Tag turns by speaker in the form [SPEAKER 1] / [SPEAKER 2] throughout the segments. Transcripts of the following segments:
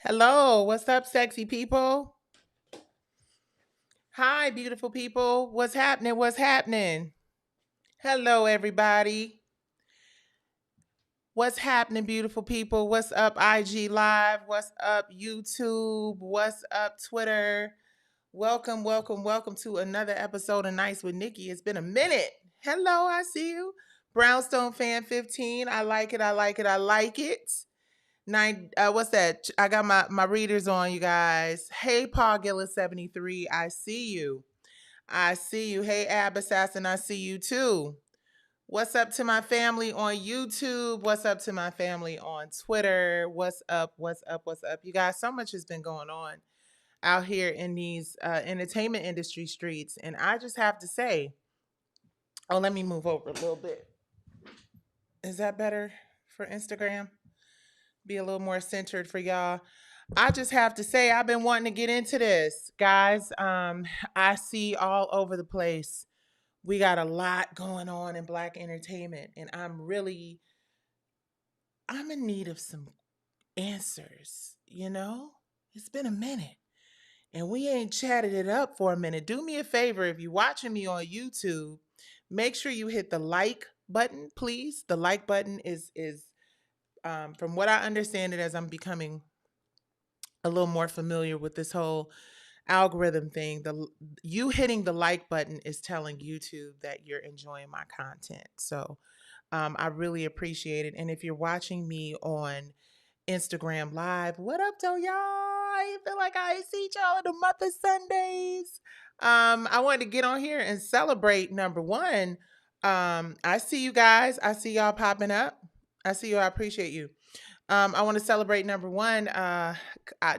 [SPEAKER 1] Hello, what's up, sexy people? Hi, beautiful people. What's happening? What's happening? Hello, everybody. What's happening, beautiful people? What's up, IG Live? What's up, YouTube? What's up, Twitter? Welcome, welcome, welcome to another episode of Nights with Nikki. It's been a minute. Hello, I see you. Brownstone fan 15. I like it. I like it. I like it. What's that? I got my readers on, you guys. Hey, Paul Gillis 73. I see you. I see you. Hey, Ab Assassin. I see you too. What's up to my family on YouTube? What's up to my family on Twitter? What's up? What's up? What's up? You guys, so much has been going on out here in these entertainment industry streets. And I just have to say, oh, let me move over a little bit. Is that better for Instagram? Be a little more centered for y'all. I just have to say, I've been wanting to get into this, guys. I see all over the place. We got a lot going on in Black entertainment, and I'm in need of some answers. It's been a minute, and we ain't chatted it up for a minute. Do me a favor, if you're watching me on YouTube, make sure you hit the like button, please. The like button is from what I understand it, as I'm becoming a little more familiar with this whole algorithm thing, the you hitting the like button is telling YouTube that you're enjoying my content. So I really appreciate it. And if you're watching me on Instagram Live, what up, though, y'all? I feel like I see y'all in the month of Sundays. I wanted to get on here and celebrate number one. I see you guys. I see y'all popping up. I see you. I appreciate you. I want to celebrate number one. I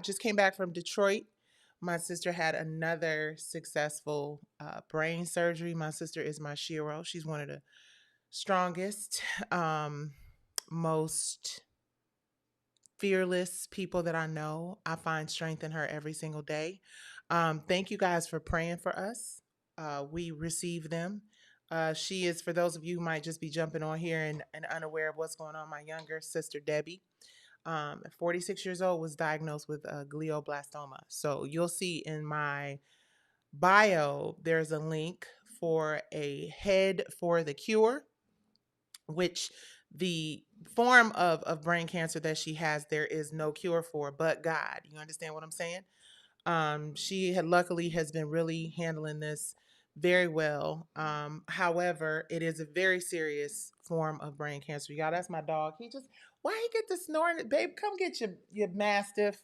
[SPEAKER 1] just came back from Detroit. My sister had another successful brain surgery. My sister is my shiro. She's one of the strongest, most fearless people that I know. I find strength in her every single day. Thank you guys for praying for us. We receive them. She is, for those of you who might just be jumping on here and unaware of what's going on, my younger sister, Debbie, at 46 years old, was diagnosed with glioblastoma. So you'll see in my bio, there's a link for a Head for the Cure, which the form of brain cancer that she has, there is no cure for but God. You understand what I'm saying? She had luckily has been really handling this very well. However, it is a very serious form of brain cancer. Y'all, that's my dog. Why he get the snoring? Babe, come get your mastiff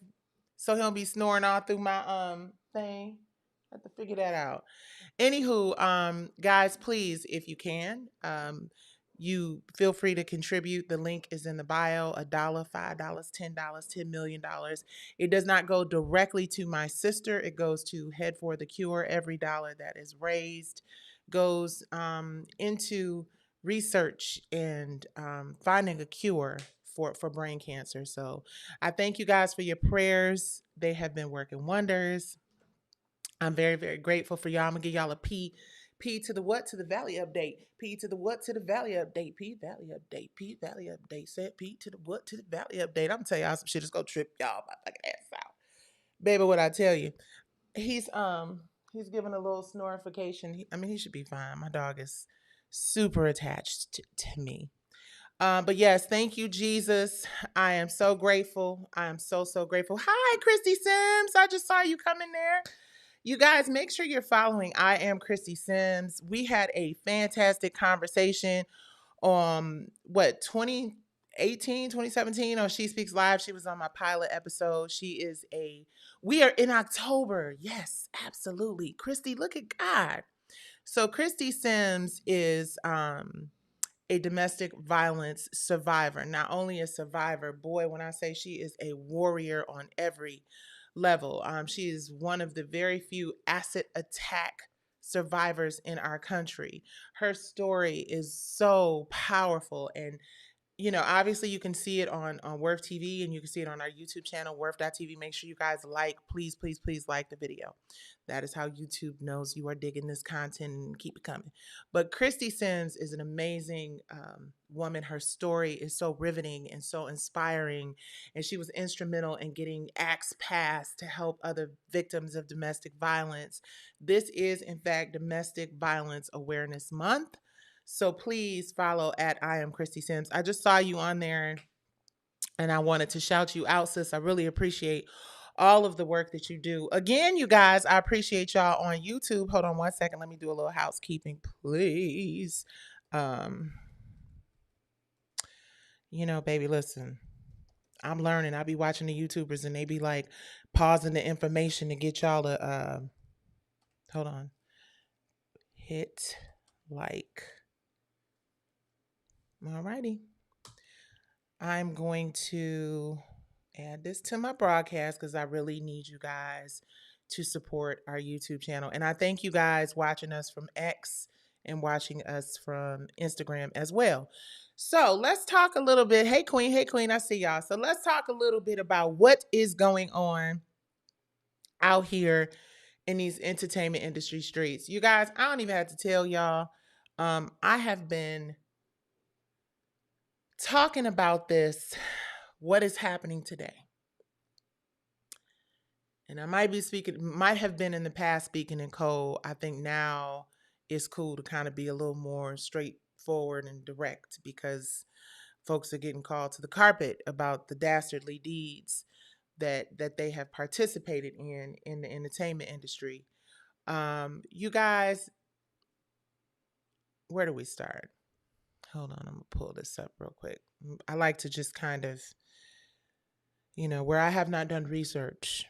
[SPEAKER 1] so he'll be snoring all through my thing. I have to figure that out. Anywho, guys, please, if you can, you feel free to contribute. The link is in the bio. $1, $5, $10, $10 million. It does not go directly to my sister. It goes to Head for the Cure. Every dollar that is raised goes into research and finding a cure for brain cancer. So I thank you guys for your prayers. They have been working wonders. I'm very, very grateful for y'all. I'm gonna give y'all a P to the what to the valley update. P to the what to the valley update. P valley update. P valley update. Said P to the what to the valley update. I'm gonna tell y'all some shit that's gonna trip y'all my fucking ass out. Baby, what I tell you. He's giving a little snorification. He should be fine. My dog is super attached to me. But yes, thank you, Jesus. I am so grateful. I am so, so grateful. Hi, Christy Sims. I just saw you come in there. You guys, make sure you're following I Am Christy Sims. We had a fantastic conversation on 2018, 2017 on She Speaks Live. She was on my pilot episode. We are in October. Yes, absolutely. Christy, look at God. So Christy Sims is a domestic violence survivor. Not only a survivor, boy, when I say she is a warrior on every level. She is one of the very few acid attack survivors in our country. Her story is so powerful, and Obviously you can see it on Worth TV, and you can see it on our YouTube channel, Worth.tv. Make sure you guys please, please, please like the video. That is how YouTube knows you are digging this content and keep it coming. But Christy Sims is an amazing woman. Her story is so riveting and so inspiring. And she was instrumental in getting acts passed to help other victims of domestic violence. This is, in fact, Domestic Violence Awareness Month. So please follow at I am Christy Sims. I just saw you on there and I wanted to shout you out, sis. I really appreciate all of the work that you do. Again, you guys, I appreciate y'all on YouTube. Hold on one second. Let me do a little housekeeping, please. Baby, listen. I'm learning. I be watching the YouTubers and they be like pausing the information to get y'all to hold on. Hit like. Alrighty. I'm going to add this to my broadcast because I really need you guys to support our YouTube channel. And I thank you guys watching us from X and watching us from Instagram as well. So let's talk a little bit. Hey, Queen, I see y'all. So let's talk a little bit about what is going on out here in these entertainment industry streets. You guys, I don't even have to tell y'all. I have been talking about this, what is happening today. And I might have been in the past speaking in code. I think now it's cool to kind of be a little more straightforward and direct because folks are getting called to the carpet about the dastardly deeds that they have participated in the entertainment industry. You guys, where do we start? Hold on, I'm gonna pull this up real quick. I like to just kind of, where I have not done research,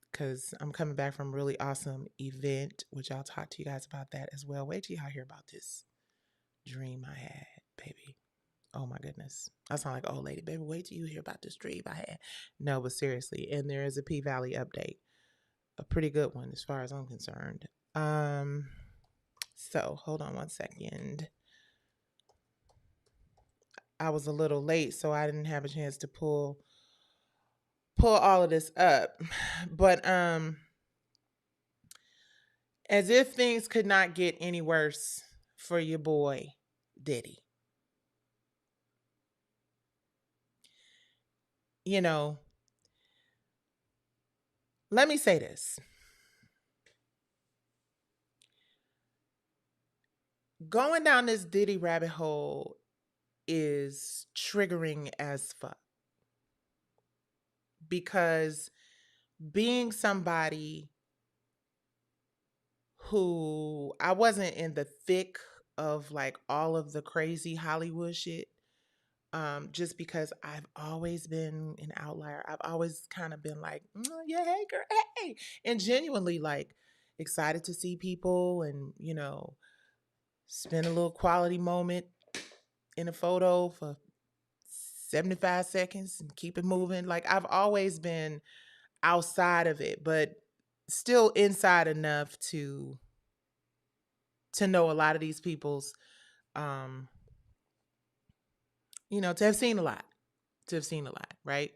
[SPEAKER 1] because I'm coming back from a really awesome event, which I'll talk to you guys about that as well. Wait till y'all hear about this dream I had, baby. Oh my goodness. I sound like an old lady, baby. Wait till you hear about this dream I had. No, but seriously. And there is a P-Valley update. A pretty good one as far as I'm concerned. So hold on one second. I was a little late, so I didn't have a chance to pull all of this up. But as if things could not get any worse for your boy Diddy. Let me say this. Going down this Diddy rabbit hole is triggering as fuck. Because being somebody who I wasn't in the thick of like all of the crazy Hollywood shit, just because I've always been an outlier. I've always kind of been like, yeah, hey girl, hey, and genuinely like excited to see people and, spend a little quality moment in a photo for 75 seconds and keep it moving. Like I've always been outside of it, but still inside enough to know a lot of these people's to have seen a lot. Right?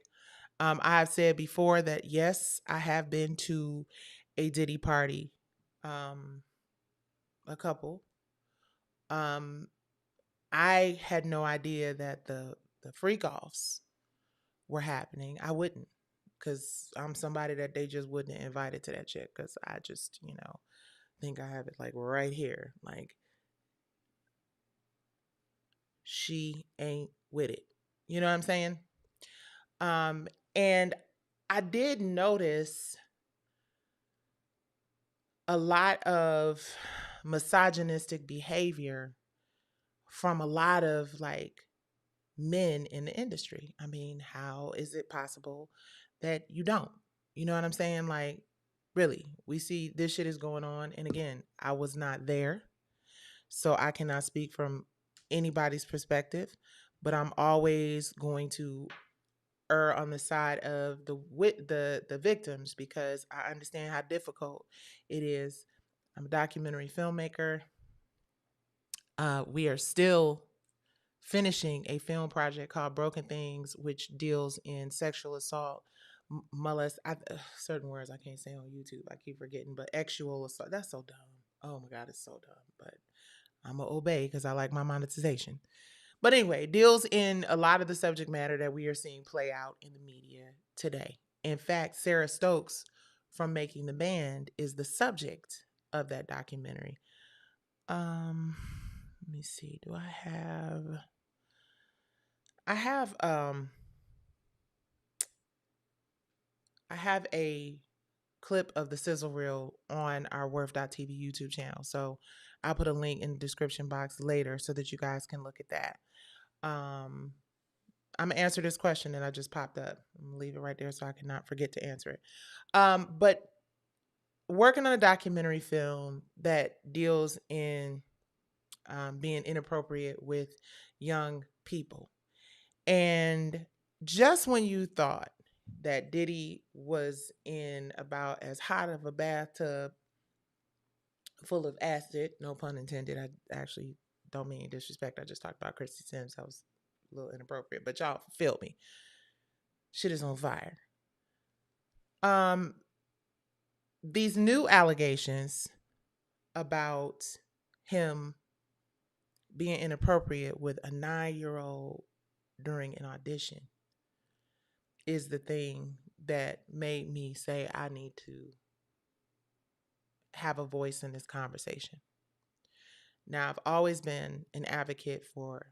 [SPEAKER 1] I have said before that yes, I have been to a Diddy party, a couple. I had no idea that the freak offs were happening. I wouldn't, because I'm somebody that they just wouldn't have invited to that shit. Because I just think I have it like right here, like she ain't with it. You know what I'm saying? And I did notice a lot of misogynistic behavior from a lot of like men in the industry. I mean, how is it possible that you don't? You know what I'm saying? Like, really, we see this shit is going on. And again, I was not there, so I cannot speak from anybody's perspective, but I'm always going to err on the side of the victims because I understand how difficult it is. I'm a documentary filmmaker. We are still finishing a film project called Broken Things, which deals in sexual assault, molest. Certain words I can't say on YouTube. I keep forgetting, but sexual assault. That's so dumb. Oh my God, it's so dumb. But I'm gonna obey because I like my monetization. But anyway, deals in a lot of the subject matter that we are seeing play out in the media today. In fact, Sarah Stokes from Making the Band is the subject of that documentary. Let me see. Do I have I have a clip of the sizzle reel on our worth.tv YouTube channel. So I'll put a link in the description box later so that you guys can look at that. I'm gonna answer this question that I just popped up. I'm gonna leave it right there so I cannot forget to answer it. But working on a documentary film that deals in being inappropriate with young people. And just when you thought that Diddy was in about as hot of a bathtub full of acid, no pun intended, I actually don't mean disrespect. I just talked about Christy Sims. That was a little inappropriate, but y'all feel me. Shit is on fire. Um, these new allegations about him being inappropriate with a 9-year-old during an audition is the thing that made me say I need to have a voice in this conversation. Now, I've always been an advocate for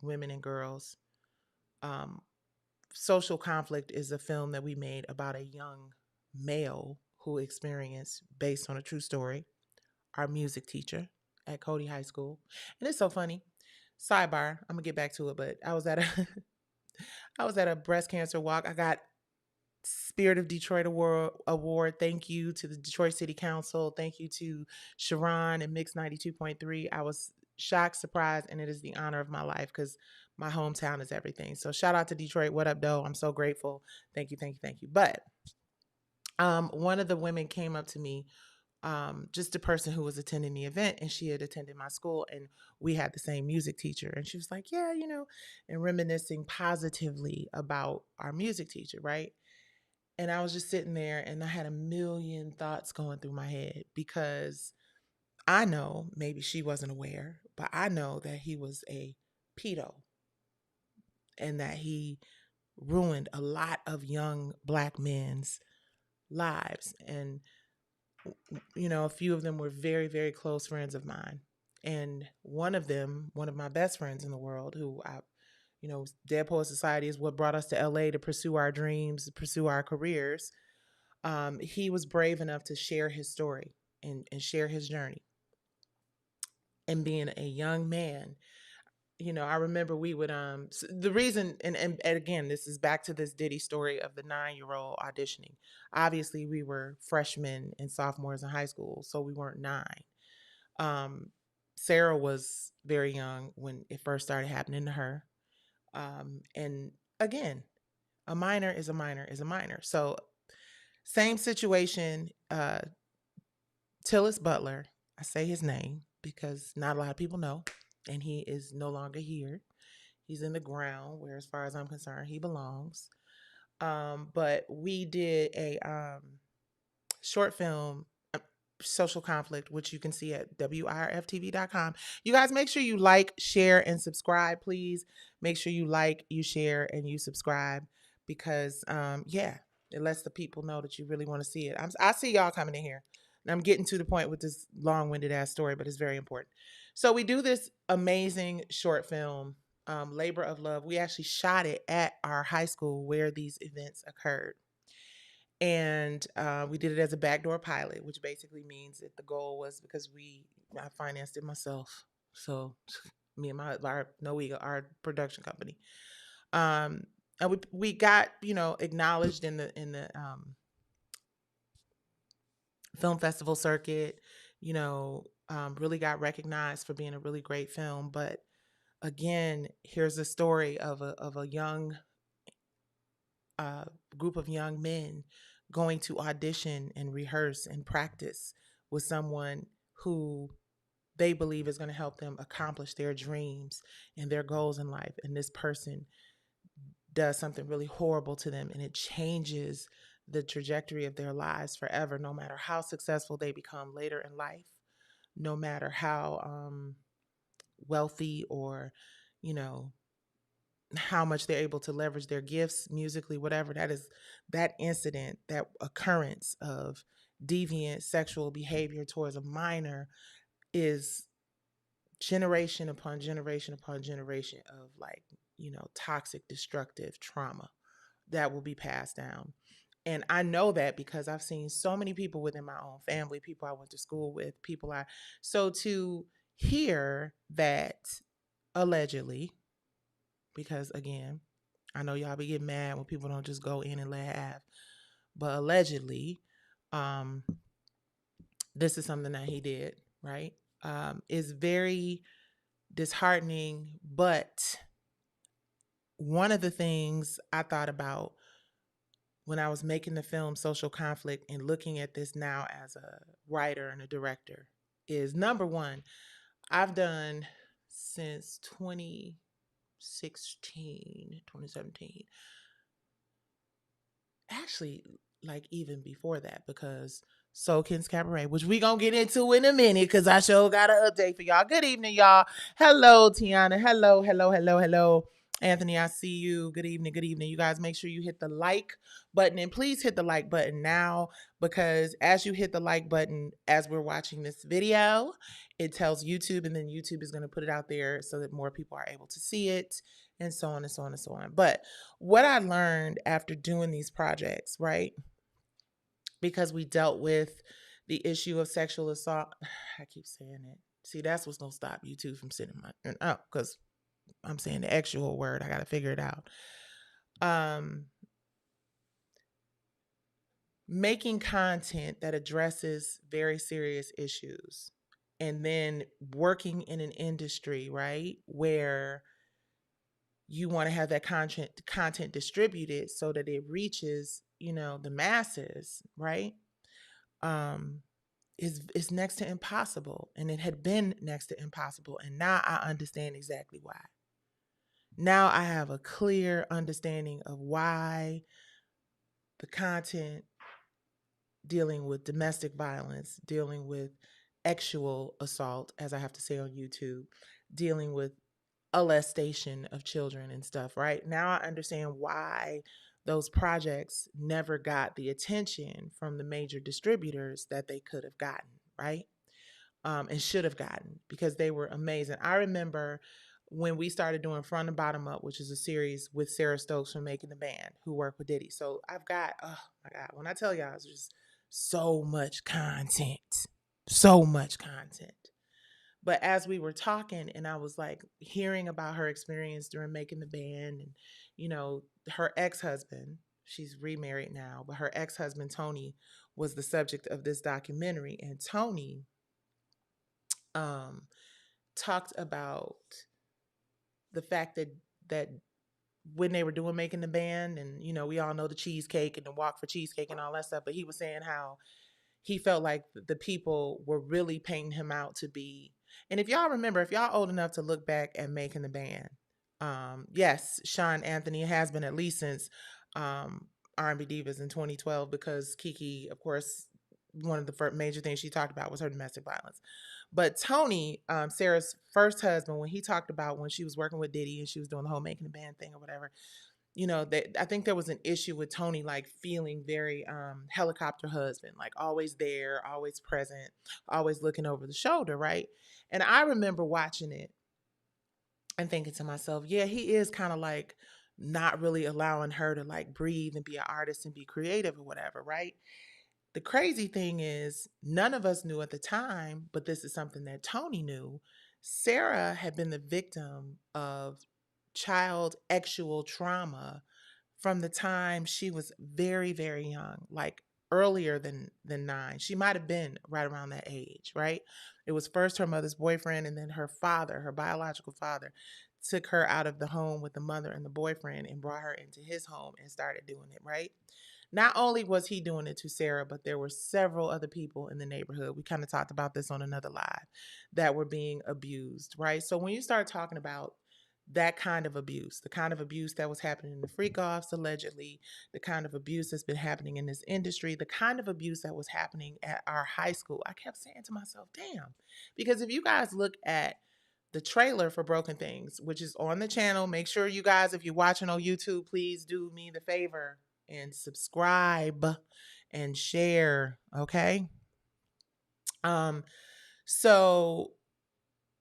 [SPEAKER 1] women and girls. Um, Social Conflict is a film that we made about a young male who experienced, based on a true story, our music teacher at Cody High School. And it's so funny. Sidebar, I'm gonna get back to it, but I was at a I was at a breast cancer walk. I got Spirit of Detroit Award. Thank you to the Detroit City Council. Thank you to Sharon and Mix 92.3. I was shocked, surprised, and it is the honor of my life because my hometown is everything. So shout out to Detroit. What up, though? I'm so grateful. Thank you, thank you, thank you. But one of the women came up to me, just a person who was attending the event, and she had attended my school, and we had the same music teacher. And she was like, yeah, and reminiscing positively about our music teacher, right? And I was just sitting there and I had a million thoughts going through my head because I know maybe she wasn't aware, but I know that he was a pedo and that he ruined a lot of young Black men's lives. And, a few of them were very, very close friends of mine. And one of them, one of my best friends in the world, who Dead Poet Society is what brought us to LA to pursue our dreams, pursue our careers. He was brave enough to share his story and share his journey. And being a young man, I remember we would the reason and again, this is back to this Diddy story of the 9-year-old auditioning. Obviously, we were freshmen and sophomores in high school, so we weren't 9. Sarah was very young when it first started happening to her. And again, a minor is a minor is a minor. So same situation. Tillis Butler, I say his name because not a lot of people know, and he is no longer here. He's in the ground where, as far as I'm concerned, he belongs. But we did a short film, Social Conflict, which you can see at wirftv.com. You guys make sure you like, share, and subscribe, please. Make sure you like, you share, and you subscribe because, it lets the people know that you really want to see it. I see y'all coming in here. And I'm getting to the point with this long-winded ass story, but it's very important. So we do this amazing short film, Labor of Love. We actually shot it at our high school where these events occurred. And we did it as a backdoor pilot, which basically means that the goal was because I financed it myself. So me and our production company. And we got, acknowledged in the film festival circuit, really got recognized for being a really great film. But again, here's a story of a young group of young men going to audition and rehearse and practice with someone who they believe is going to help them accomplish their dreams and their goals in life. And this person does something really horrible to them, and it changes the trajectory of their lives forever, no matter how successful they become later in life, no matter how wealthy or, you know, how much they're able to leverage their gifts musically, whatever. That is, that incident, that occurrence of deviant sexual behavior towards a minor is generation upon generation upon generation of, like, toxic, destructive trauma that will be passed down. And I know that because I've seen so many people within my own family, people I went to school with, so to hear that allegedly, because again, I know y'all be getting mad when people don't just go in and laugh, but allegedly, um, this is something that he did, right? Is very disheartening. But one of the things I thought about when I was making the film Social Conflict and looking at this now as a writer and a director is, number one, I've done since 2016, 2017, actually, like even before that, because Soulkins Cabaret, which we gonna get into in a minute, because I sure got an update for y'all. Good evening, y'all. Hello, Tiana. Hello, hello, hello, hello. Anthony, I see you. Good evening, good evening. You guys make sure you hit the like button, and please hit the like button now, because as you hit the like button, as we're watching this video, it tells YouTube, and then YouTube is gonna put it out there so that more people are able to see it, and so on and so on and so on. But what I learned after doing these projects, right? Because we dealt with the issue of sexual assault. I keep saying it. See, that's what's gonna stop you too from sitting my oh, because I'm saying the actual word. I gotta figure it out. Making content that addresses very serious issues, and then working in an industry, right, where you want to have that content distributed so that it reaches, the masses, right? um is next to impossible, and it had been next to impossible, and now I understand exactly why. Now I have a clear understanding of why the content dealing with domestic violence, dealing with sexual assault, as I have to say on YouTube, dealing with molestation of children and stuff, right? Now I understand why those projects never got the attention from the major distributors that they could have gotten, right? And should have gotten, because they were amazing. I remember when we started doing Front and Bottom Up, which is a series with Sarah Stokes from Making the Band, who worked with Diddy. So I've got, oh my God, when I tell y'all, it's just so much content, so much content. But as we were talking, and I was like hearing about her experience during Making the Band, and her ex-husband, she's remarried now, but her ex-husband Tony was the subject of this documentary. And Tony um talked about the fact that when they were doing Making the Band, and we all know the cheesecake and the walk for cheesecake and all that stuff, but he was saying how he felt like the people were really painting him out to be. And if y'all remember, if y'all old enough to look back at Making the Band, yes, Sean Anthony has been at least since R&B Divas in 2012, because Kiki, of course, one of the first major things she talked about was her domestic violence. But Tony, Sarah's first husband, when he talked about when she was working with Diddy and she was doing the whole Making the Band thing or whatever, that I think there was an issue with Tony, like feeling very helicopter husband, like always there, always present, always looking over the shoulder, right? And I remember watching it and thinking to myself, yeah, he is kind of like not really allowing her to like breathe and be an artist and be creative or whatever, right? The crazy thing is, none of us knew at the time, but this is something that Tony knew. Sarah had been the victim of child sexual trauma from the time she was very, very young, like earlier than 9. She might have been right around that age, right? It was first her mother's boyfriend, and then her father, her biological father, took her out of the home with the mother and the boyfriend and brought her into his home and started doing it, right? Not only was he doing it to Sarah, but there were several other people in the neighborhood. We kind of talked about this on another live that were being abused, right? So when you start talking about that kind of abuse, the kind of abuse that was happening in the freak offs, allegedly, the kind of abuse that's been happening in this industry, the kind of abuse that was happening at our high school, I kept saying to myself, damn. Because if you guys look at the trailer for Broken Things, which is on the channel, make sure you guys, if you're watching on YouTube, please do me the favor and subscribe and share. Okay. Um, so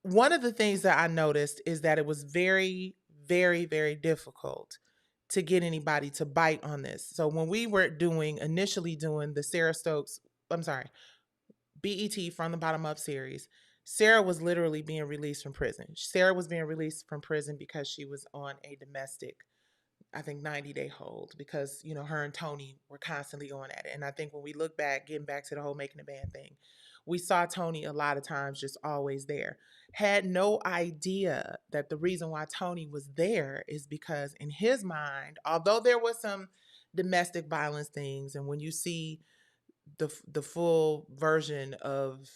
[SPEAKER 1] one of the things that I noticed is that it was very, very, very difficult to get anybody to bite on this. So when we were initially doing the Sarah Stokes, I'm sorry, BET From the Bottom Up series, Sarah was literally being released from prison. Sarah was being released from prison because she was on a domestic, I think, 90-day hold, because, you know, her and Tony were constantly going at it. And I think when we look back, getting back to the whole making a band thing, we saw Tony a lot of times just always there. Had no idea that the reason why Tony was there is because in his mind, although there was some domestic violence things, and when you see the full version of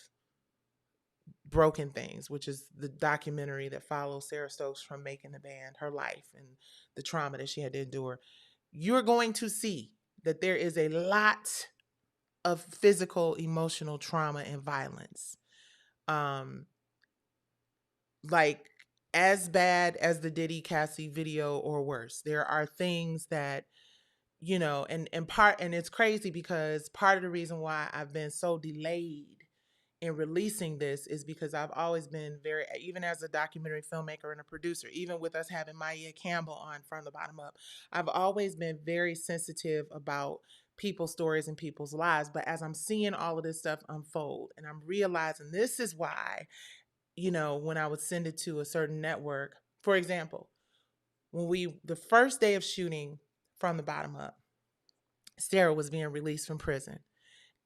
[SPEAKER 1] Broken Things, which is the documentary that follows Sarah Stokes from making the band, her life and the trauma that she had to endure, you're going to see that there is a lot of physical, emotional trauma and violence. Um, like as bad as the Diddy Cassie video or worse. There are things that, you know, and it's crazy because part of the reason why I've been so delayed in releasing this is because I've always been very, even as a documentary filmmaker and a producer, even with us having Maya Campbell on From the Bottom Up, I've always been very sensitive about people's stories and people's lives. But as I'm seeing all of this stuff unfold and I'm realizing this is why, you know, when I would send it to a certain network, for example, the first day of shooting From the Bottom Up, Sarah was being released from prison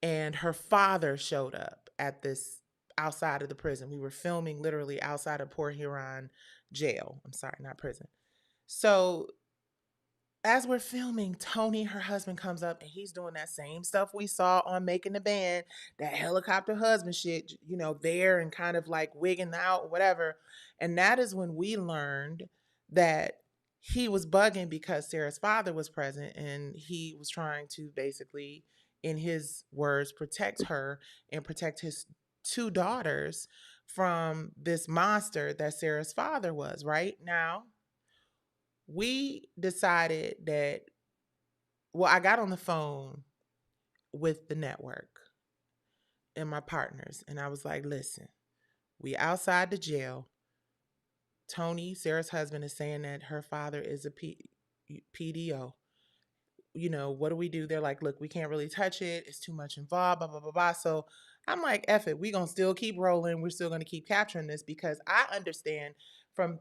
[SPEAKER 1] and her father showed up at this outside of the prison. We were filming literally outside of Port Huron jail. I'm sorry, not prison. So as we're filming, Tony, her husband, comes up and he's doing that same stuff we saw on Making the Band, that helicopter husband shit, you know, there and kind of like wigging out, whatever. And that is when we learned that he was bugging because Sarah's father was present and he was trying to basically, in his words, protect her and protect his two daughters from this monster that Sarah's father was, right? Now, we decided that, well, I got on the phone with the network and my partners, and I was like, listen, we outside the jail. Tony, Sarah's husband, is saying that her father is a PDO. You know, what do we do? They're like, look, we can't really touch it. It's too much involved, blah, blah, blah, blah. So I'm like, F it. We're going to still keep rolling. We're still going to keep capturing this because I understand from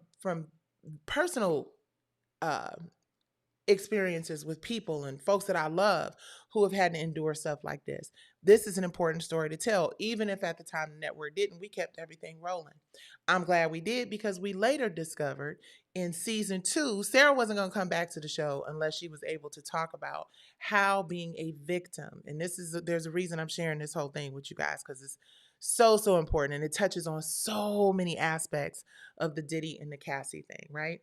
[SPEAKER 1] personal uh, experiences with people and folks that I love who have had to endure stuff like this. This is an important story to tell, even if at the time the network didn't, we kept everything rolling. I'm glad we did because we later discovered in season 2, Sarah wasn't going to come back to the show unless she was able to talk about how being a victim, and there's a reason I'm sharing this whole thing with you guys because it's so important and it touches on so many aspects of the Diddy and the Cassie thing, right?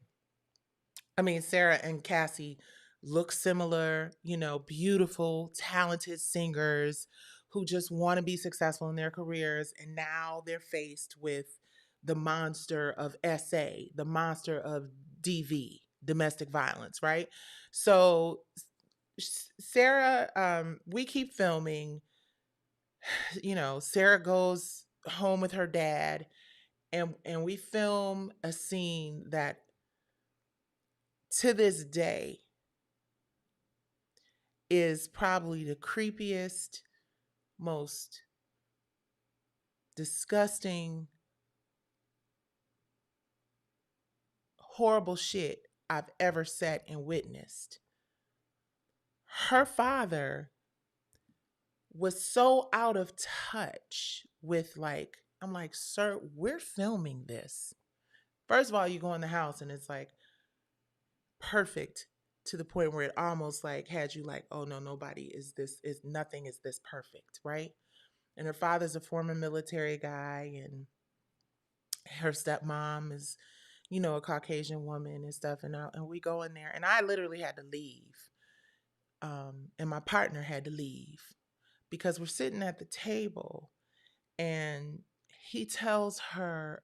[SPEAKER 1] I mean, Sarah and Cassie look similar, you know, beautiful, talented singers who just want to be successful in their careers. And now they're faced with the monster of SA, the monster of DV, domestic violence, right? So, Sarah, we keep filming. You know, Sarah goes home with her dad, and we film a scene that to this day is probably the creepiest, most disgusting, horrible shit I've ever sat and witnessed. Her father was so out of touch with, like, I'm like, sir, we're filming this. First of all, you go in the house and it's like perfect to the point where it almost like had you like, oh no, nobody is this, is nothing is this perfect, right? And her father's a former military guy, and her stepmom is, a Caucasian woman and stuff. And we go in there, and I literally had to leave, and my partner had to leave because we're sitting at the table, and he tells her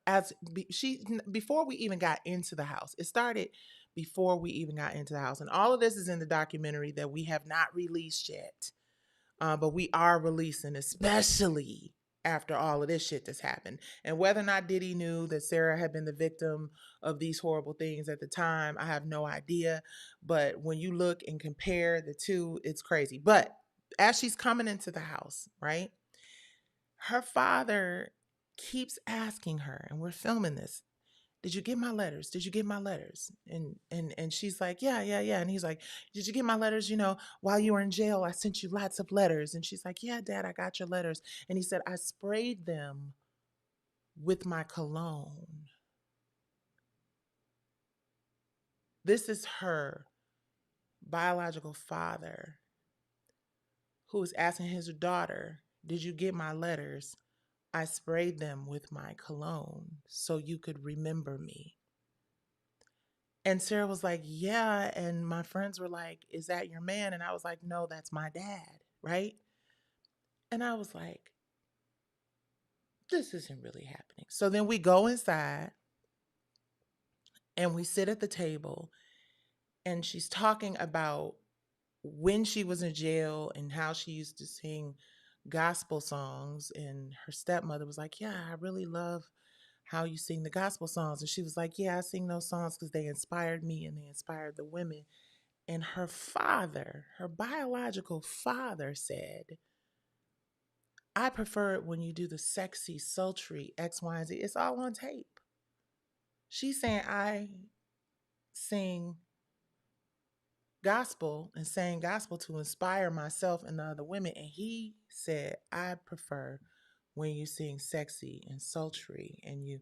[SPEAKER 1] before we even got into the house. It started before we even got into the house, and all of this is in the documentary that we have not released yet, but we are releasing, especially after all of this shit that's happened. And whether or not Diddy knew that Sarah had been the victim of these horrible things at the time, I have no idea. But when you look and compare the two, it's crazy. But as she's coming into the house, right, her father keeps asking her, and we're filming this, did you get my letters? Did you get my letters? And she's like, yeah, yeah, yeah. And he's like, did you get my letters? While you were in jail, I sent you lots of letters. And she's like, yeah, Dad, I got your letters. And he said, I sprayed them with my cologne. This is her biological father who is asking his daughter, did you get my letters? I sprayed them with my cologne so you could remember me. And Sarah was like, yeah. And my friends were like, is that your man? And I was like, no, that's my dad. Right. And I was like, this isn't really happening. So then we go inside and we sit at the table, and she's talking about when she was in jail and how she used to sing gospel songs. And her stepmother was like, yeah, I really love how you sing the gospel songs. And she was like, yeah, I sing those songs because they inspired me and they inspired the women. And her father, her biological father, said, I prefer it when you do the sexy, sultry X, Y, and Z. It's all on tape. She's saying I sing gospel and sang gospel to inspire myself and the other women. And he said, I prefer when you sing sexy and sultry and you.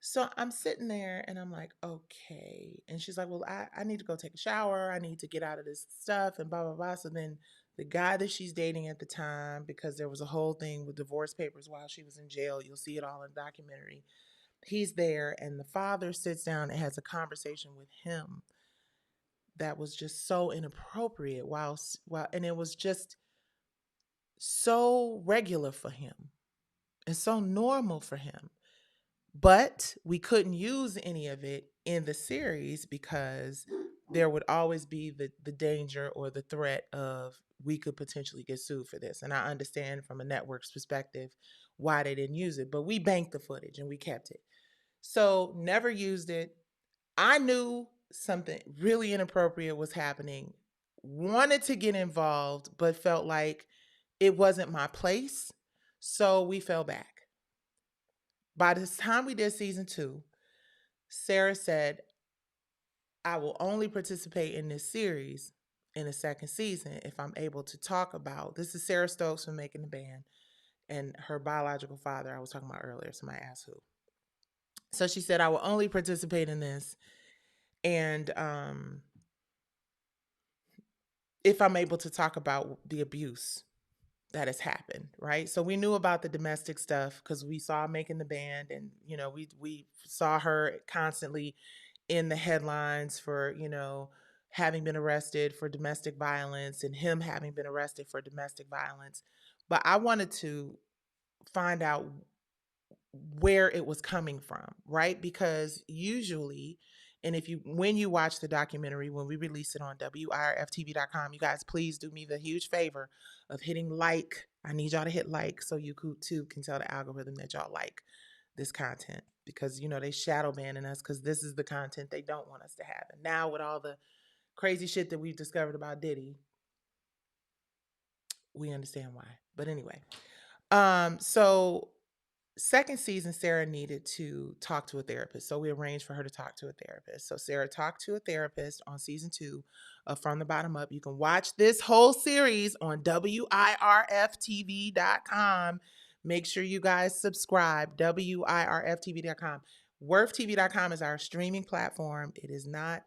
[SPEAKER 1] So I'm sitting there and I'm like, okay. And she's like, well, I need to go take a shower. I need to get out of this stuff and blah, blah, blah. So then the guy that she's dating at the time, because there was a whole thing with divorce papers while she was in jail, you'll see it all in the documentary. He's there, and the father sits down and has a conversation with him that was just so inappropriate and it was just so regular for him and so normal for him. But we couldn't use any of it in the series because there would always be the danger or the threat of we could potentially get sued for this. And I understand from a network's perspective why they didn't use it, but we banked the footage and we kept it. So never used it. I knew something really inappropriate was happening, wanted to get involved, but felt like it wasn't my place. So we fell back. By the time we did season 2, Sarah said, I will only participate in this series in the second season if I'm able to talk about, this is Sarah Stokes from Making the Band, and her biological father I was talking about earlier. Somebody asked who. So she said, I will only participate in this and if I'm able to talk about the abuse that has happened, right? So we knew about the domestic stuff because we saw Making the Band, and we saw her constantly in the headlines for having been arrested for domestic violence and him having been arrested for domestic violence. But I wanted to find out where it was coming from, right? Because usually, and when you watch the documentary, when we release it on WIRFTV.com, you guys please do me the huge favor of hitting like. I need y'all to hit like so you too can tell the algorithm that y'all like this content, because they shadow banning us because this is the content they don't want us to have. And now with all the crazy shit that we've discovered about Diddy, we understand why. But anyway, so second season, Sarah needed to talk to a therapist. So we arranged for her to talk to a therapist. So Sarah talked to a therapist on season 2 of From the Bottom Up. You can watch this whole series on WIRFTV.com. Make sure you guys subscribe, WIRFTV.com. WorthTV.com is our streaming platform. It is not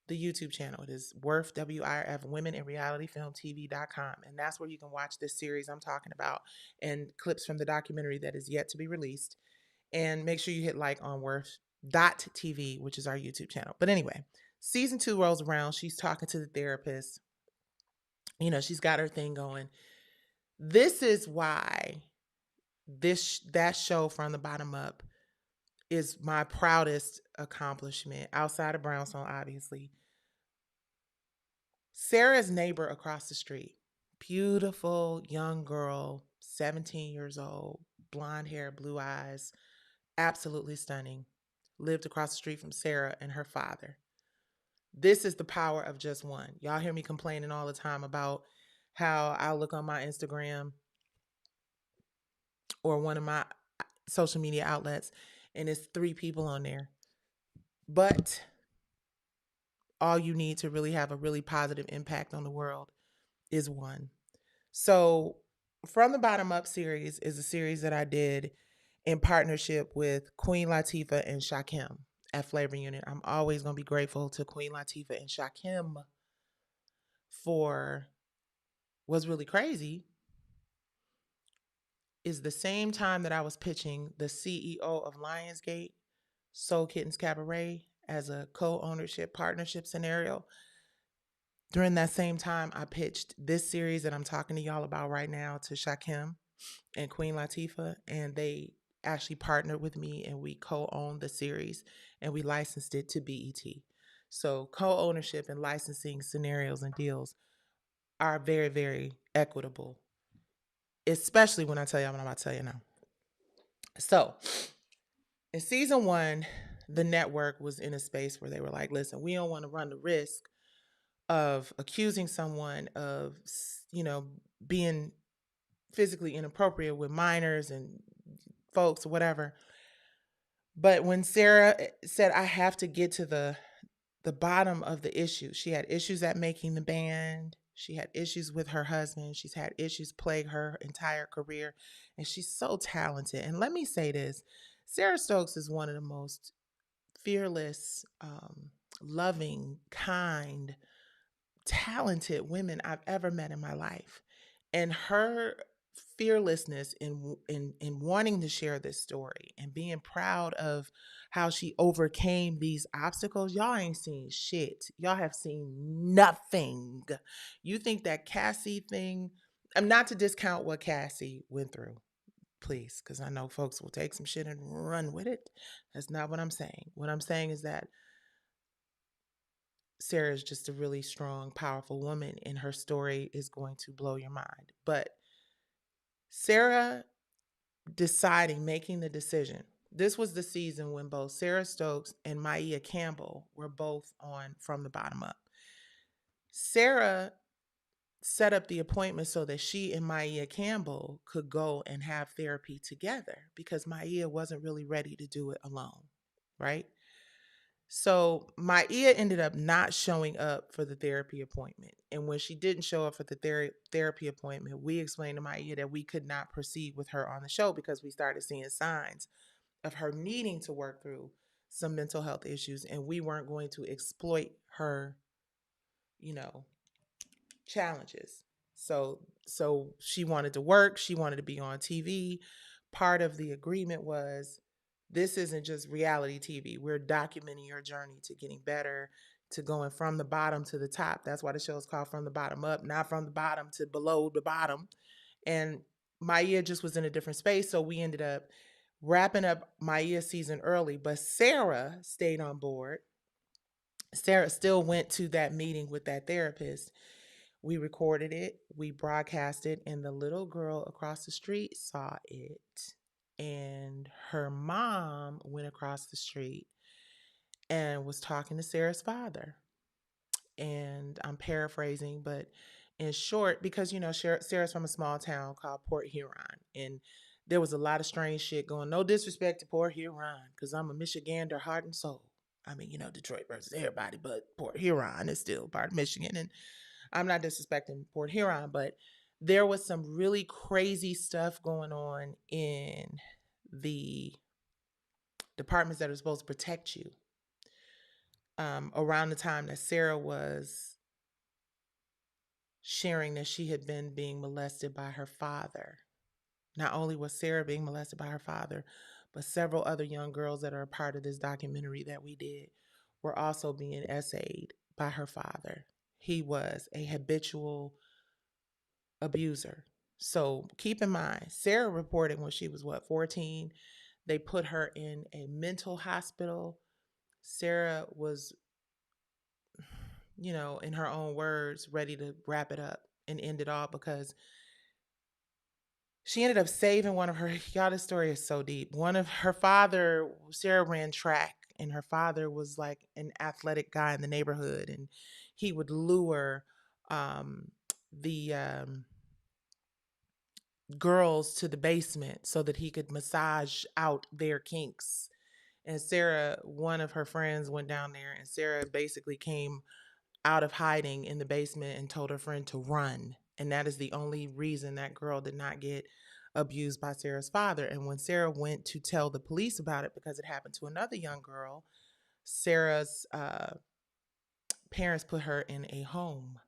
[SPEAKER 1] the YouTube channel. It is Worth, WIRF, Women in Reality Film TV.com. And that's where you can watch this series I'm talking about and clips from the documentary that is yet to be released. And make sure you hit like on Worth.tv, which is our YouTube channel. But anyway, season 2 rolls around. She's talking to the therapist. You know, she's got her thing going. This is why that show From the Bottom Up is my proudest accomplishment outside of Brownstone, obviously. Sarah's neighbor across the street, beautiful young girl, 17 years old, blonde hair, blue eyes, absolutely stunning, lived across the street from Sarah and her father. This is the power of just one. Y'all hear me complaining all the time about how I look on my Instagram or one of my social media outlets and it's 3 people on there. But all you need to really have a really positive impact on the world is one. So, From the Bottom Up series is a series that I did in partnership with Queen Latifah and Shakim at Flavor Unit. I'm always going to be grateful to Queen Latifah and Shakim for what's really crazy is the same time that I was pitching the CEO of Lionsgate, Soul Kittens Cabaret, as a co-ownership partnership scenario. During that same time, I pitched this series that I'm talking to y'all about right now to Shakim and Queen Latifah, and they actually partnered with me and we co-owned the series and we licensed it to BET. So co-ownership and licensing scenarios and deals are very, very equitable, especially when I tell you what I'm about to tell you now. So in season 1, the network was in a space where they were like, listen, we don't want to run the risk of accusing someone of, you know, being physically inappropriate with minors and folks or whatever. But when Sarah said, I have to get to the bottom of the issue, she had issues at making the band. She had issues with her husband. She's had issues plague her entire career. And she's so talented. And let me say this, Sarah Stokes is one of the most fearless, loving, kind, talented women I've ever met in my life. And her fearlessness in wanting to share this story and being proud of how she overcame these obstacles. Y'all ain't seen shit. Y'all have seen nothing. You think that Cassie thing, I'm not to discount what Cassie went through, please, because I know folks will take some shit and run with it. That's not what I'm saying. What I'm saying is that Sarah is just a really strong, powerful woman, and her story is going to blow your mind. But Sarah making the decision. This was the season when both Sarah Stokes and Maia Campbell were both on From the Bottom Up. Sarah set up the appointment so that she and Maia Campbell could go and have therapy together because Maia wasn't really ready to do it alone, right? So Maia ended up not showing up for the therapy appointment. And when she didn't show up for the therapy appointment, we explained to Maia that we could not proceed with her on the show because we started seeing signs of her needing to work through some mental health issues. And we weren't going to exploit her, you know, challenges. So she wanted to work, she wanted to be on TV. Part of the agreement was this isn't just reality TV. We're documenting your journey to getting better, to going from the bottom to the top. That's why the show is called From the Bottom Up, not from the bottom to below the bottom. And Maia just was in a different space, so we ended up wrapping up Maia's season early, but Sarah stayed on board. Sarah still went to that meeting with that therapist. We recorded it, we broadcast it, and the little girl across the street saw it. And her mom went across the street and was talking to Sarah's father. And I'm paraphrasing, but in short, because you know Sarah's from a small town called Port Huron, and there was a lot of strange shit going. No disrespect to Port Huron, because I'm a Michigander heart and soul. I mean, you know, Detroit versus everybody, but Port Huron is still part of Michigan, and I'm not disrespecting Port Huron, but there was some really crazy stuff going on in the departments that are supposed to protect you. around the time that Sarah was sharing that she had been being molested by her father. Not only was Sarah being molested by her father, but several other young girls that are a part of this documentary that we did were also being essayed by her father. He was a habitual abuser. So keep in mind, Sarah reported when she was 14, they put her in a mental hospital. Sarah was, in her own words, ready to wrap it up and end it all because she ended up saving one of her. Y'all, this story is so deep. One of her father, Sarah ran track, and her father was like an athletic guy in the neighborhood, and he would lure um, the girls to the basement so that he could massage out their kinks. And Sarah, one of her friends, went down there, and Sarah basically came out of hiding in the basement and told her friend to run. And that is the only reason that girl did not get abused by Sarah's father. And when Sarah went to tell the police about it, because it happened to another young girl, Sarah's parents put her in a home,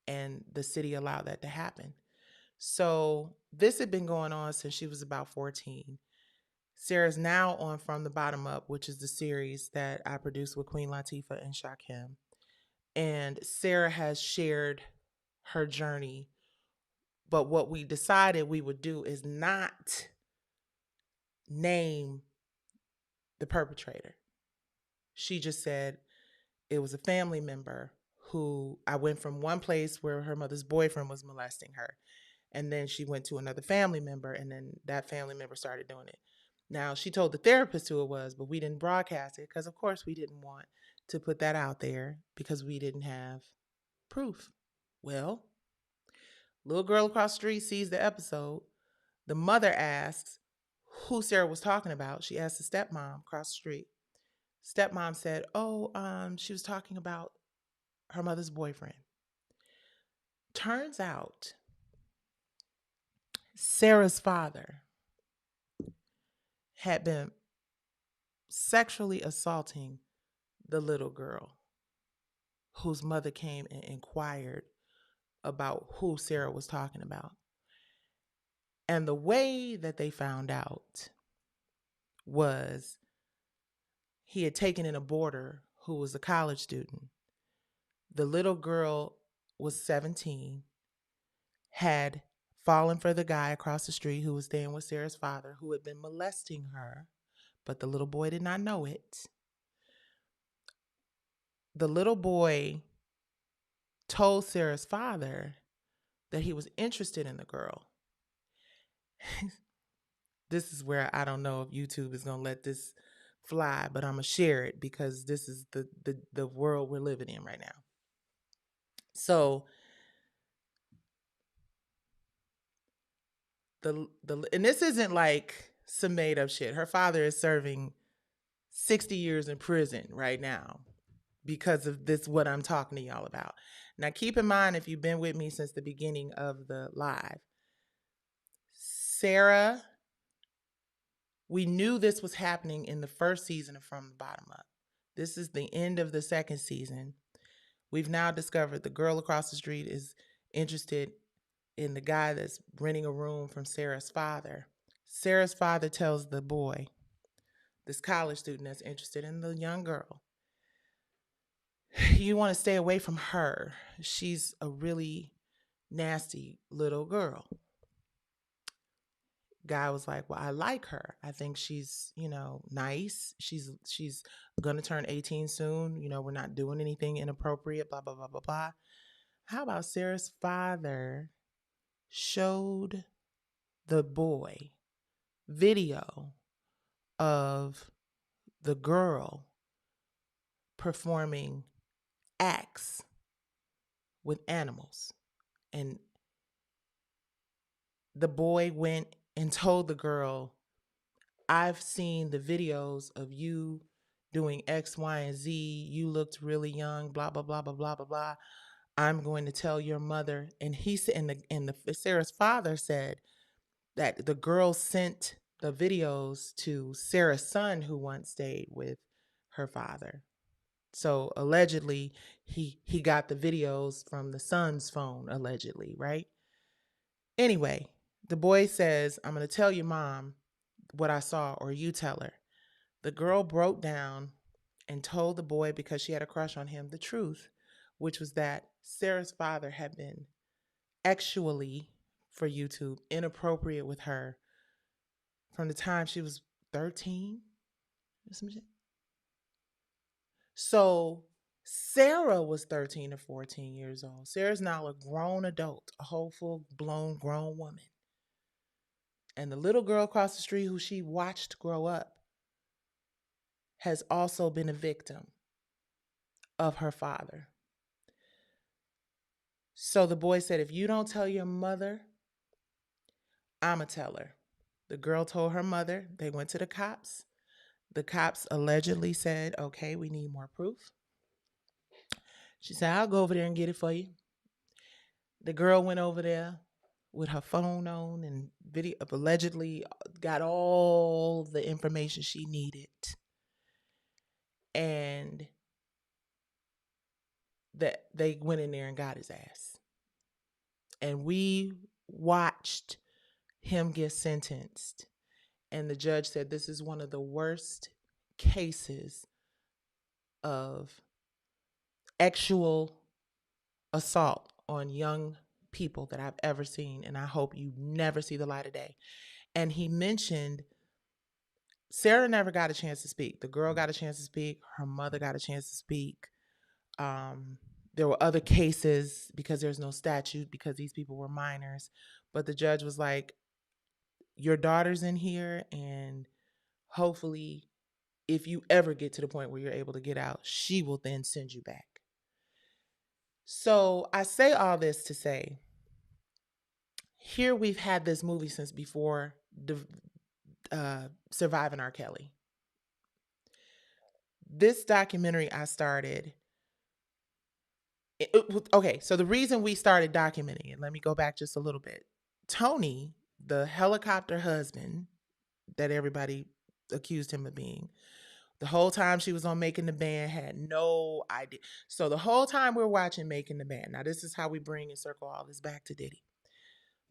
[SPEAKER 1] and the city allowed that to happen. So this had been going on since she was about 14. Sarah's now on From the Bottom Up, which is the series that I produced with Queen Latifah and Shakim. And Sarah has shared her journey. But what we decided we would do is not name the perpetrator. She just said it was a family member who I went from one place where her mother's boyfriend was molesting her. And then she went to another family member, and then that family member started doing it. Now, she told the therapist who it was, but we didn't broadcast it because, of course, we didn't want to put that out there because we didn't have proof. Well, little girl across the street sees the episode. The mother asks who Sarah was talking about. She asked the stepmom across the street. Stepmom said, "Oh, she was talking about her mother's boyfriend." Turns out Sarah's father had been sexually assaulting the little girl whose mother came and inquired about who Sarah was talking about. And the way that they found out was he had taken in a boarder who was a college student. The little girl was 17, had fallen for the guy across the street who was staying with Sarah's father, who had been molesting her, but the little boy did not know it. The little boy told Sarah's father that he was interested in the girl. This is where I don't know if YouTube is going to let this fly, but I'm going to share it because this is the world we're living in right now. So and this isn't like some made up shit. Her father is serving 60 years in prison right now because of this, what I'm talking to y'all about. Now, keep in mind, if you've been with me since the beginning of the live, Sarah, we knew this was happening in the first season of From the Bottom Up. This is the end of the second season. We've now discovered the girl across the street is interested in the guy that's renting a room from Sarah's father. Sarah's father tells the boy, this college student that's interested in the young girl, you want to stay away from her. She's a really nasty little girl. Guy was like, well, I like her. I think she's, nice. She's gonna turn 18 soon. We're not doing anything inappropriate, blah, blah, blah, blah, blah. How about Sarah's father showed the boy video of the girl performing acts with animals. And the boy went and told the girl, I've seen the videos of you doing X, Y, and Z. You looked really young, blah, blah, blah, blah, blah, blah, blah. I'm going to tell your mother. And he said, and the Sarah's father said that the girl sent the videos to Sarah's son who once stayed with her father. So allegedly, he got the videos from the son's phone, allegedly, right? Anyway, the boy says, "I'm going to tell your mom what I saw, or you tell her." The girl broke down and told the boy, because she had a crush on him, the truth, which was that Sarah's father had been actually, for YouTube, inappropriate with her from the time she was 13 or some shit. So Sarah was 13 or 14 years old. Sarah's now a grown adult, a whole full blown grown woman. And the little girl across the street who she watched grow up has also been a victim of her father. So the boy said, "If you don't tell your mother, I'ma tell her." The girl told her mother. They went to the cops. The cops allegedly said, "Okay, we need more proof." She said, "I'll go over there and get it for you." The girl went over there with her phone on and video, allegedly got all the information she needed. And that they went in there and got his ass. And we watched him get sentenced. And the judge said this is one of the worst cases of actual assault on young people that I've ever seen. And I hope you never see the light of day. And he mentioned Sarah never got a chance to speak. The girl got a chance to speak. Her mother got a chance to speak. Um, there were other cases because there's no statute because these people were minors. But the judge was like, your daughter's in here, and hopefully, if you ever get to the point where you're able to get out, she will then send you back. So I say all this to say, here we've had this movie since before Surviving R. Kelly. This documentary I started. Okay, so the reason we started documenting it, let me go back just a little bit. Tony, the helicopter husband that everybody accused him of being, the whole time she was on Making the Band, had no idea. So the whole time we're watching Making the Band, now this is how we bring and circle all this back to Diddy.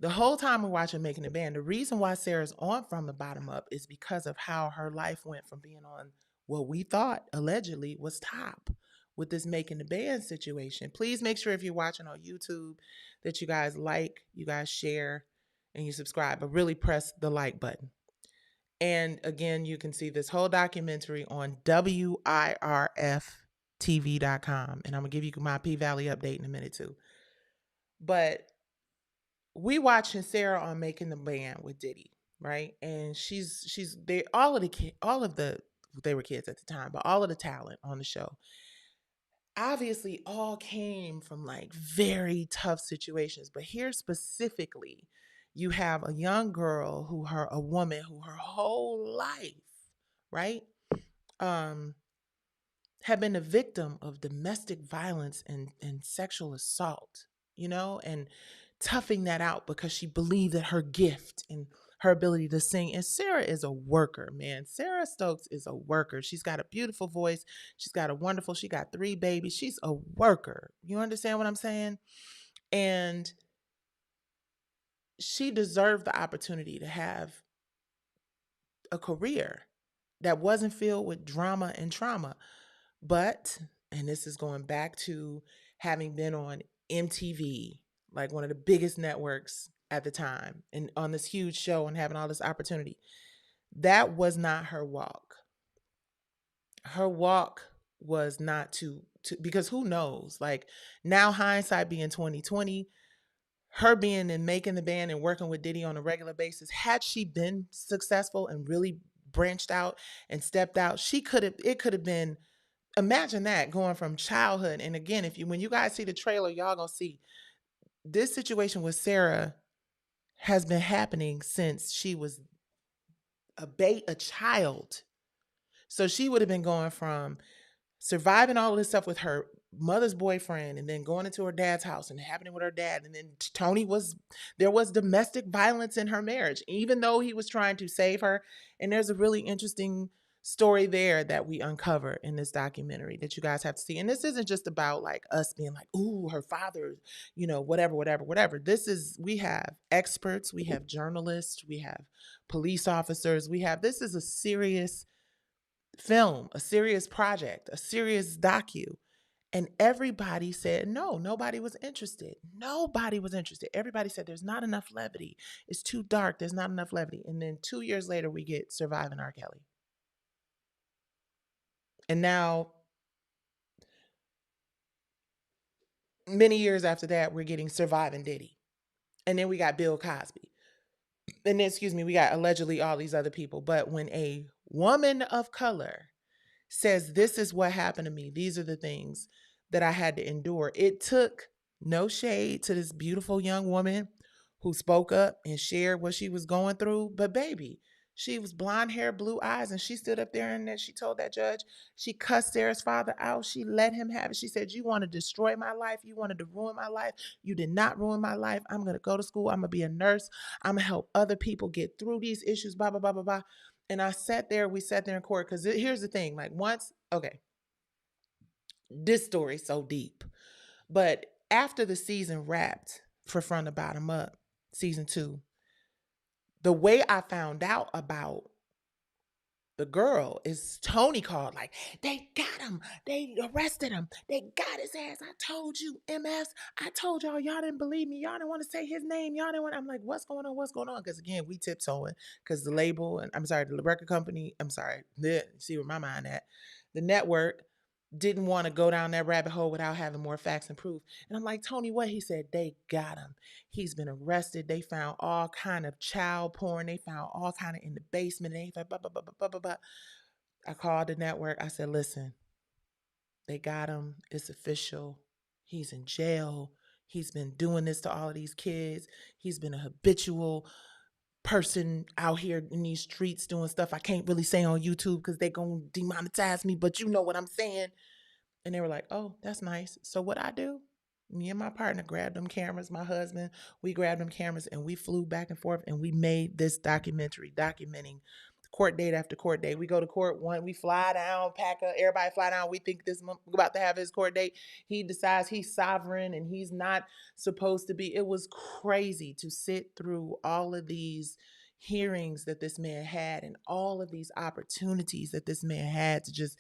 [SPEAKER 1] The whole time we're watching Making the Band, the reason why Sarah's on From the Bottom Up is because of how her life went from being on what we thought allegedly was top with this Making the Band situation. Please make sure if you're watching on YouTube that you guys like, you guys share, and you subscribe, but really press the like button. And again, you can see this whole documentary on WIRFTV.com. And I'm going to give you my P Valley update in a minute too. But we watching Sarah on Making the Band with Diddy, right? And she's they all of the they were kids at the time, but all of the talent on the show obviously all came from like very tough situations. But here specifically, you have a young girl a woman who her whole life, right? Um, had been a victim of domestic violence and sexual assault, and toughing that out because she believed that her gift and her ability to sing. And Sarah is a worker, man. Sarah Stokes is a worker. She's got a beautiful voice. She got 3 babies. She's a worker. You understand what I'm saying? And she deserved the opportunity to have a career that wasn't filled with drama and trauma. But, and this is going back to having been on MTV, like one of the biggest networks at the time, and on this huge show and having all this opportunity, that was not her walk. Her walk was not to because who knows? Like, now hindsight being 2020, her being and Making the Band and working with Diddy on a regular basis, had she been successful and really branched out and stepped out, it could have been, imagine that, going from childhood. And again, when you guys see the trailer, y'all gonna see this situation with Sarah has been happening since she was a child. So she would have been going from surviving all of this stuff with her mother's boyfriend, and then going into her dad's house and happening with her dad. And then there was domestic violence in her marriage, even though he was trying to save her. And there's a really interesting story there that we uncover in this documentary that you guys have to see. And this isn't just about like us being like, ooh, her father, whatever, whatever, whatever. We have experts, we have journalists, we have police officers, this is a serious film, a serious project, a serious docu. And everybody said no, nobody was interested. Nobody was interested. Everybody said there's not enough levity. It's too dark. There's not enough levity. And then 2 years later, we get Surviving R. Kelly. And now, many years after that, we're getting Surviving Diddy. And then we got Bill Cosby. And then, excuse me, we got allegedly all these other people. But when a woman of color says, this is what happened to me, these are the things that I had to endure, it took no shade to this beautiful young woman who spoke up and shared what she was going through. But baby, she was blonde hair, blue eyes, and she stood up there and then she told that judge, she cussed Sarah's father out. She let him have it. She said, you want to destroy my life. You wanted to ruin my life. You did not ruin my life. I'm going to go to school. I'm going to be a nurse. I'm going to help other people get through these issues, blah, blah, blah, blah, blah. And we sat there in court because here's the thing. Like okay, this story's so deep. But after the season wrapped for From the Bottom Up, season 2, the way I found out about the girl is Tony called like, they got him. They arrested him. They got his ass. I told you, MS. I told y'all didn't believe me. Y'all didn't want to say his name. Y'all didn't want. I'm like, what's going on? What's going on? Because again, we tiptoeing because the label and the record company, see where my mind at. The network didn't want to go down that rabbit hole without having more facts and proof. And I'm like, Tony, what? He said, they got him. He's been arrested. They found all kind of child porn. They found all kind of in the basement. They blah, blah, blah, blah, blah, blah. I called the network. I said, listen, they got him. It's official. He's in jail. He's been doing this to all of these kids. He's been a habitual person out here in these streets doing stuff I can't really say on YouTube because they're going to demonetize me, but you know what I'm saying. And they were like, oh, that's nice. So what I do, me and my partner grabbed them cameras, my husband, we grabbed them cameras and we flew back and forth and we made this documentary documenting court date after court date. We go to court we fly down, pack up, everybody fly down. We think this month we're about to have his court date. He decides he's sovereign and he's not supposed to be. It was crazy to sit through all of these hearings that this man had and all of these opportunities that this man had to just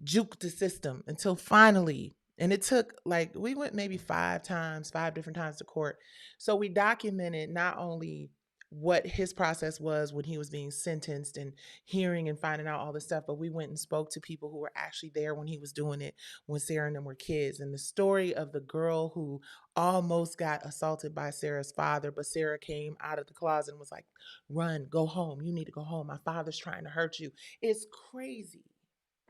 [SPEAKER 1] juke the system until finally, and it took we went maybe 5 different times to court. So we documented not only what his process was when he was being sentenced and hearing and finding out all this stuff, but we went and spoke to people who were actually there when he was doing it, when Sarah and them were kids. And the story of the girl who almost got assaulted by Sarah's father, but Sarah came out of the closet and was like, run, go home. You need to go home. My father's trying to hurt you. It's crazy,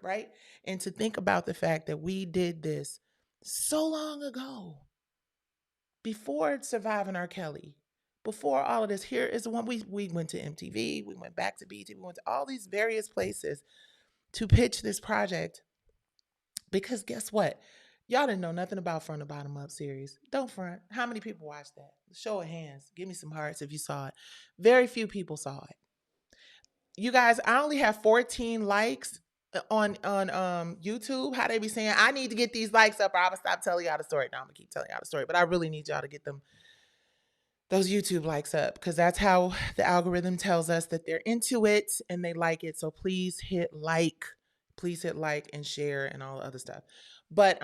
[SPEAKER 1] right? And to think about the fact that we did this so long ago, before Surviving R. Kelly, before all of this. Here is the one we went to MTV, we went back to BT, we went to all these various places to pitch this project. Because guess what? Y'all didn't know nothing about From the Bottom Up series. Don't front. How many people watched that? Show of hands. Give me some hearts if you saw it. Very few people saw it. You guys, I only have 14 likes on YouTube. How they be saying I need to get these likes up or I'm gonna stop telling y'all the story. No, I'm gonna keep telling y'all the story, but I really need y'all to get those YouTube likes up because that's how the algorithm tells us that they're into it and they like it. So please hit like and share and all the other stuff. But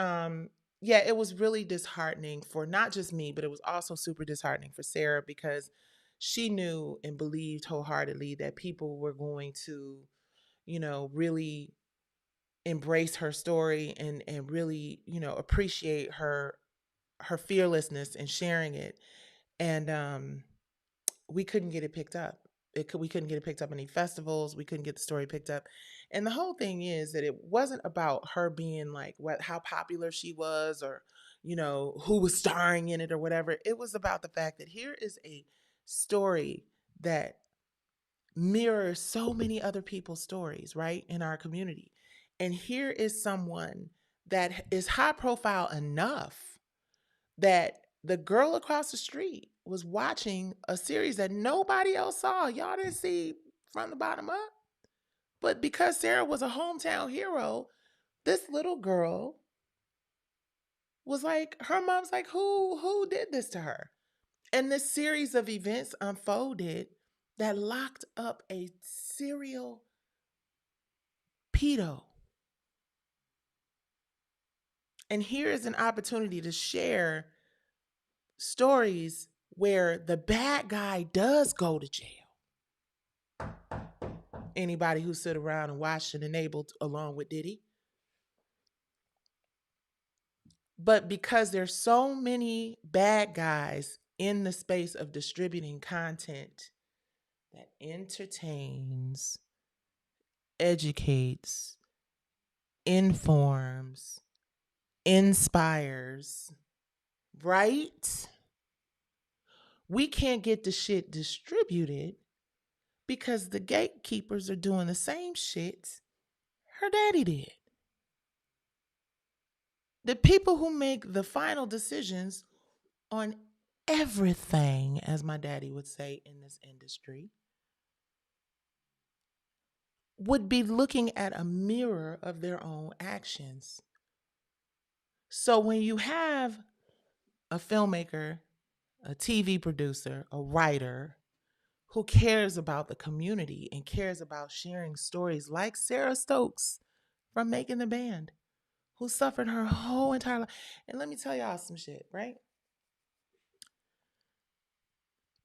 [SPEAKER 1] yeah, it was really disheartening for not just me, but it was also super disheartening for Sarah because she knew and believed wholeheartedly that people were going to, really embrace her story and really, appreciate her fearlessness in sharing it. And we couldn't get it picked up. We couldn't get it picked up in any festivals. We couldn't get the story picked up. And the whole thing is that it wasn't about her being like how popular she was or, who was starring in it or whatever. It was about the fact that here is a story that mirrors so many other people's stories, right, in our community. And here is someone that is high profile enough that the girl across the street was watching a series that nobody else saw. Y'all didn't see From the Bottom Up. But because Sarah was a hometown hero, this little girl was like, her mom's like, who did this to her? And this series of events unfolded that locked up a serial pedo. And here is an opportunity to share stories where the bad guy does go to jail. Anybody who stood around and watched and enabled along with Diddy. But because there's so many bad guys in the space of distributing content that entertains, educates, informs, inspires, right? We can't get the shit distributed because the gatekeepers are doing the same shit her daddy did. The people who make the final decisions on everything, as my daddy would say in this industry, would be looking at a mirror of their own actions. So when you have a filmmaker, a TV producer, a writer who cares about the community and cares about sharing stories like Sarah Stokes from Making the Band, who suffered her whole entire life. And let me tell y'all some shit, right?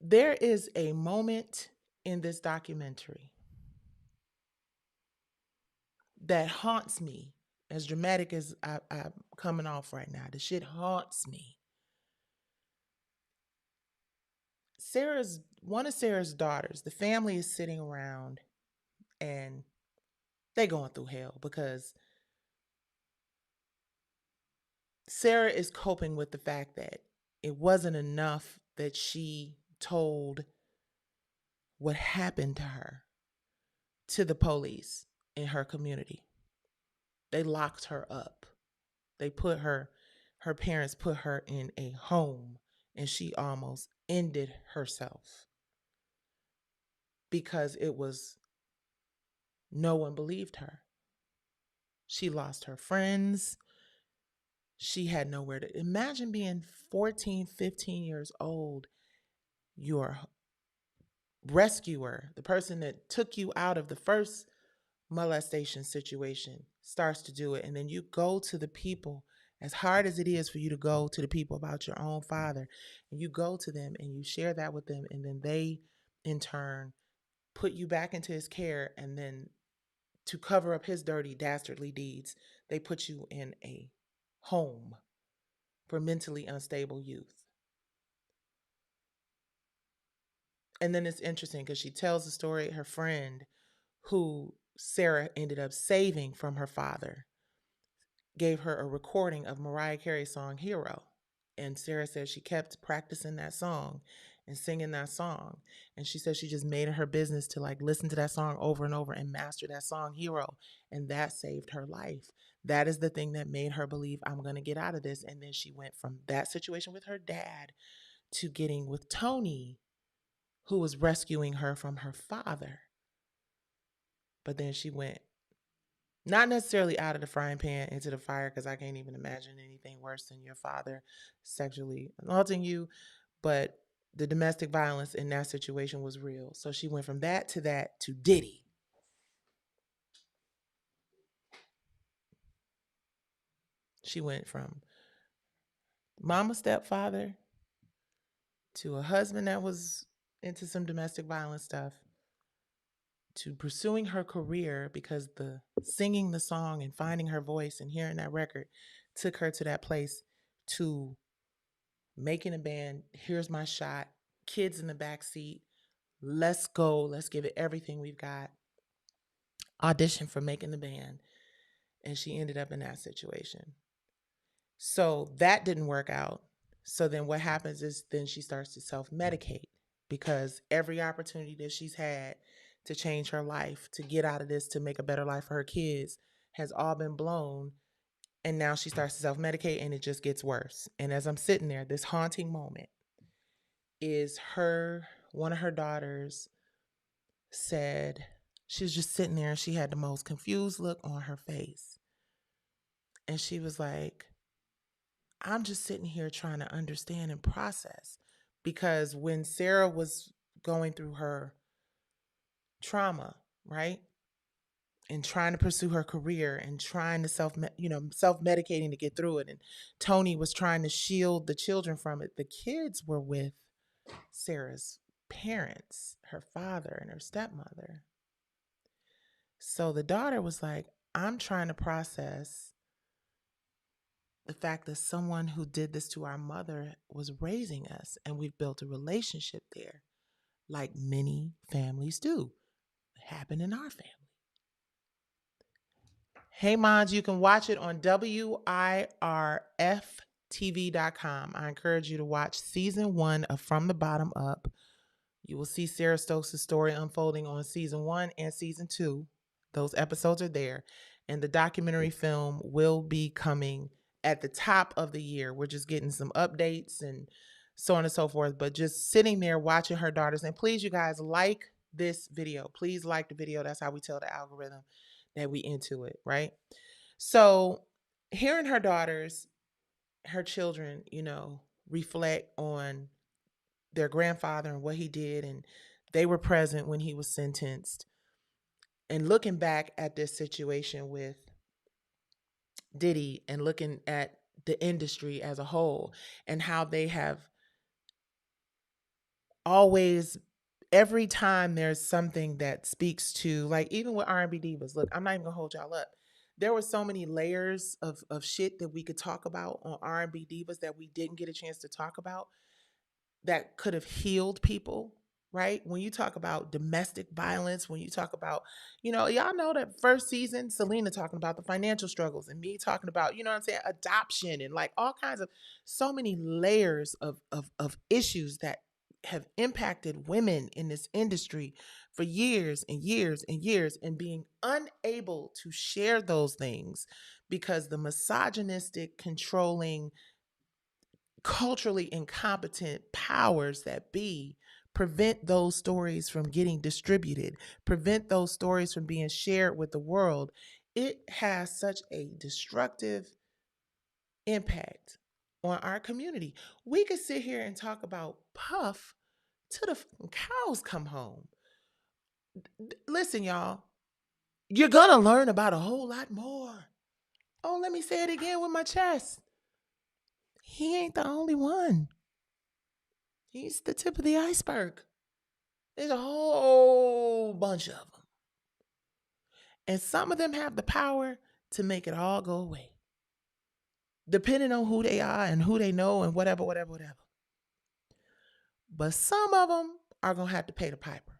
[SPEAKER 1] There is a moment in this documentary that haunts me, as dramatic as I'm coming off right now. The shit haunts me. One of Sarah's daughters, the family is sitting around and they going through hell because Sarah is coping with the fact that it wasn't enough that she told what happened to her to the police in her community. They locked her up. They put her parents put her in a home and she almost ended herself because it was no one believed her. She lost her friends. She had nowhere to imagine being 14, 15 years old. Your rescuer, the person that took you out of the first molestation situation, starts to do it. And then you go to the people, as hard as it is for you to go to the people about your own father, and you go to them and you share that with them. And then they, in turn, put you back into his care. And then to cover up his dirty, dastardly deeds, they put you in a home for mentally unstable youth. And then it's interesting because she tells the story, her friend who Sarah ended up saving from her father gave her a recording of Mariah Carey's song Hero. And Sarah said she kept practicing that song and singing that song. And she said she just made it her business to like listen to that song over and over and master that song Hero. And that saved her life. That is the thing that made her believe I'm going to get out of this. And then she went from that situation with her dad to getting with Tony, who was rescuing her from her father. But then she went not necessarily out of the frying pan into the fire, because I can't even imagine anything worse than your father sexually assaulting you. But the domestic violence in that situation was real. So she went from that to Diddy. She went from mama stepfather to a husband that was into some domestic violence stuff to pursuing her career, because the singing the song and finding her voice and hearing that record took her to that place, to making a band. Here's my shot. Kids in the back seat. Let's go. Let's give it everything we've got. Audition for making the band. And she ended up in that situation. So that didn't work out. So then what happens is then she starts to self-medicate, because every opportunity that she's had to change her life, to get out of this, to make a better life for her kids, has all been blown. And now she starts to self-medicate and it just gets worse. And as I'm sitting there, this haunting moment is one of her daughters said, She was just sitting there and she had the most confused look on her face. And she was like, I'm just sitting here trying to understand and process. Because when Sarah was going through her trauma, right? And trying to pursue her career and trying to self-medicating to get through it, and Tony was trying to shield the children from it. The kids were with Sarah's parents, her father and her stepmother. So the daughter was like, I'm trying to process the fact that someone who did this to our mother was raising us, and we've built a relationship there, like many families do. It happened in our family. Hey, Mods, you can watch it on WIRFTV.com. I encourage you to watch season 1 of From the Bottom Up. You will see Sarah Stokes' story unfolding on season 1 and season 2. Those episodes are there. And the documentary film will be coming at the top of the year. We're just getting some updates and so on and so forth. But just sitting there watching her daughters. And please, you guys, like this video. Please like the video. That's how we tell the algorithm that we into it, right? So hearing her daughters, her children, reflect on their grandfather and what he did, and they were present when he was sentenced, and looking back at this situation with Diddy and looking at the industry as a whole and how they have always, every time there's something that speaks to, like, even with R&B divas, look, I'm not even gonna hold y'all up. There were so many layers of shit that we could talk about on R&B divas that we didn't get a chance to talk about, that could have healed people, right? When you talk about domestic violence, when you talk about, y'all know that first season, Selena talking about the financial struggles, and me talking about, what I'm saying, adoption, and like all kinds of, so many layers of issues that have impacted women in this industry for years and years and years, and being unable to share those things because the misogynistic, controlling, culturally incompetent powers that be prevent those stories from getting distributed, prevent those stories from being shared with the world. It has such a destructive impact on our community. We could sit here and talk about Puff till the cows come home. Listen, y'all, you're gonna learn about a whole lot more. Oh, let me say it again with my chest. He ain't the only one. He's the tip of the iceberg. There's a whole bunch of them. And some of them have the power to make it all go away, depending on who they are and who they know and whatever, whatever, whatever. But some of them are going to have to pay the piper.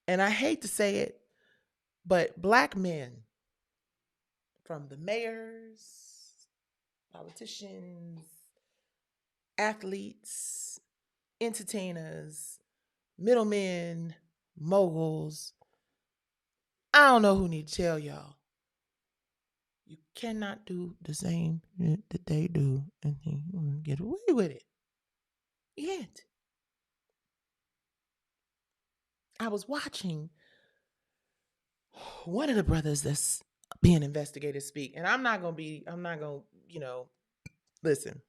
[SPEAKER 1] And I hate to say it, but Black men, from the mayors, politicians, athletes, entertainers, middlemen, moguls, I don't know who need to tell y'all. You cannot do the same that they do and get away with it. You can't. I was watching one of the brothers that's being investigated speak, and I'm not gonna, listen,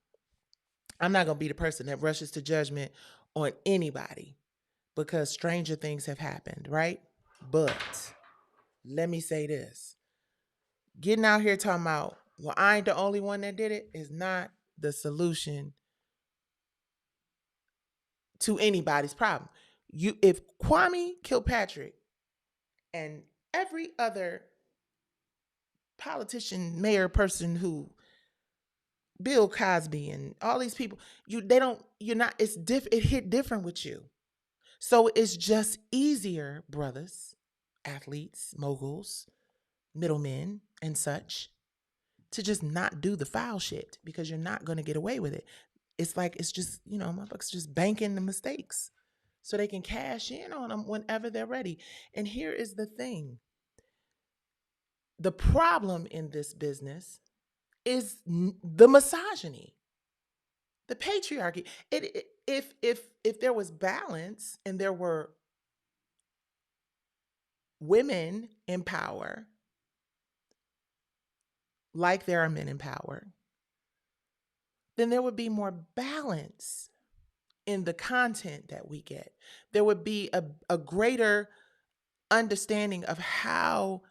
[SPEAKER 1] I'm not gonna be the person that rushes to judgment on anybody because stranger things have happened, right? But let me say this: getting out here talking about, well, I ain't the only one that did it, is not the solution to anybody's problem. If Kwame Kilpatrick and every other politician, mayor, person who, Bill Cosby and all these people, it hit different with you. So it's just easier, brothers, athletes, moguls, middlemen, and such, to just not do the foul shit because you're not going to get away with it. It's just, motherfuckers just banking the mistakes so they can cash in on them whenever they're ready. And here is the thing. The problem in this business is the misogyny, the patriarchy. If there was balance and there were women in power, like there are men in power, then there would be more balance in the content that we get. There would be a greater understanding of how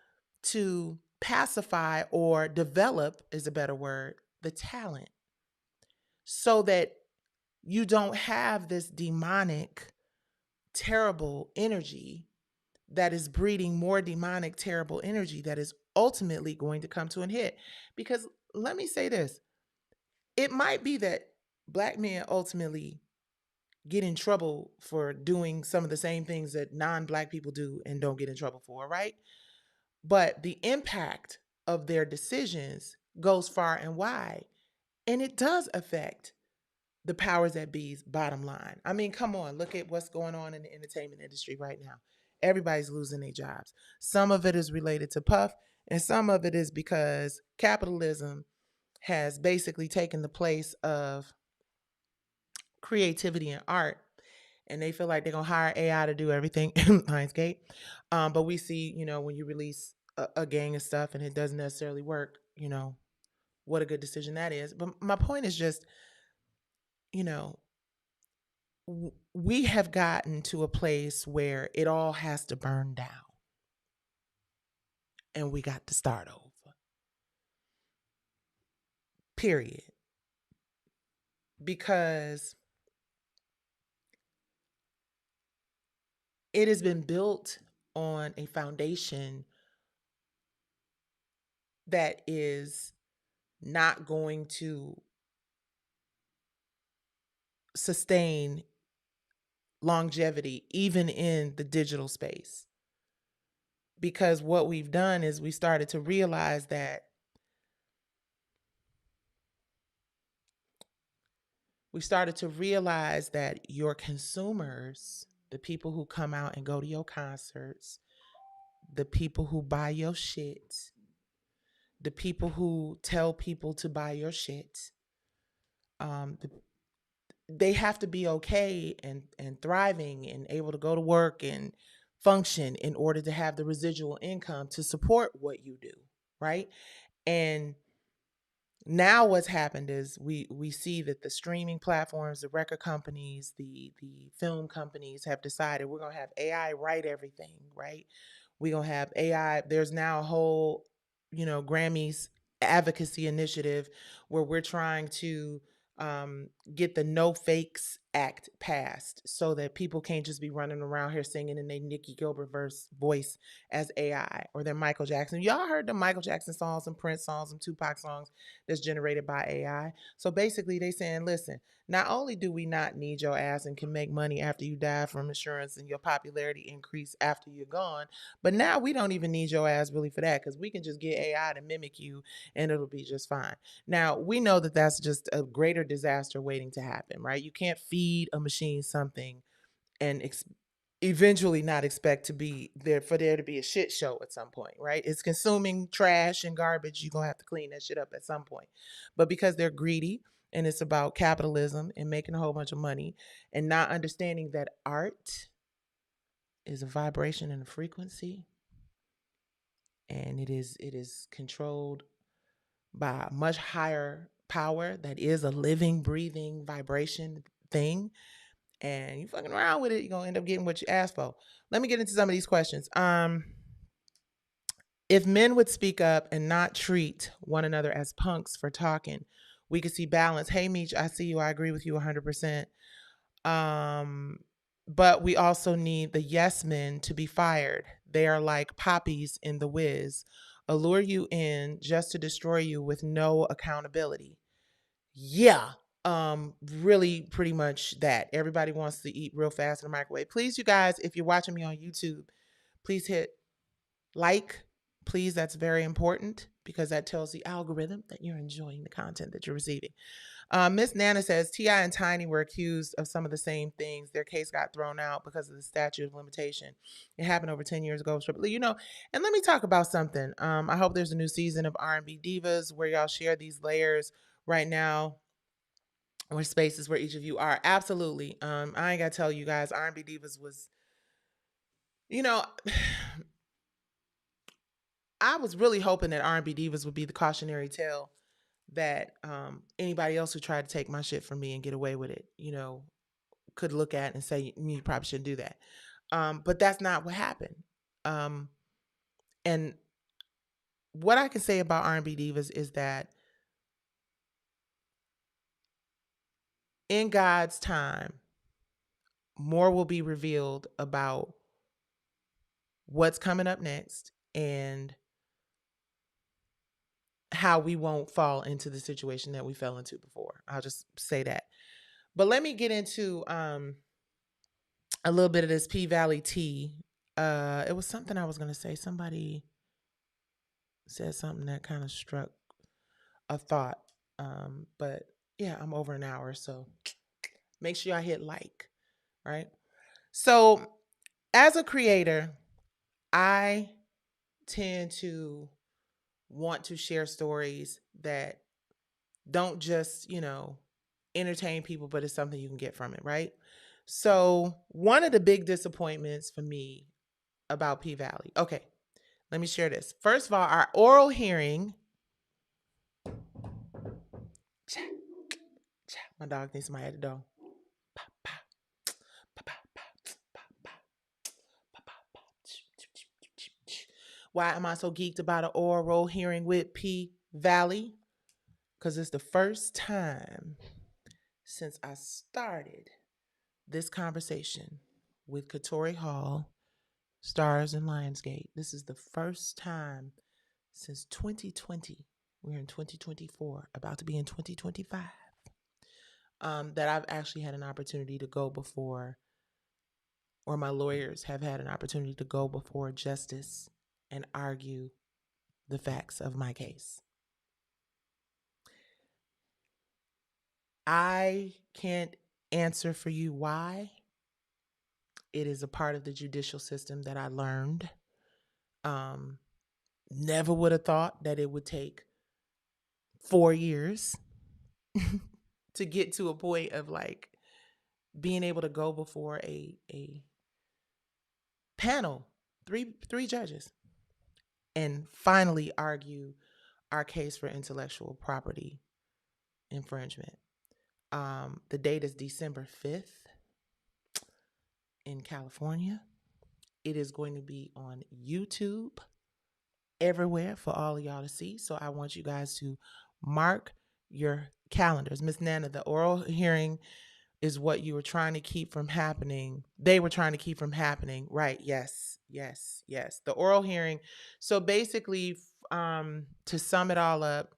[SPEAKER 1] to pacify or develop, is a better word, the talent, so that you don't have this demonic, terrible energy that is breeding more demonic, terrible energy that is ultimately going to come to an hit. Because let me say this, it might be that Black men ultimately get in trouble for doing some of the same things that non-Black people do and don't get in trouble for, right? But the impact of their decisions goes far and wide, and it does affect the powers that be's bottom line. I mean, come on, look at what's going on in the entertainment industry right now. Everybody's losing their jobs. Some of it is related to Puff, and some of it is because capitalism has basically taken the place of creativity and art, and they feel like they're gonna hire AI to do everything in Lionsgate. But we see, when you release a gang of stuff and it doesn't necessarily work, what a good decision that is. But my point is just, you know, we have gotten to a place where it all has to burn down and we got to start over. Period. Because it has been built on a foundation that is not going to sustain longevity, even in the digital space. Because what we've done is we started to realize that your consumers, the people who come out and go to your concerts, the people who buy your shit, the people who tell people to buy your shit, um, the, they have to be okay and thriving and able to go to work and function in order to have the residual income to support what you do, right? And now what's happened is we see that the streaming platforms, the record companies, the film companies have decided we're going to have AI write everything, right? We're going to have AI. There's now a whole, Grammys advocacy initiative where we're trying to get the No Fakes Act passed so that people can't just be running around here singing in their Nikki Gilbert voice as AI or their Michael Jackson. Y'all heard the Michael Jackson songs and Prince songs and Tupac songs that's generated by AI. So basically, they saying, listen, not only do we not need your ass and can make money after you die from insurance and your popularity increase after you're gone, but now we don't even need your ass really for that because we can just get AI to mimic you and it'll be just fine. Now, we know that that's just a greater disaster waiting to happen, right? You can't feed a machine something and eventually not expect to be there for there to be a shit show at some point, right? It's consuming trash and garbage. You're going to have to clean that shit up at some point. But because they're greedy and it's about capitalism and making a whole bunch of money and not understanding that art is a vibration and a frequency, and it is controlled by a much higher power that is a living, breathing vibration thing, and you fucking around with it, you're gonna end up getting what you asked for. Let me get into some of these questions. If men would speak up and not treat one another as punks for talking, we could see balance. Hey, Meech, I see you. I agree with you 100%. Um, but we also need the yes men to be fired. They are like poppies in the whiz, allure you in just to destroy you with no accountability. Yeah. Really pretty much that. Everybody wants to eat real fast in the microwave. Please, you guys, if you're watching me on YouTube, please hit like. Please, that's very important because that tells the algorithm that you're enjoying the content that you're receiving. Miss Nana says T.I. and Tiny were accused of some of the same things. Their case got thrown out because of the statute of limitation. It happened over 10 years ago. And let me talk about something. I hope there's a new season of R&B Divas where y'all share these layers right now, or spaces where each of you are. Absolutely. I ain't got to tell you guys, R&B Divas was, you know, I was really hoping that R&B Divas would be the cautionary tale that anybody else who tried to take my shit from me and get away with it, could look at and say, you probably shouldn't do that. But that's not what happened. Um, and what I can say about R&B Divas is that in God's time, more will be revealed about what's coming up next and how we won't fall into the situation that we fell into before. I'll just say that. But let me get into a little bit of this P Valley tea. It was something I was going to say. Somebody said something that kind of struck a thought. But yeah, I'm over an hour, so make sure y'all hit like, right? So, as a creator, I tend to want to share stories that don't just, entertain people, but it's something you can get from it, right? So, one of the big disappointments for me about P Valley. Okay, let me share this. First of all, our oral hearing. My dog needs somebody at the door. Why am I so geeked about an oral hearing with P Valley? Because it's the first time since I started this conversation with Katori Hall, Stars and Lionsgate. This is the first time since 2020. We're in 2024, about to be in 2025, that I've actually had an opportunity to go before, or my lawyers have had an opportunity to go before justice and argue the facts of my case. I can't answer for you why. It is a part of the judicial system that I learned. Never would have thought that it would take 4 years to get to a point of like being able to go before a panel, three judges, and finally argue our case for intellectual property infringement. The date is December 5th in California. It is going to be on YouTube everywhere for all of y'all to see. So I want you guys to mark your calendars. Miss Nana, the oral hearing is what you were trying to keep from happening. They were trying to keep from happening. Right. Yes. Yes. Yes. The oral hearing. So basically, to sum it all up,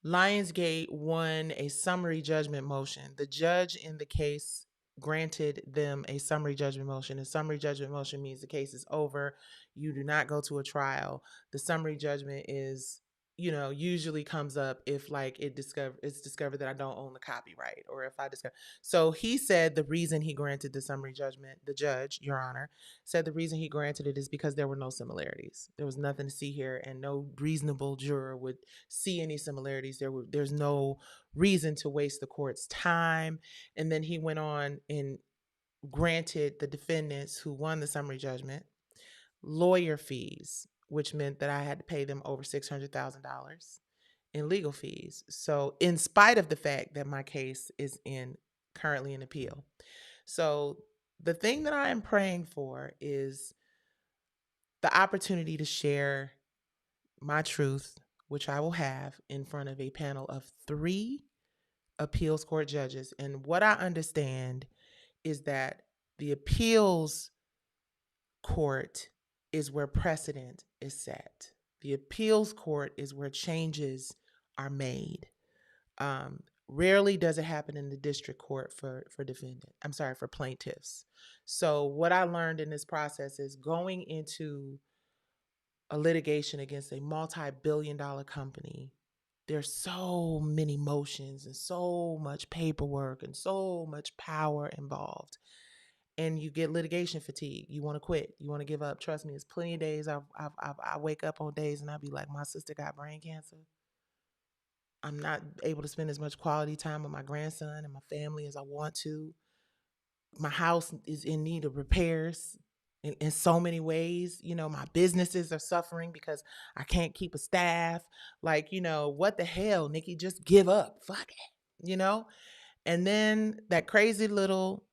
[SPEAKER 1] Lionsgate won a summary judgment motion. The judge in the case granted them a summary judgment motion. A summary judgment motion means the case is over. You do not go to a trial. The summary judgment is, usually comes up if like it's discovered that I don't own the copyright, or if I discover. So he said the reason he granted the summary judgment, the judge, Your Honor, said the reason he granted it is because there were no similarities. There was nothing to see here, and no reasonable juror would see any similarities. There's no reason to waste the court's time. And then he went on and granted the defendants who won the summary judgment lawyer fees, which meant that I had to pay them over $600,000 in legal fees. So, in spite of the fact that my case is currently in appeal. So, the thing that I am praying for is the opportunity to share my truth, which I will have in front of a panel of 3 appeals court judges. And what I understand is that the appeals court is where precedent is set. The appeals court is where changes are made. Rarely does it happen in the district court for plaintiffs. So what I learned in this process is going into a litigation against a multi-billion-dollar company. There's so many motions and so much paperwork and so much power involved. And you get litigation fatigue. You want to quit. You want to give up. Trust me, it's plenty of days I wake up on days and I be like, my sister got brain cancer. I'm not able to spend as much quality time with my grandson and my family as I want to. My house is in need of repairs in so many ways. My businesses are suffering because I can't keep a staff. Like, what the hell, Nikki? Just give up. Fuck it. And then that crazy little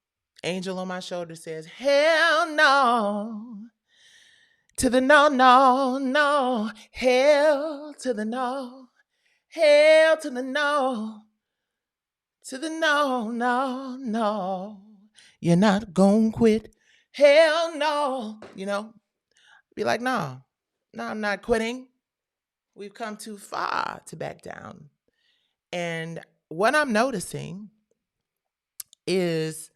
[SPEAKER 1] angel on my shoulder says, hell no. To the no, no, no. Hell to the no. Hell to the no. To the no, no, no. You're not gonna quit. Hell no. Be like, no, I'm not quitting. We've come too far to back down. And what I'm noticing is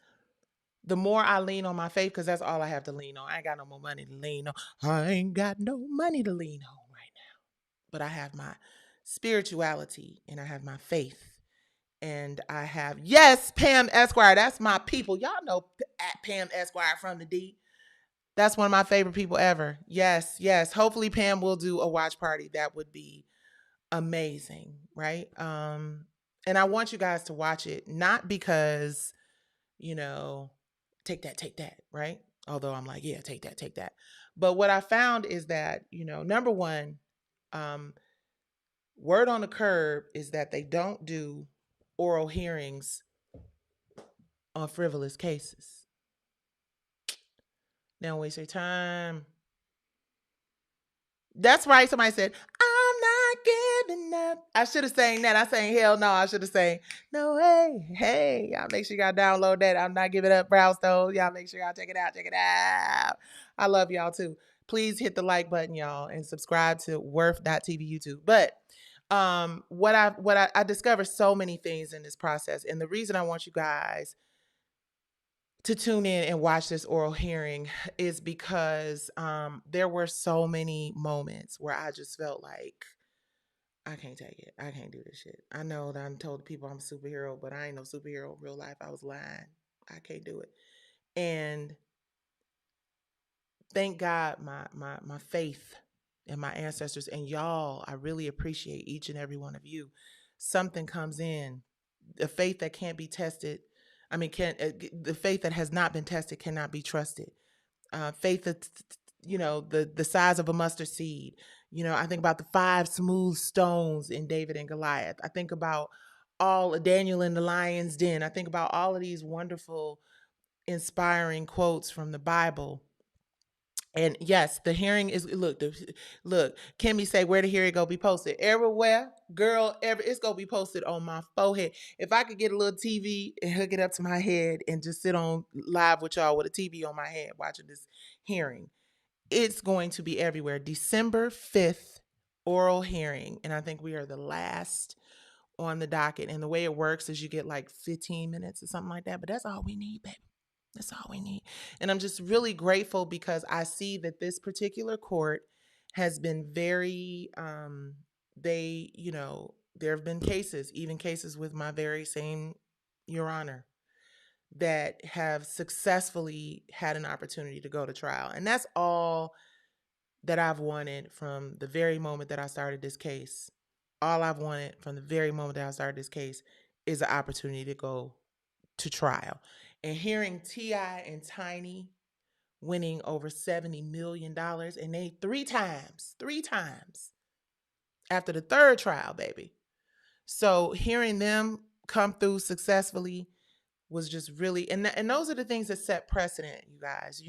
[SPEAKER 1] the more I lean on my faith, because that's all I have to lean on. I ain't got no more money to lean on. I ain't got no money to lean on right now. But I have my spirituality and I have my faith. And I have, yes, Pam Esquire. That's my people. Y'all know Pam Esquire from the D. That's one of my favorite people ever. Yes, yes. Hopefully Pam will do a watch party. That would be amazing, right? And I want you guys to watch it, not because, you know, take that, right? Although I'm like, yeah, take that. But what I found is that, number one, um, word on the curb is that they don't do oral hearings on frivolous cases. They don't waste your time. That's right. Somebody said, I'm not giving up. I should have sang that. I sang hell no. I should have sang, no way. Hey, y'all make sure y'all download that. I'm not giving up Brownstone. Y'all make sure y'all check it out. Check it out. I love y'all too. Please hit the like button, y'all, and subscribe to worth.tv YouTube. But I discovered so many things in this process. And the reason I want you guys to tune in and watch this oral hearing is because there were so many moments where I just felt like I can't take it. I can't do this shit. I know that I'm told people I'm a superhero, but I ain't no superhero in real life. I was lying. I can't do it. And thank God my faith and my ancestors and y'all, I really appreciate each and every one of you. Something comes in, a faith that can't be tested. I mean, the faith that has not been tested cannot be trusted. Faith that's the size of a mustard seed. I think about the 5 smooth stones in David and Goliath. I think about all of Daniel in the lion's den. I think about all of these wonderful, inspiring quotes from the Bible. And yes, the hearing is look. Kimmy say where the hearing go be posted everywhere, girl. It's gonna be posted on my forehead. If I could get a little TV and hook it up to my head and just sit on live with y'all with a TV on my head watching this hearing, it's going to be everywhere. December 5th, oral hearing, and I think we are the last on the docket. And the way it works is you get like 15 minutes or something like that. But that's all we need, baby. That's all we need. And I'm just really grateful because I see that this particular court has been very, there have been cases, even cases with my very same Your Honor, that have successfully had an opportunity to go to trial. And that's all that I've wanted from the very moment that I started this case. All I've wanted from the very moment that I started this case is an opportunity to go to trial. And hearing T.I. and Tiny winning over $70 million, and they three times after the third trial, baby. So hearing them come through successfully was just really, and those are the things that set precedent, you guys.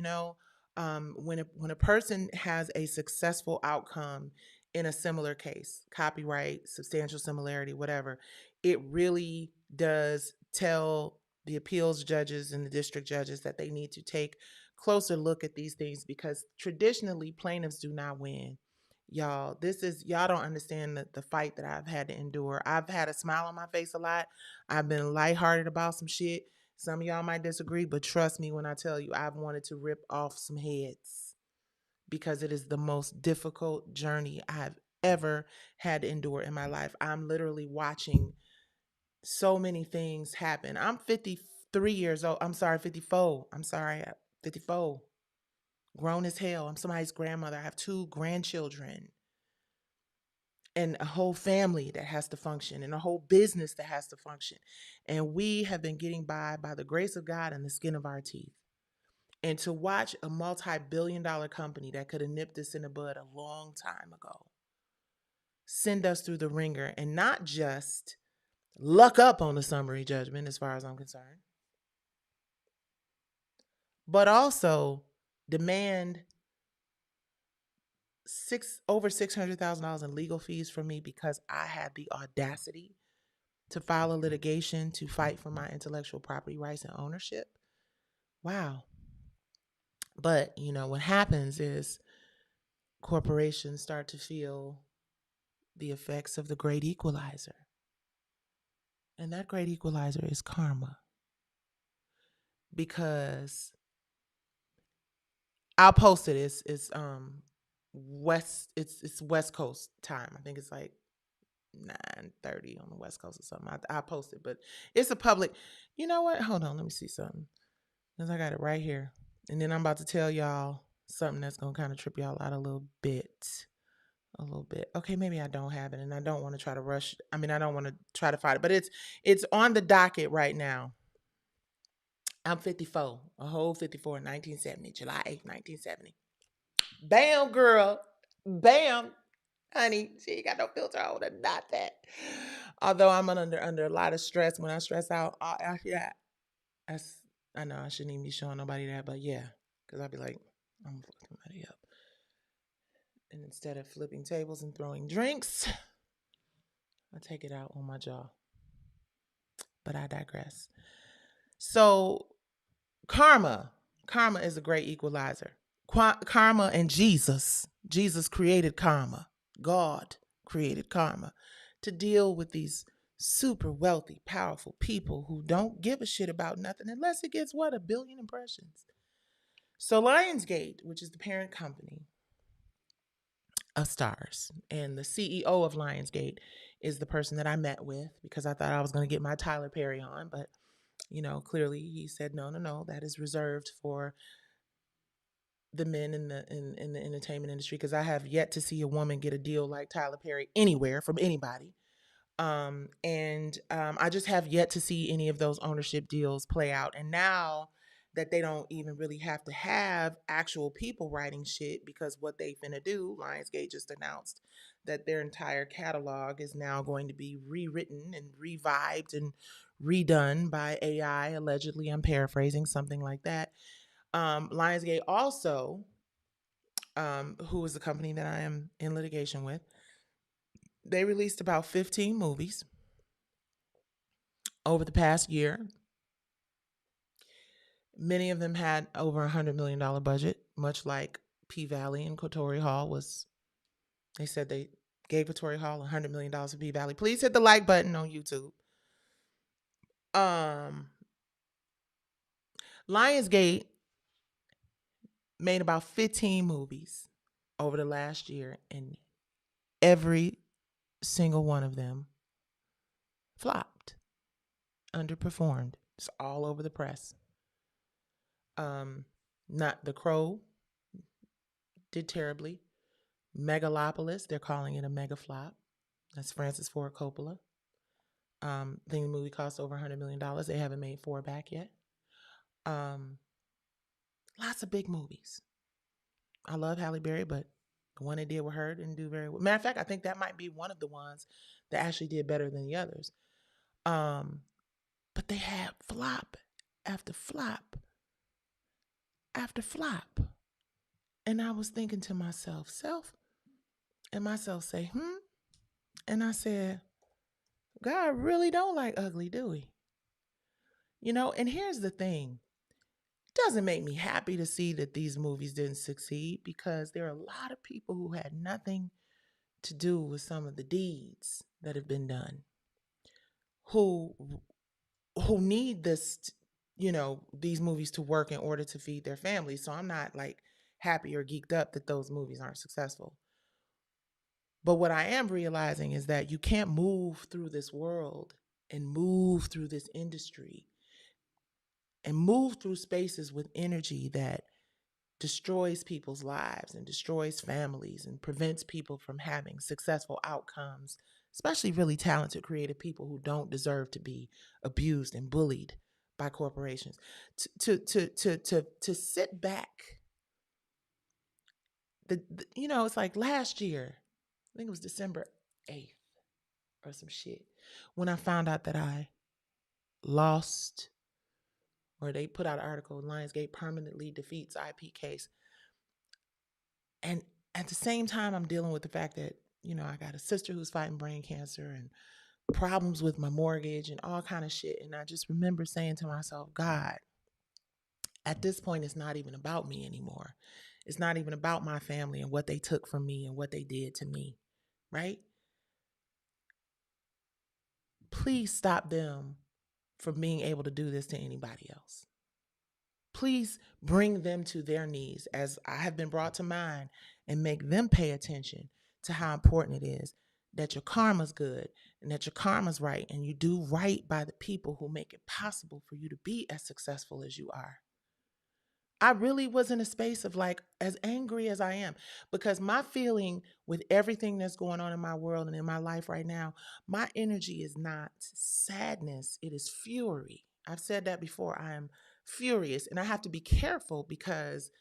[SPEAKER 1] When a person has a successful outcome in a similar case, copyright, substantial similarity, whatever, it really does tell the appeals judges and the district judges that they need to take closer look at these things, because traditionally plaintiffs do not win. Y'all don't understand the fight that I've had to endure. I've had a smile on my face a lot. I've been lighthearted about some shit. Some of y'all might disagree, but trust me when I tell you, I've wanted to rip off some heads because it is the most difficult journey I've ever had to endure in my life. I'm literally watching so many things happen. I'm 53 years old. I'm sorry, 54. 54. Grown as hell. I'm somebody's grandmother. I have 2 grandchildren and a whole family that has to function and a whole business that has to function. And we have been getting by the grace of God and the skin of our teeth. And to watch a multi-billion-dollar company that could have nipped this in the bud a long time ago send us through the ringer and not just luck up on the summary judgment, as far as I'm concerned, but also demand over $600,000 in legal fees from me because I had the audacity to file a litigation to fight for my intellectual property rights and ownership. Wow. But, what happens is corporations start to feel the effects of the great equalizer. And that great equalizer is karma. Because I'll post it. It's West Coast time. I think it's like 9:30 on the West Coast or something. I post it, but it's a public. You know what? Hold on, let me see something. Because I got it right here. And then I'm about to tell y'all something that's gonna kind of trip y'all out a little bit. A little bit. Okay, maybe I don't have it, and I don't want to try to rush. I mean, I don't want to try to fight it, but it's on the docket right now. I'm 54, a whole 54, 1970, July 8th, 1970. Bam, girl. Bam. Honey, she ain't got no filter on her, not that. Although I'm under a lot of stress. When I stress out, yeah, I know I shouldn't even be showing nobody that, but yeah, because I'd be like, I'm fucking somebody up. And instead of flipping tables and throwing drinks, I take it out on my jaw. But I digress. So karma is a great equalizer. Karma and Jesus created karma. God created karma to deal with these super wealthy, powerful people who don't give a shit about nothing unless it gets what, 1 billion impressions. So Lionsgate, which is the parent company of Stars, and the CEO of Lionsgate is the person that I met with because I thought I was going to get my Tyler Perry on, but clearly he said no, that is reserved for the men in the entertainment industry, because I have yet to see a woman get a deal like Tyler Perry anywhere from anybody. I just have yet to see any of those ownership deals play out. And now that they don't even really have to have actual people writing shit, because what they finna do, Lionsgate just announced that their entire catalog is now going to be rewritten and revived and redone by AI, allegedly. I'm paraphrasing, something like that. Lionsgate also, who is the company that I am in litigation with, they released about 15 movies over the past year. Many of them had over $100 million budget, much like P-Valley and Kotori Hall was. They said they gave Kotori Hall $100 million for P-Valley. Please hit the like button on YouTube. Lionsgate made about 15 movies over the last year, and every single one of them flopped, underperformed. It's all over the press. Not The Crow did terribly. Megalopolis, they're calling it a mega flop. That's Francis Ford Coppola. I think the movie cost over $100 million. They haven't made 4 back yet. Lots of big movies. I love Halle Berry, but the one they did with her didn't do very well. Matter of fact, I think that might be one of the ones that actually did better than the others. But they had flop after flop after flop. And I was thinking to myself, and myself say, And I said, God really don't like ugly, do he? And here's the thing. It doesn't make me happy to see that these movies didn't succeed, because there are a lot of people who had nothing to do with some of the deeds that have been done, who need this, these movies to work in order to feed their families. So I'm not like happy or geeked up that those movies aren't successful. But what I am realizing is that you can't move through this world and move through this industry and move through spaces with energy that destroys people's lives and destroys families and prevents people from having successful outcomes, especially really talented, creative people who don't deserve to be abused and bullied by corporations. To sit back, it's like last year, I think it was December 8th or some shit, when I found out that I lost, or they put out an article, Lionsgate permanently defeats IP case. And at the same time, I'm dealing with the fact that, I got a sister who's fighting brain cancer and problems with my mortgage and all kind of shit. And I just remember saying to myself, God, at this point, it's not even about me anymore. It's not even about my family and what they took from me and what they did to me, right? Please stop them from being able to do this to anybody else. Please bring them to their knees as I have been brought to mine, and make them pay attention to how important it is that your karma's good and that your karma's right, and you do right by the people who make it possible for you to be as successful as you are. I really was in a space of like, as angry as I am, because my feeling with everything that's going on in my world and in my life right now, my energy is not sadness, it is fury. I've said that before. I am furious, and I have to be careful because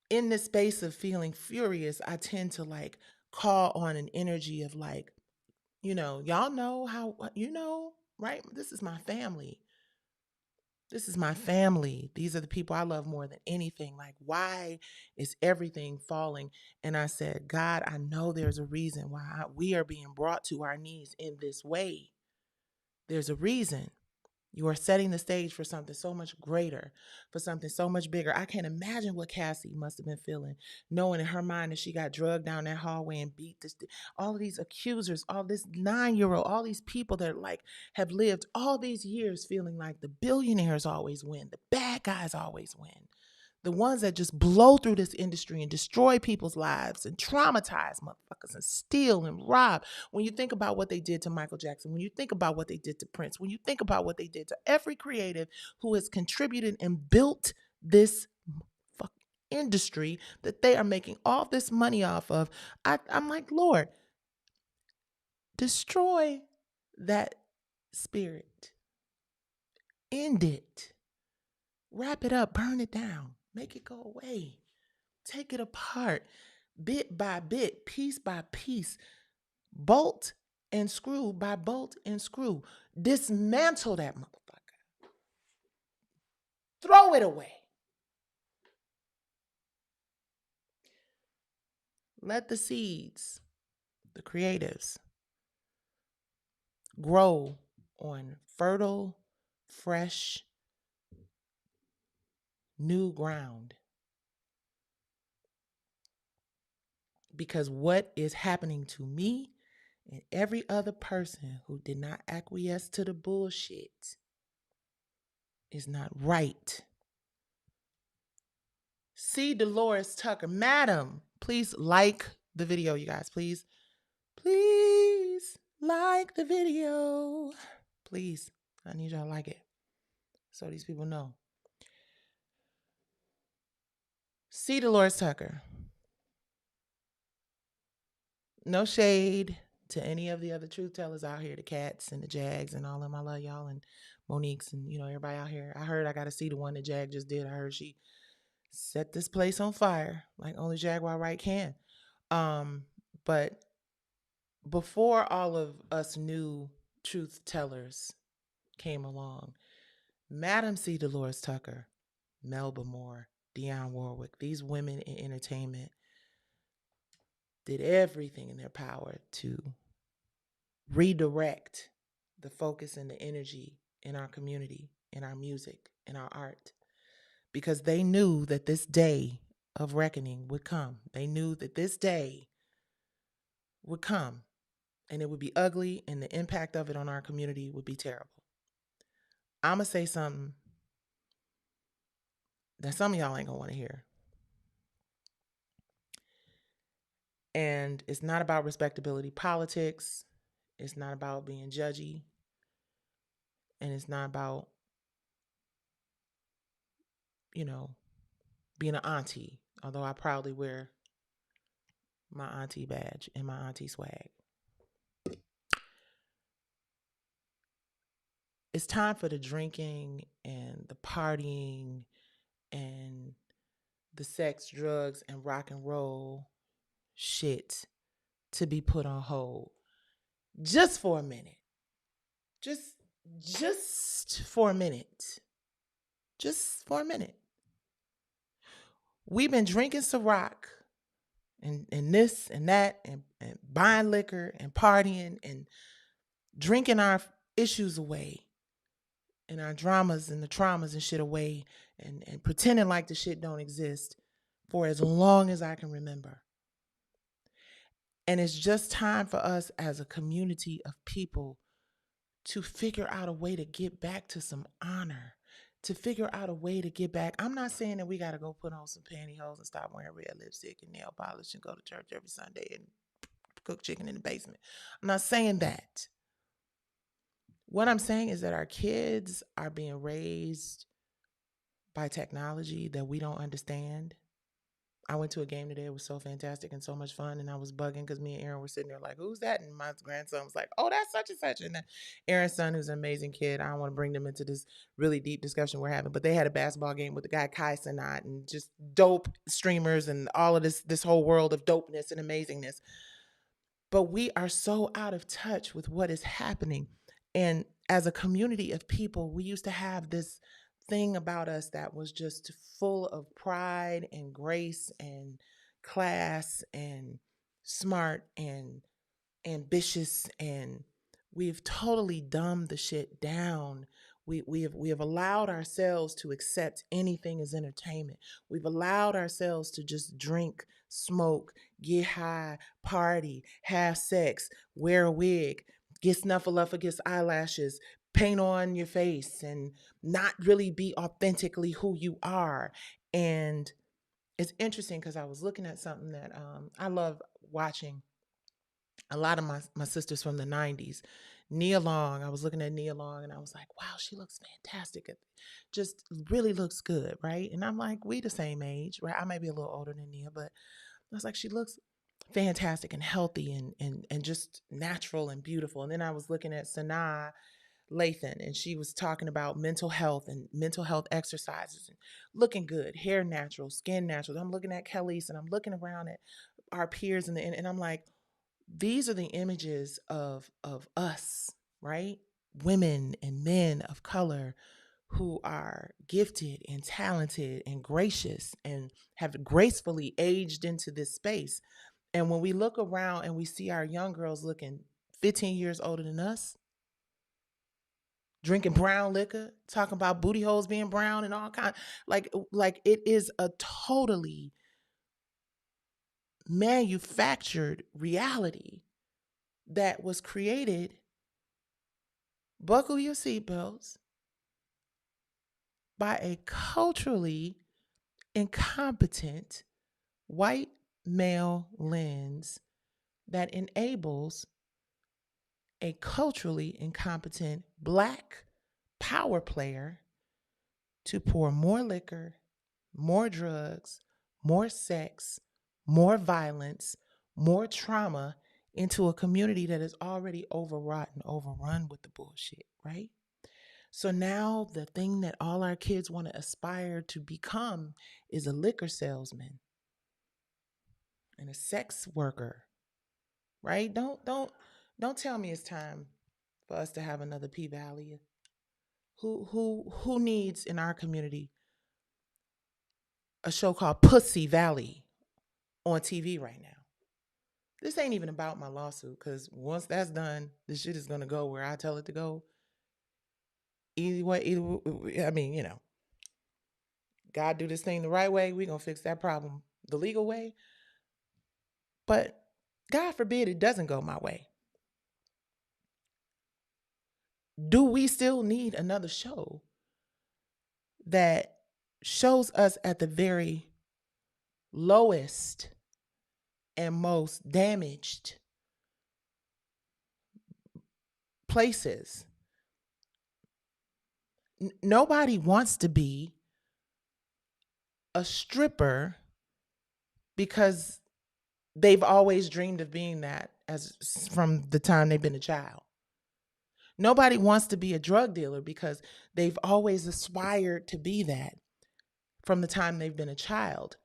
[SPEAKER 1] in this space of feeling furious, I tend to like call on an energy of like, y'all know how, right? This is my family. This is my family. These are the people I love more than anything. Like, why is everything falling? And I said, God, I know there's a reason why we are being brought to our knees in this way. There's a reason. You are setting the stage for something so much greater, for something so much bigger. I can't imagine what Cassie must have been feeling, knowing in her mind that she got drugged down that hallway and beat this, all of these accusers, all this 9-year-old, all these people that like have lived all these years feeling like the billionaires always win, the bad guys always win. The ones that just blow through this industry and destroy people's lives and traumatize motherfuckers and steal and rob. When you think about what they did to Michael Jackson, when you think about what they did to Prince, when you think about what they did to every creative who has contributed and built this industry that they are making all this money off of, I'm like, Lord, destroy that spirit. End it. Wrap it up. Burn it down. Make it go away. Take it apart, bit by bit, piece by piece, bolt and screw by bolt and screw. Dismantle that motherfucker. Throw it away. Let the seeds, the creatives, grow on fertile, fresh, new ground. Because what is happening to me and every other person who did not acquiesce to the bullshit is not right. See Dolores Tucker. Madam, please like the video, you guys. Please, please like the video. Please, I need y'all to like it so these people know. See Dolores Tucker. No shade to any of the other truth tellers out here, the Cats and the Jags and all of them. I love y'all, and Monique's and everybody out here. I heard I got to see the one that Jag just did. I heard she set this place on fire like only Jaguar Wright can. But before all of us new truth tellers came along, Madam C. Dolores Tucker, Melba Moore, Dionne Warwick, these women in entertainment did everything in their power to redirect the focus and the energy in our community, in our music, in our art, because they knew that this day of reckoning would come. They knew that this day would come and it would be ugly, and the impact of it on our community would be terrible. I'm going to say something that some of y'all ain't going to want to hear. And it's not about respectability politics. It's not about being judgy. And it's not about, being an auntie, although I proudly wear my auntie badge and my auntie swag. It's time for the drinking and the partying and the sex, drugs, and rock and roll shit to be put on hold just for a minute. Just just for a minute. Just for a minute. We've been drinking Ciroc and this and that and buying liquor and partying and drinking our issues away and our dramas and the traumas and shit away and pretending like the shit don't exist for as long as I can remember. And it's just time for us as a community of people to figure out a way to get back to some honor, to figure out a way to get back. I'm not saying that we got to go put on some pantyhose and stop wearing red lipstick and nail polish and go to church every Sunday and cook chicken in the basement. I'm not saying that. What I'm saying is that our kids are being raised by technology that we don't understand. I went to a game today. It was so fantastic and so much fun. And I was bugging because me and Aaron were sitting there like, who's that? And my grandson was like, oh, that's such and such. And Aaron's son, who's an amazing kid, I don't want to bring them into this really deep discussion we're having, but they had a basketball game with the guy Kai Sanat and just dope streamers and all of this whole world of dopeness and amazingness. But we are so out of touch with what is happening. And as a community of people, we used to have this thing about us that was just full of pride and grace and class and smart and ambitious, and we've totally dumbed the shit down. We have allowed ourselves to accept anything as entertainment. We've allowed ourselves to just drink, smoke, get high, party, have sex, wear a wig, get snuffleupagus against eyelashes, paint on your face, and not really be authentically who you are. And it's interesting because I was looking at something that I love watching a lot of my sisters from the 90s. Nia Long, I was looking at Nia Long and I was like, wow, she looks fantastic. It just really looks good, right? And I'm like, we the same age, right? I may be a little older than Nia, but I was like, she looks fantastic and healthy and just natural and beautiful. And then I was looking at Sanaa Lathan, and she was talking about mental health and mental health exercises and looking good, hair natural, skin natural. I'm looking at Kelly's and I'm looking around at our peers and I'm like, these are the images of us, right? Women and men of color who are gifted and talented and gracious and have gracefully aged into this space. And when we look around and we see our young girls looking 15 years older than us, drinking brown liquor, talking about booty holes being brown and all kind, like it is a totally manufactured reality that was created, buckle your seatbelts, by a culturally incompetent white male lens that enables a culturally incompetent black power player to pour more liquor, more drugs, more sex, more violence, more trauma into a community that is already overwrought and overrun with the bullshit, right? So now the thing that all our kids want to aspire to become is a liquor salesman and a sex worker, right? Don't tell me it's time for us to have another P Valley. Who needs in our community a show called Pussy Valley on TV right now? This ain't even about my lawsuit, because once that's done, this shit is gonna go where I tell it to go. Either way, I mean, God do this thing the right way, we gonna fix that problem the legal way. But God forbid it doesn't go my way. Do we still need another show that shows us at the very lowest and most damaged places? Nobody wants to be a stripper because they've always dreamed of being that as from the time they've been a child. Nobody wants to be a drug dealer because they've always aspired to be that from the time they've been a child.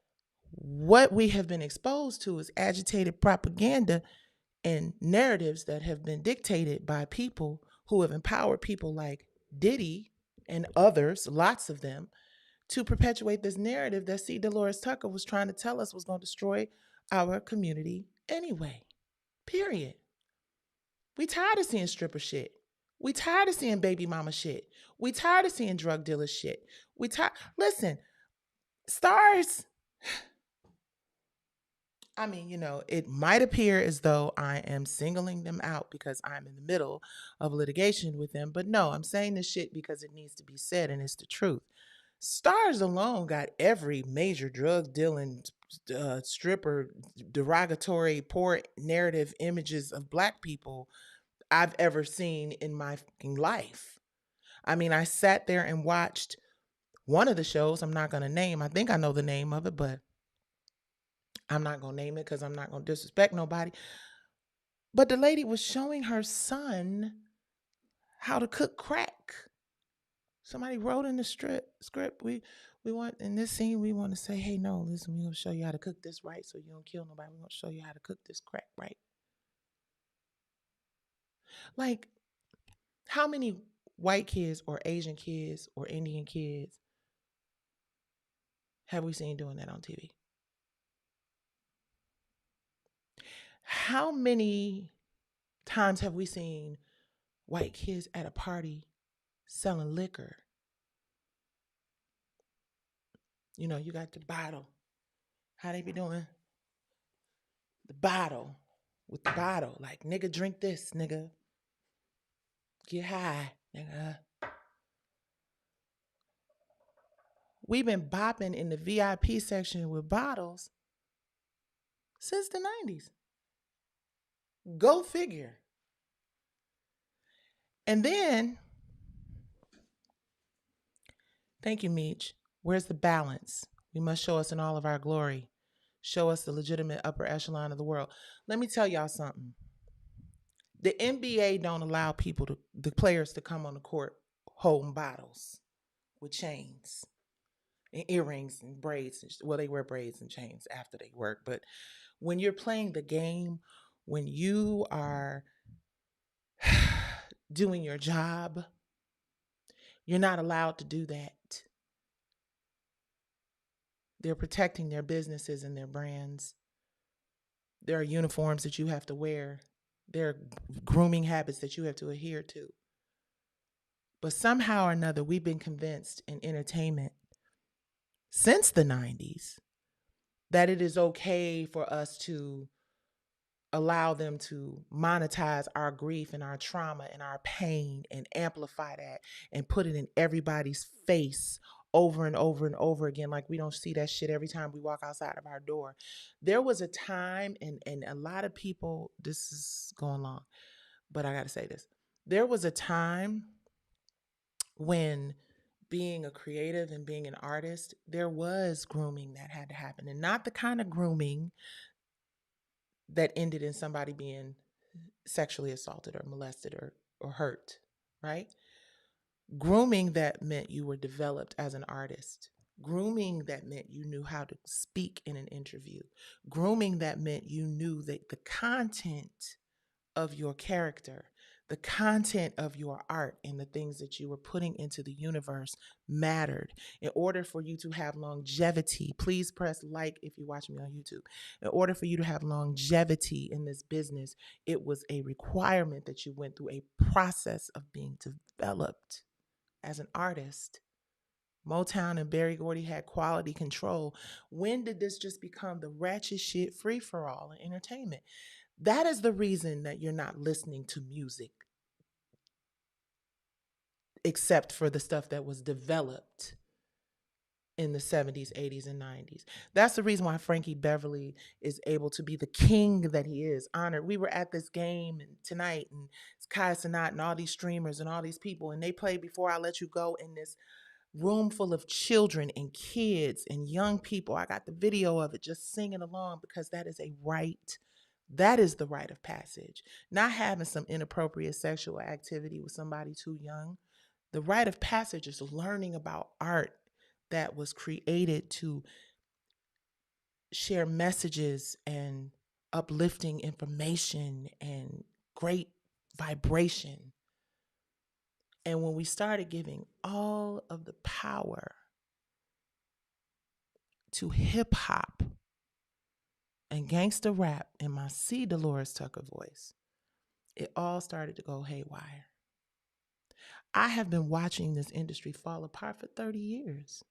[SPEAKER 1] What we have been exposed to is agitated propaganda and narratives that have been dictated by people who have empowered people like Diddy and others, lots of them, to perpetuate this narrative that C. Dolores Tucker was trying to tell us was going to destroy our community anyway. Period. We tired of seeing stripper shit. We tired of seeing baby mama shit. We tired of seeing drug dealer shit. We tired. Listen, stars. I mean, it might appear as though I am singling them out because I'm in the middle of litigation with them, but no, I'm saying this shit because it needs to be said and it's the truth. Stars alone got every major drug dealing, stripper, derogatory, poor narrative images of black people I've ever seen in my fucking life. I mean, I sat there and watched one of the shows I'm not going to name. I think I know the name of it, but I'm not going to name it because I'm not going to disrespect nobody. But the lady was showing her son how to cook crack. Somebody wrote in the script, we want in this scene, we want to say, hey, no, listen, we're gonna show you how to cook this right so you don't kill nobody. We're gonna show you how to cook this crack right. Like, how many white kids or Asian kids or Indian kids have we seen doing that on TV? How many times have we seen white kids at a party selling liquor? You got the bottle. How they be doing? The bottle. With the bottle. Like, nigga, drink this, nigga. Get high, nigga. We've been bopping in the VIP section with bottles since the 90s. Go figure. And then, thank you, Meech. Where's the balance? We must show us in all of our glory. Show us the legitimate upper echelon of the world. Let me tell y'all something. The NBA don't allow the players to come on the court holding bottles with chains and earrings and braids. Well, they wear braids and chains after they work. But when you're playing the game, when you are doing your job, you're not allowed to do that. They're protecting their businesses and their brands. There are uniforms that you have to wear. There are grooming habits that you have to adhere to. But somehow or another, we've been convinced in entertainment since the 90s that it is okay for us to allow them to monetize our grief and our trauma and our pain and amplify that and put it in everybody's face over and over and over again, like we don't see that shit every time we walk outside of our door. There was a time, and a lot of people, this is going long, but I gotta say this. There was a time when being a creative and being an artist, there was grooming that had to happen, and not the kind of grooming that ended in somebody being sexually assaulted or molested or hurt, right? Grooming that meant you were developed as an artist. Grooming that meant you knew how to speak in an interview. Grooming that meant you knew that the content of your character, the content of your art, and the things that you were putting into the universe mattered. In order for you to have longevity, please press like if you watch me on YouTube. In order for you to have longevity in this business, it was a requirement that you went through a process of being developed as an artist. Motown and Berry Gordy had quality control. When did this just become the ratchet shit free for all in entertainment? That is the reason that you're not listening to music except for the stuff that was developed in the 70s, 80s, and 90s. That's the reason why Frankie Beverly is able to be the king that he is, honored. We were at this game tonight, and it's Kai Cenat and all these streamers and all these people, and they played Before I Let You Go in this room full of children and kids and young people. I got the video of it just singing along because that is a right That is the rite of passage. Not having some inappropriate sexual activity with somebody too young. The rite of passage is learning about art that was created to share messages and uplifting information and great vibration. And when we started giving all of the power to hip hop and gangster rap in my C. Dolores Tucker voice, it all started to go haywire. I have been watching this industry fall apart for 30 years.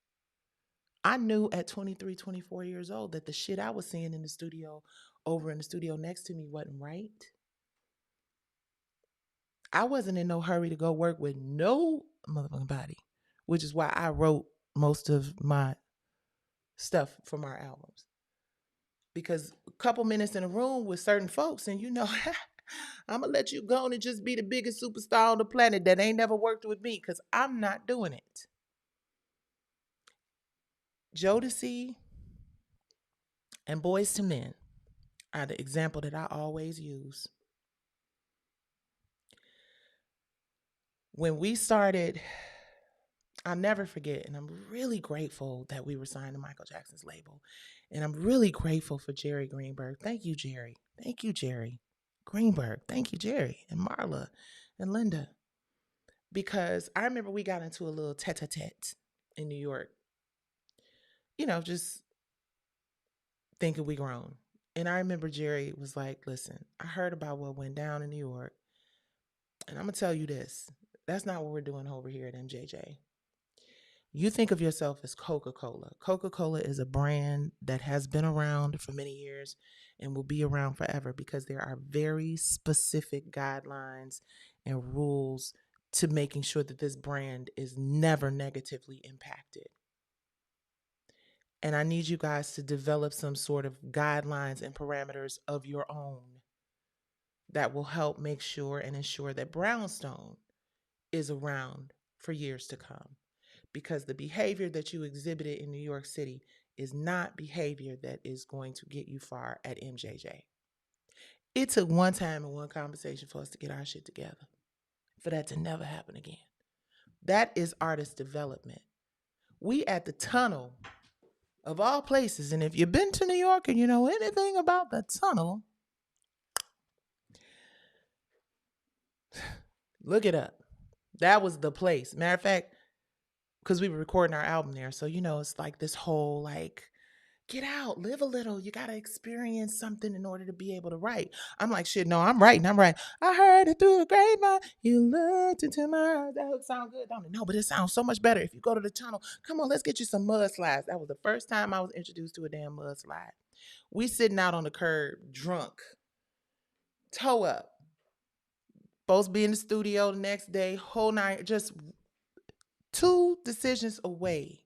[SPEAKER 1] I knew at 23, 24 years old that the shit I was seeing in the studio over in the studio next to me wasn't right. I wasn't in no hurry to go work with no motherfucking body, which is why I wrote most of my stuff from our albums. Because a couple minutes in a room with certain folks, and I'm gonna let you go and just be the biggest superstar on the planet that ain't never worked with me, because I'm not doing it. Jodeci and Boys to Men are the example that I always use. When we started, I'll never forget, and I'm really grateful that we were signed to Michael Jackson's label. And I'm really grateful for Jerry Greenberg. Thank you, Jerry. Thank you, Jerry Greenberg. Thank you, Jerry and Marla and Linda. Because I remember we got into a little tete-a-tete in New York, just thinking we grown. And I remember Jerry was like, listen, I heard about what went down in New York. And I'm going to tell you this. That's not what we're doing over here at MJJ. You think of yourself as Coca-Cola. Coca-Cola is a brand that has been around for many years and will be around forever because there are very specific guidelines and rules to making sure that this brand is never negatively impacted. And I need you guys to develop some sort of guidelines and parameters of your own that will help make sure and ensure that Brownstone is around for years to come. Because the behavior that you exhibited in New York City is not behavior that is going to get you far at MJJ. It took one time and one conversation for us to get our shit together, for that to never happen again. That is artist development. We at the tunnel of all places, and if you've been to New York and you know anything about the tunnel, look it up. That was the place. Matter of fact, because we were recording our album there, so it's like this whole get out, live a little. You got to experience something in order to be able to write. I'm like, shit, no, I'm writing. I heard it through the grapevine. You looked into my eyes. That would sound good, don't it? No, but it sounds so much better if you go to the tunnel. Come on, let's get you some mudslides. That was the first time I was introduced to a damn mudslide. We sitting out on the curb, drunk, toe up. Supposed to be in the studio the next day, whole night, just 2 decisions away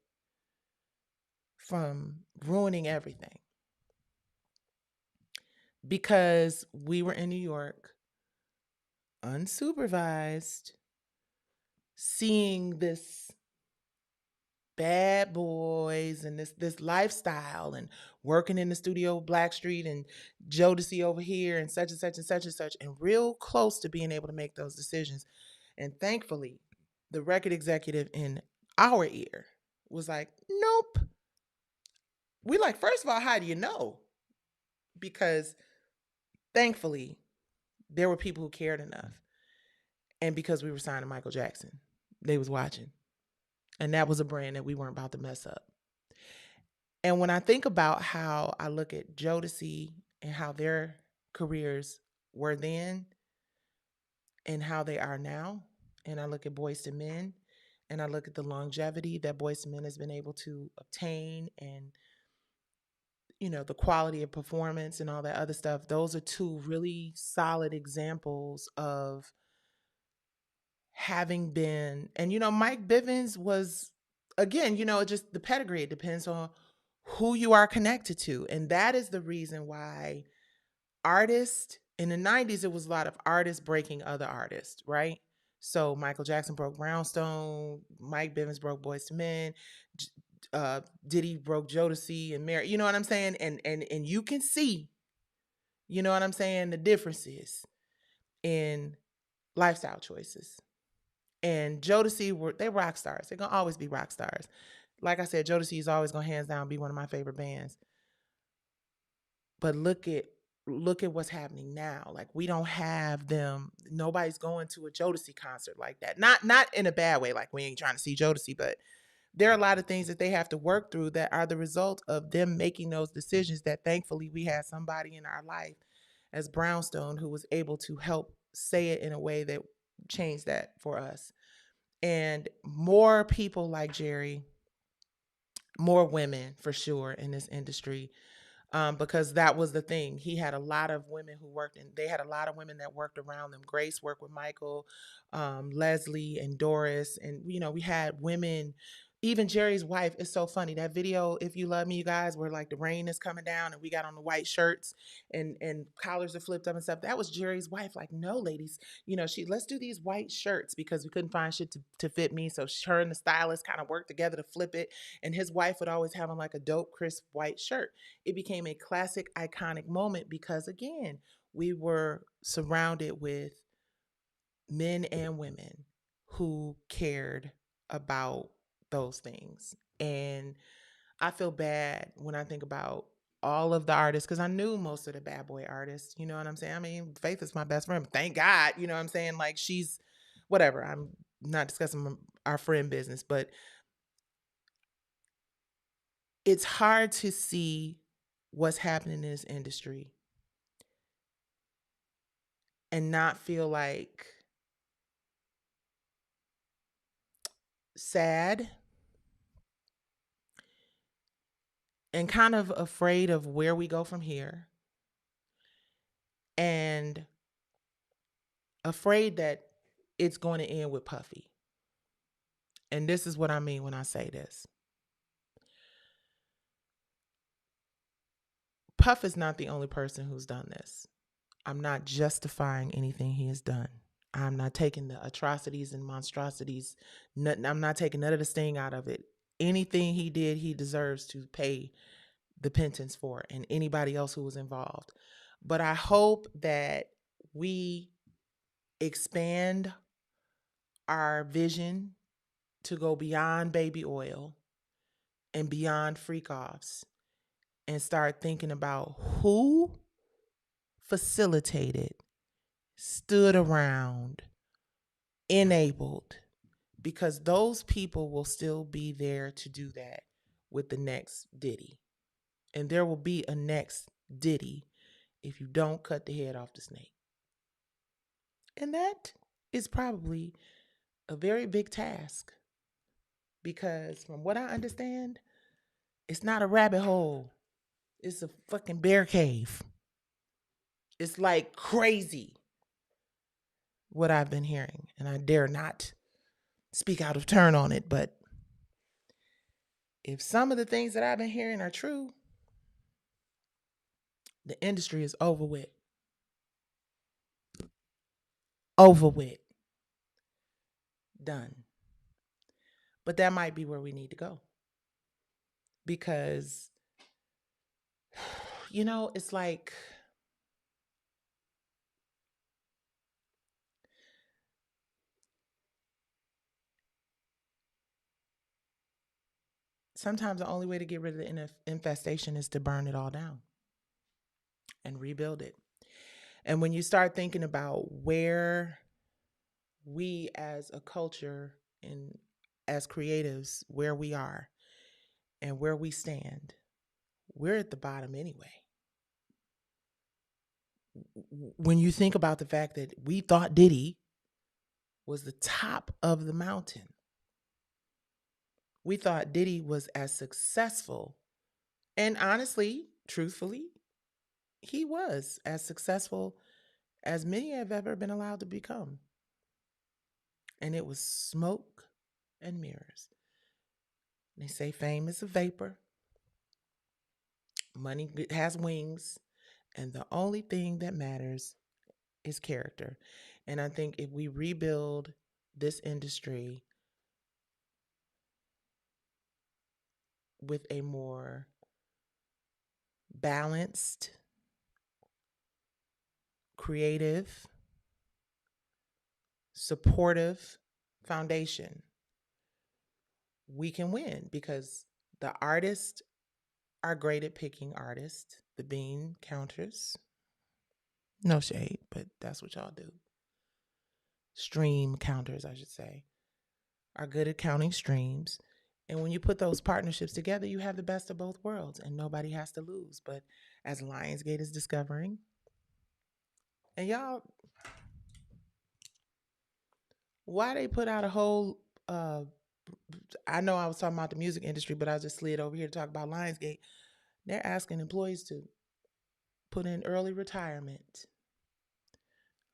[SPEAKER 1] from ruining everything. Because we were in New York, unsupervised, seeing this bad boys and this lifestyle and working in the studio Blackstreet and Jodeci over here and such and such and such and such, and real close to being able to make those decisions. And thankfully, the record executive in our ear was like, nope. We like, first of all, how do you know? Because thankfully, there were people who cared enough. And because we were signed to Michael Jackson, they was watching. And that was a brand that we weren't about to mess up. And when I think about how I look at Jodeci and how their careers were then and how they are now, and I look at Boyz II Men, and I look at the longevity that Boyz II Men has been able to obtain, and the quality of performance and all that other stuff, those are 2 really solid examples of having been, and Mike Bivins was, again, just the pedigree. It depends on who you are connected to. And that is the reason why artists in the 90s, it was a lot of artists breaking other artists, right? So Michael Jackson broke Brownstone, Mike Bivins broke Boyz II Men, Diddy broke Jodeci and Mary, you know what I'm saying? And you can see, You know what I'm saying? The differences in lifestyle choices. And Jodeci they rock stars. They're gonna always be rock stars. Like I said, Jodeci is always gonna hands down be one of my favorite bands. But look at what's happening now. Like we don't have them. Nobody's going to a Jodeci concert like that. Not in a bad way. Like we ain't trying to see Jodeci, but there are a lot of things that they have to work through that are the result of them making those decisions. That thankfully we had somebody in our life as Brownstone who was able to help say it in a way that changed that for us. And more people like Jerry, more women for sure in this industry, because that was the thing. He had a lot of women who worked, and they had a lot of women that worked around them. Grace worked with Michael, Leslie, and Doris, and we had women. Even Jerry's wife is so funny. That video, "If You Love Me," you guys, where like the rain is coming down and we got on the white shirts and collars are flipped up and stuff. That was Jerry's wife. Like, no, ladies, let's do these white shirts because we couldn't find shit to fit me. So her and the stylist kind of worked together to flip it. And his wife would always have on like a dope, crisp white shirt. It became a classic, iconic moment because, again, we were surrounded with men and women who cared about those things. And I feel bad when I think about all of the artists because I knew most of the bad boy artists. You know what I'm saying? I mean, Faith is my best friend. Thank God. You know what I'm saying? Like, she's whatever. I'm not discussing our friend business, but it's hard to see what's happening in this industry and not feel like sad and kind of afraid of where we go from here and afraid that it's going to end with Puffy. And this is what I mean when I say this. Puff is not the only person who's done this. I'm not justifying anything he has done. I'm not taking the atrocities and monstrosities. I'm not taking none of the sting out of it. Anything he did, he deserves to pay the penance for, and anybody else who was involved. But I hope that we expand our vision to go beyond baby oil and beyond freak offs and start thinking about who facilitated, stood around, enabled, because those people will still be there to do that with the next Diddy. And there will be a next Diddy if you don't cut the head off the snake. And that is probably a very big task because, from what I understand, it's not a rabbit hole, it's a fucking bear cave. It's like crazy what I've been hearing, and I dare not speak out of turn on it, but if some of the things that I've been hearing are true, the industry is over with. Over with. Done. But that might be where we need to go. Because, it's like sometimes the only way to get rid of the infestation is to burn it all down and rebuild it. And when you start thinking about where we as a culture and as creatives, where we are and where we stand, we're at the bottom anyway. When you think about the fact that we thought Diddy was the top of the mountain, we thought Diddy was as successful, and honestly, truthfully, he was as successful as many have ever been allowed to become. And it was smoke and mirrors. They say fame is a vapor, money has wings, and the only thing that matters is character. And I think if we rebuild this industry with a more balanced creative, supportive foundation, we can win because the artists are great at picking artists. The bean counters, no shade, but that's what y'all do. Stream counters, I should say, are good at counting streams. And when you put those partnerships together, you have the best of both worlds and nobody has to lose. But as Lionsgate is discovering, and y'all, why they put out a whole, I know I was talking about the music industry, but I just slid over here to talk about Lionsgate. They're asking employees to put in early retirement.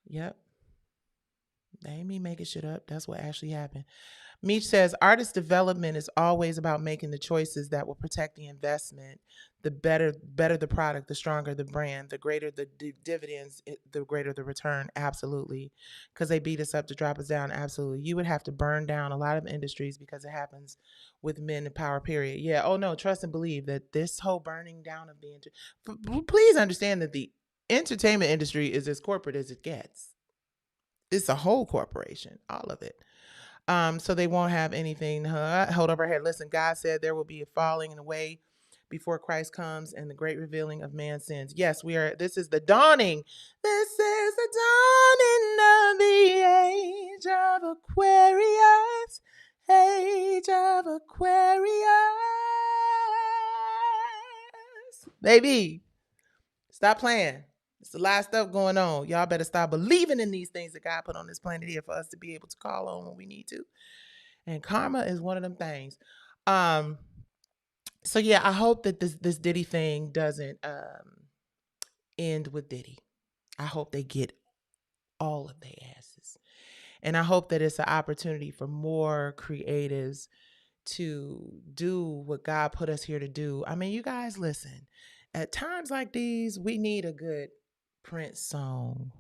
[SPEAKER 1] Yep. They ain't me making shit up. That's what actually happened. Meech says artist development is always about making the choices that will protect the investment. The better the product, the stronger the brand, the greater the dividends, the greater the return. Absolutely. Because they beat us up to drop us down. Absolutely. You would have to burn down a lot of industries because it happens with men in power, period. Yeah. Oh, no. Trust and believe that this whole burning down of the please understand that the entertainment industry is as corporate as it gets. It's a whole corporation, all of it. So they won't have anything hold over our head. Listen, God said there will be a falling away before Christ comes and the great revealing of man's sins. Yes, we are. This is the dawning. This is the dawning of the age of Aquarius. Age of Aquarius. Baby, stop playing. It's a lot of stuff going on. Y'all better stop believing in these things that God put on this planet here for us to be able to call on when we need to. And karma is one of them things. Um, so yeah, I hope that this Diddy thing doesn't end with Diddy. I hope they get all of their asses. And I hope that it's an opportunity for more creatives to do what God put us here to do. I mean, you guys listen. At times like these, we need a good Prince song.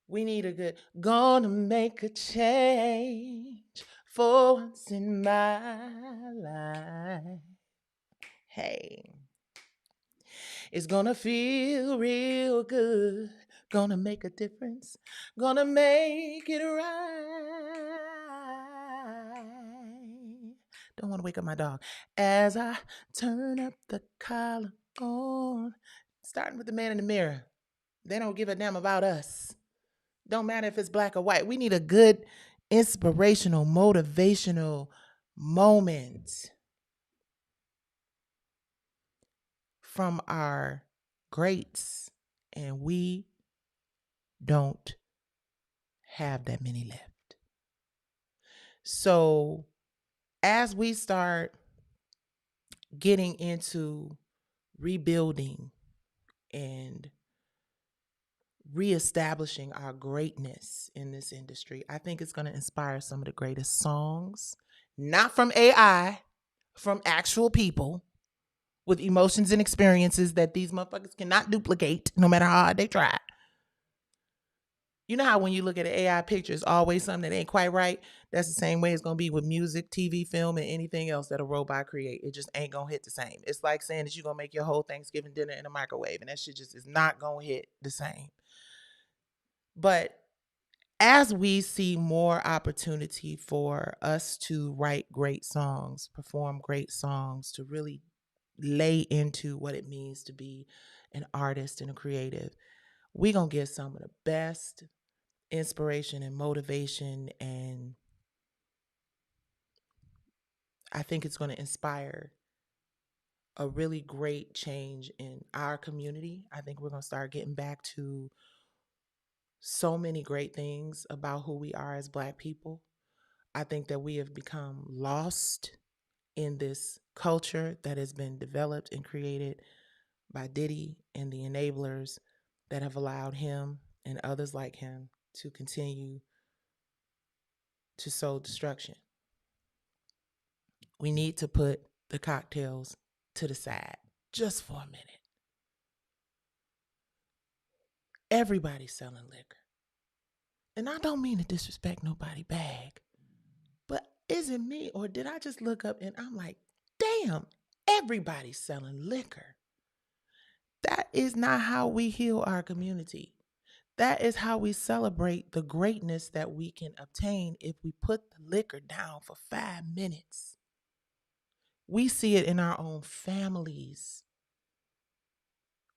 [SPEAKER 1] We need a good gonna make a change for once in my life. Hey, it's gonna feel real good. Gonna make a difference. Gonna make it right. Don't want to wake up my dog. As I turn up the collar on. Starting with the man in the mirror. They don't give a damn about us. Don't matter if it's black or white. We need a good, inspirational, motivational moment from our greats. And we don't have that many left. So as we start getting into rebuilding and reestablishing our greatness in this industry, I think it's going to inspire some of the greatest songs, not from AI, from actual people with emotions and experiences that these motherfuckers cannot duplicate no matter how hard they try. You know how when you look at an AI picture, it's always something that ain't quite right? That's the same way it's going to be with music, TV, film, and anything else that a robot create. It just ain't going to hit the same. It's like saying that you're going to make your whole Thanksgiving dinner in a microwave, and that shit just is not going to hit the same. But as we see more opportunity for us to write great songs, perform great songs, to really lay into what it means to be an artist and a creative, we're going to get some of the best inspiration and motivation, and I think it's going to inspire a really great change in our community. I think we're going to start getting back to so many great things about who we are as Black people. I think that we have become lost in this culture that has been developed and created by Diddy and the enablers that have allowed him and others like him to continue to sow destruction. We need to put the cocktails to the side just for a minute. Everybody's selling liquor. And I don't mean to disrespect nobody bag, but is it me or did I just look up and I'm like, damn, everybody's selling liquor. That is not how we heal our community. That is how we celebrate the greatness that we can obtain if we put the liquor down for 5 minutes. We see it in our own families.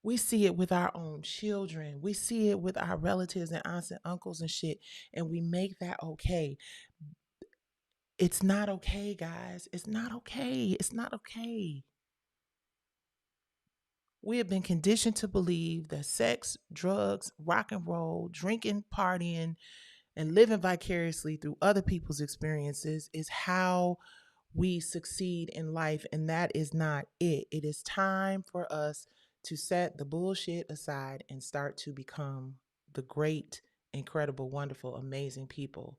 [SPEAKER 1] We see it with our own children. We see it with our relatives and aunts and uncles and shit. And we make that okay. It's not okay, guys. It's not okay. It's not okay. We have been conditioned to believe that sex, drugs, rock and roll, drinking, partying, and living vicariously through other people's experiences is how we succeed in life. And that is not it. It is time for us to set the bullshit aside and start to become the great, incredible, wonderful, amazing people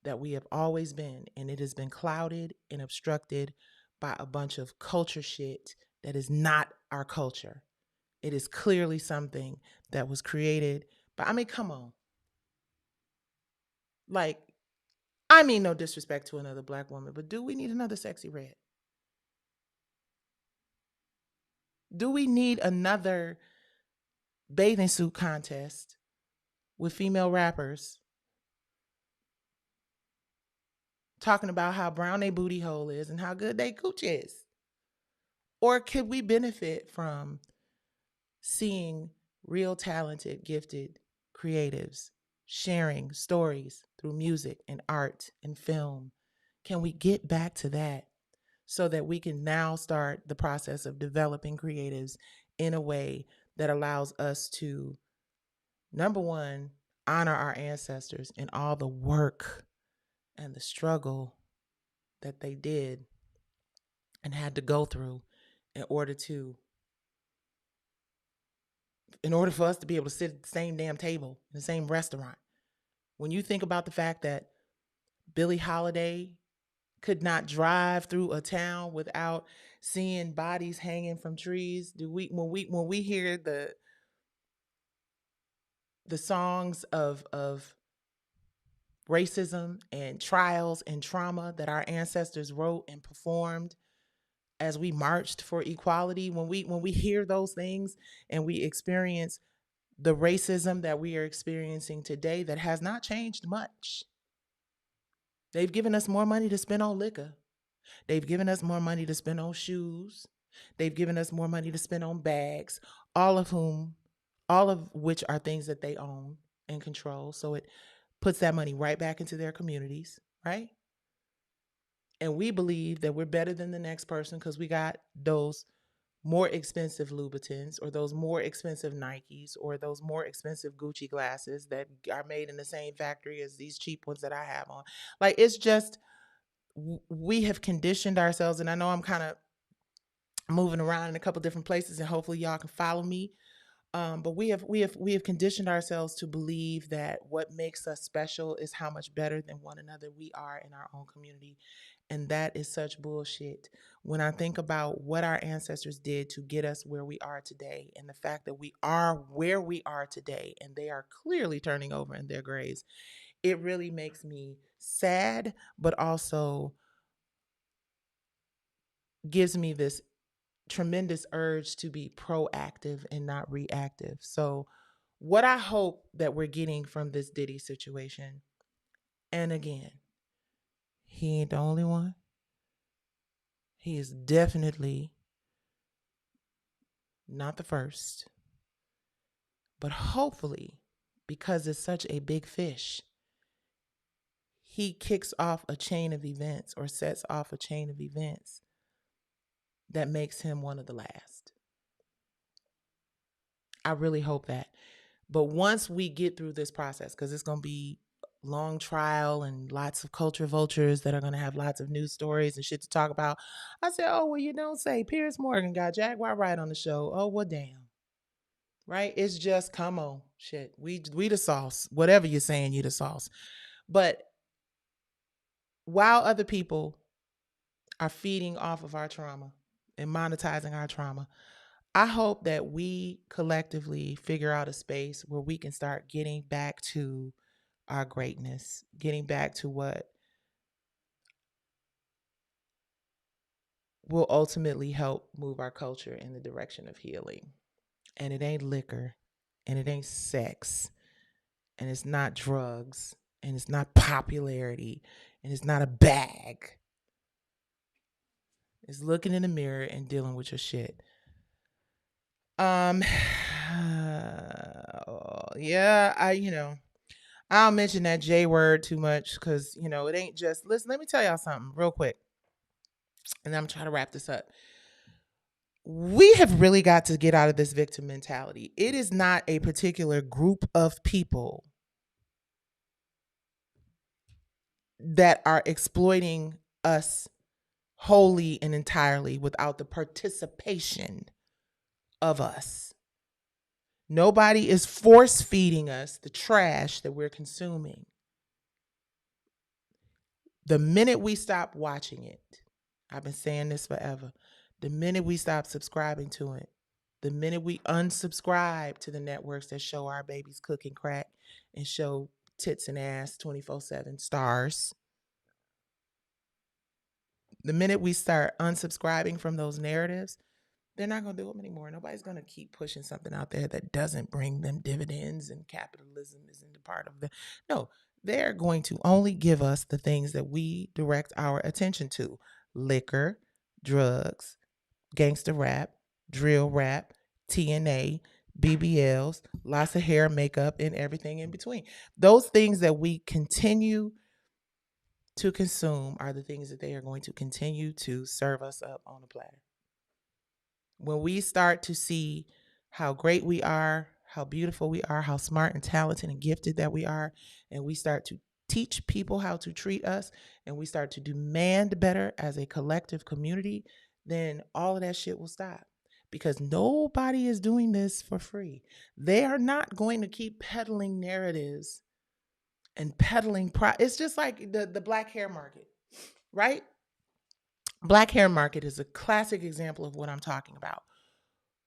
[SPEAKER 1] that we have always been. And it has been clouded and obstructed by a bunch of culture shit that is not our culture. It is clearly something that was created by, I mean, come on. Like, I mean, no disrespect to another black woman, but do we need another sexy red? Do we need another bathing suit contest with female rappers talking about how brown they booty hole is and how good they cooch is? Or could we benefit from seeing real talented, gifted creatives sharing stories through music and art and film? Can we get back to that so that we can now start the process of developing creatives in a way that allows us to, number one, honor our ancestors and all the work and the struggle that they did and had to go through in order to in order for us to be able to sit at the same damn table in the same restaurant. When you think about the fact that Billie Holiday could not drive through a town without seeing bodies hanging from trees, do we when we hear the songs of racism and trials and trauma that our ancestors wrote and performed as we marched for equality, when we hear those things and we experience the racism that we are experiencing today that has not changed much. They've given us more money to spend on liquor. They've given us more money to spend on shoes. They've given us more money to spend on bags, all of whom all of which are things that they own and control. So it puts that money right back into their communities, right? And we believe that we're better than the next person because we got those more expensive Louboutins or those more expensive Nikes or those more expensive Gucci glasses that are made in the same factory as these cheap ones that I have on. Like, it's just, we have conditioned ourselves. And I know I'm kind of moving around in a couple different places and hopefully y'all can follow me. But we have conditioned ourselves to believe that what makes us special is how much better than one another we are in our own community, and that is such bullshit. When I think about what our ancestors did to get us where we are today, and the fact that we are where we are today, and they are clearly turning over in their graves, it really makes me sad, but also gives me this tremendous urge to be proactive and not reactive. So, what I hope that we're getting from this Diddy situation, and again, he ain't the only one. He is definitely not the first, but hopefully, because it's such a big fish, he kicks off a chain of events or sets off a chain of events that makes him one of the last. I really hope that. But once we get through this process, because it's going to be long trial and lots of culture vultures that are going to have lots of news stories and shit to talk about. I said, oh, well, you don't say. Piers Morgan got Jaguar Wright on the show. Oh, well, damn. Right? It's just, come on, shit. We the sauce. Whatever you're saying, you the sauce. But while other people are feeding off of our trauma and monetizing our trauma, I hope that we collectively figure out a space where we can start getting back to our greatness, getting back to what will ultimately help move our culture in the direction of healing. And it ain't liquor and it ain't sex. and it's not drugs, and it's not popularity, and it's not a bag. It's looking in the mirror and dealing with your shit. Um, yeah, I don't mention that J word too much because it ain't just. Listen, let me tell y'all something real quick, and I'm trying to wrap this up. We have really got to get out of this victim mentality. It is not a particular group of people that are exploiting us wholly and entirely without the participation of us. Nobody is force feeding us the trash that we're consuming. The minute we stop watching it, I've been saying this forever. The minute we stop subscribing to it, the minute we unsubscribe to the networks that show our babies cooking crack and show tits and ass 24/7 stars, the minute we start unsubscribing from those narratives, they're not going to do them anymore. Nobody's going to keep pushing something out there that doesn't bring them dividends and capitalism isn't a part of the. No, they're going to only give us the things that we direct our attention to: liquor, drugs, gangster rap, drill rap, TNA, BBLs, lots of hair, makeup, and everything in between. Those things that we continue to consume are the things that they are going to continue to serve us up on a platter. When we start to see how great we are, how beautiful we are, how smart and talented and gifted that we are, and we start to teach people how to treat us, and we start to demand better as a collective community, then all of that shit will stop. Because nobody is doing this for free. They are not going to keep peddling narratives and peddling it's just like the black hair market, right? Black hair market is a classic example of what I'm talking about.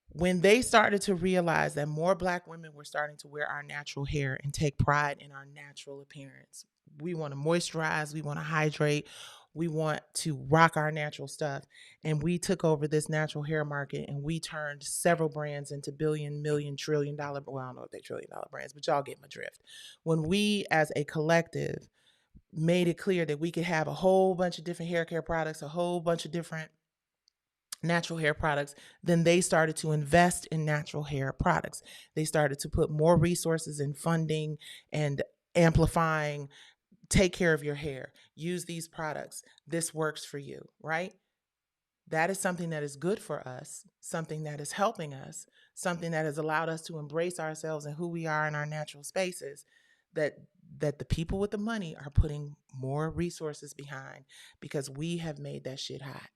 [SPEAKER 1] When they started to realize that more black women were starting to wear our natural hair and take pride in our natural appearance, we want to moisturize, we want to hydrate, we want to rock our natural stuff. And we took over this natural hair market and we turned several brands into billion, million, $1 trillion. Well, I don't know if they're $1 trillion brands, but y'all get my drift. When we as a collective made it clear that we could have a whole bunch of different hair care products, a whole bunch of different natural hair products, then they started to invest in natural hair products. They started to put more resources in funding and amplifying. Take care of your hair. Use these products. This works for you, right? That is something that is good for us, something that is helping us, something that has allowed us to embrace ourselves and who we are in our natural spaces. That that the people with the money are putting more resources behind because we have made that shit hot.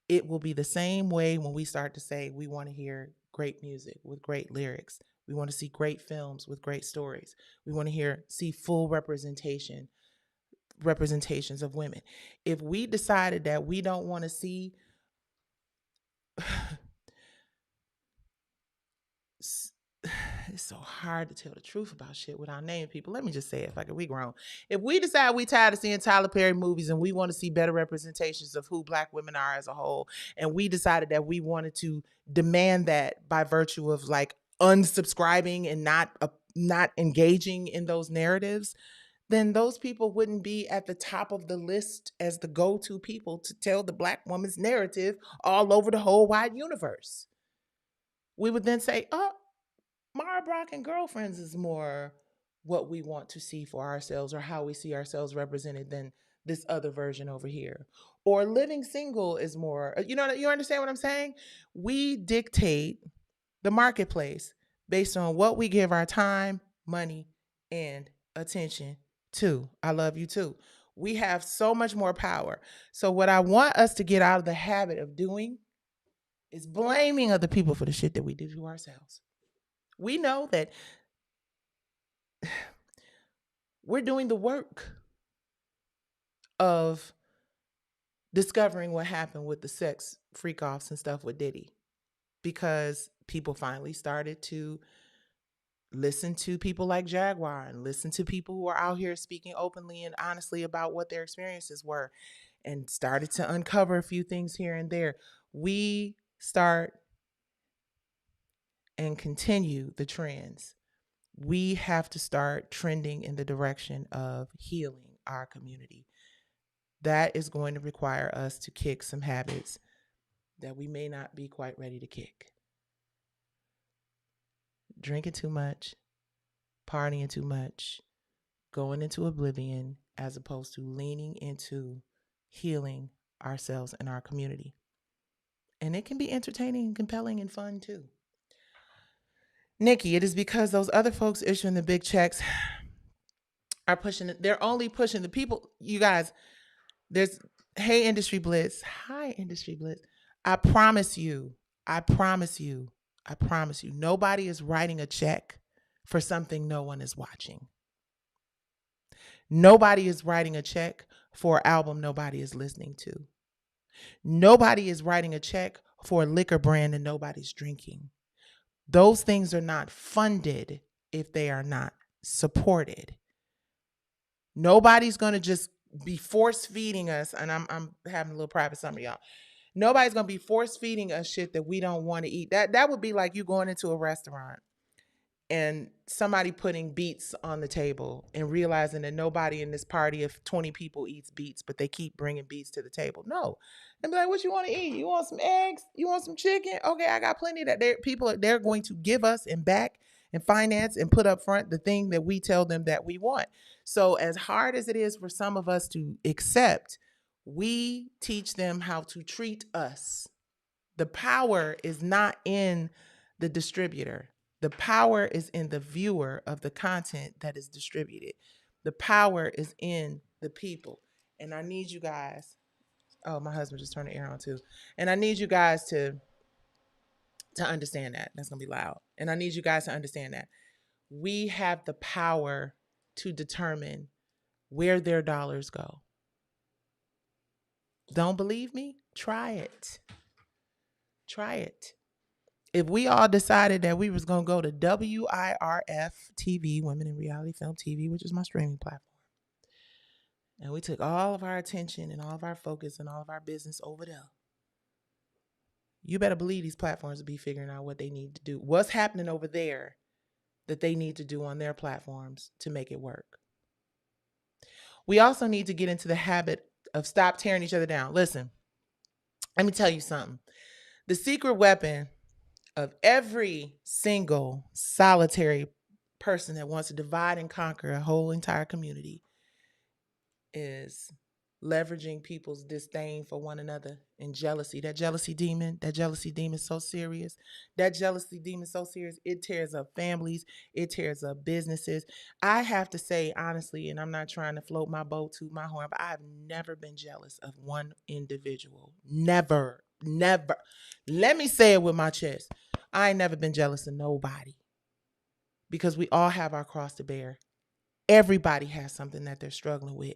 [SPEAKER 1] It will be the same way when we start to say we want to hear great music with great lyrics. We want to see great films with great stories. We want to see full representations of women. If we decided that we don't want to see it's so hard to tell the truth about shit without naming people. Let me just say it like we grown. If we decide we tired of seeing Tyler Perry movies and we want to see better representations of who black women are as a whole, and we decided that we wanted to demand that by virtue of like unsubscribing and not engaging in those narratives, then those people wouldn't be at the top of the list as the go-to people to tell the black woman's narrative all over the whole wide universe. We would then say, oh, Mara Brock and Girlfriends is more what we want to see for ourselves or how we see ourselves represented than this other version over here. Or Living Single is more, you understand what I'm saying? We dictate the marketplace based on what we give our time, money, and attention to. I love you too. We have so much more power. So, what I want us to get out of the habit of doing is blaming other people for the shit that we do to ourselves. We know that we're doing the work of discovering what happened with the sex freak offs and stuff with Diddy because people finally started to listen to people like Jaguar and listen to people who are out here speaking openly and honestly about what their experiences were and started to uncover a few things here and there. We start and continue the trends We have to start trending in the direction of healing our community. That is going to require us to kick some habits that we may not be quite ready to kick. Drinking too much, partying too much, going into oblivion, as opposed to leaning into healing ourselves and our community. And it can be entertaining and compelling and fun too. Nikki, it is because those other folks issuing the big checks are pushing it. They're only pushing the people. You guys, there's, hey, Industry Blitz. Hi, Industry Blitz. I promise you, I promise you, I promise you, nobody is writing a check for something no one is watching. Nobody is writing a check for an album nobody is listening to. Nobody is writing a check for a liquor brand that nobody's drinking. Those things are not funded if they are not supported. Nobody's going to just be force feeding us, and I'm having a little private some of y'all. Nobody's going to be force feeding us shit that we don't want to eat. That would be like you going into a restaurant and somebody putting beets on the table and realizing that nobody in this party of 20 people eats beets, but they keep bringing beets to the table. No. And be like, what you want to eat? You want some eggs? You want some chicken? Okay, I got plenty of that. They're going to give us and back and finance and put up front the thing that we tell them that we want. So as hard as it is for some of us to accept, we teach them how to treat us. The power is not in the distributor. The power is in the viewer of the content that is distributed. The power is in the people. And I need you guys. Oh, my husband just turned the air on too. And I need you guys to understand that. That's gonna be loud. And I need you guys to understand that. We have the power to determine where their dollars go. Don't believe me? Try it. Try it. If we all decided that we was going to go to WIRF TV, Women in Reality Film TV, which is my streaming platform, and we took all of our attention and all of our focus and all of our business over there, you better believe these platforms will be figuring out what they need to do. What's happening over there that they need to do on their platforms to make it work. We also need to get into the habit of stop tearing each other down. Listen, let me tell you something. The secret weapon of every single solitary person that wants to divide and conquer a whole entire community is leveraging people's disdain for one another and jealousy. That jealousy demon is so serious. That jealousy demon is so serious. It tears up families. It tears up businesses. I have to say, honestly, and I'm not trying to float my boat to my horn, but I've never been jealous of one individual. Never. Let me say it with my chest. I ain't never been jealous of nobody because we all have our cross to bear. Everybody has something that they're struggling with.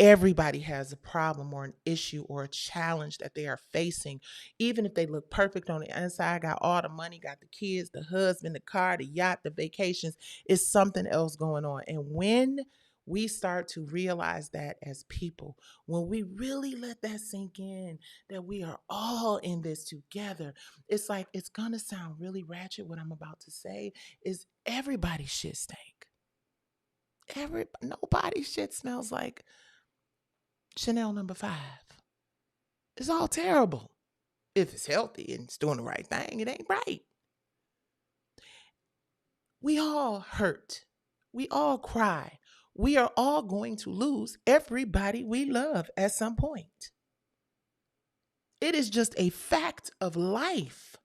[SPEAKER 1] Everybody has a problem or an issue or a challenge that they are facing. Even if they look perfect on the inside, got all the money, got the kids, the husband, the car, the yacht, the vacations, it's something else going on. And when we start to realize that as people, when we really let that sink in, that we are all in this together, it's like, it's going to sound really ratchet what I'm about to say, is everybody's shit stink. Nobody's shit smells like Chanel number 5. It's all terrible. If it's healthy and it's doing the right thing, it ain't right. We all hurt. We all cry. We are all going to lose everybody we love at some point. It is just a fact of life.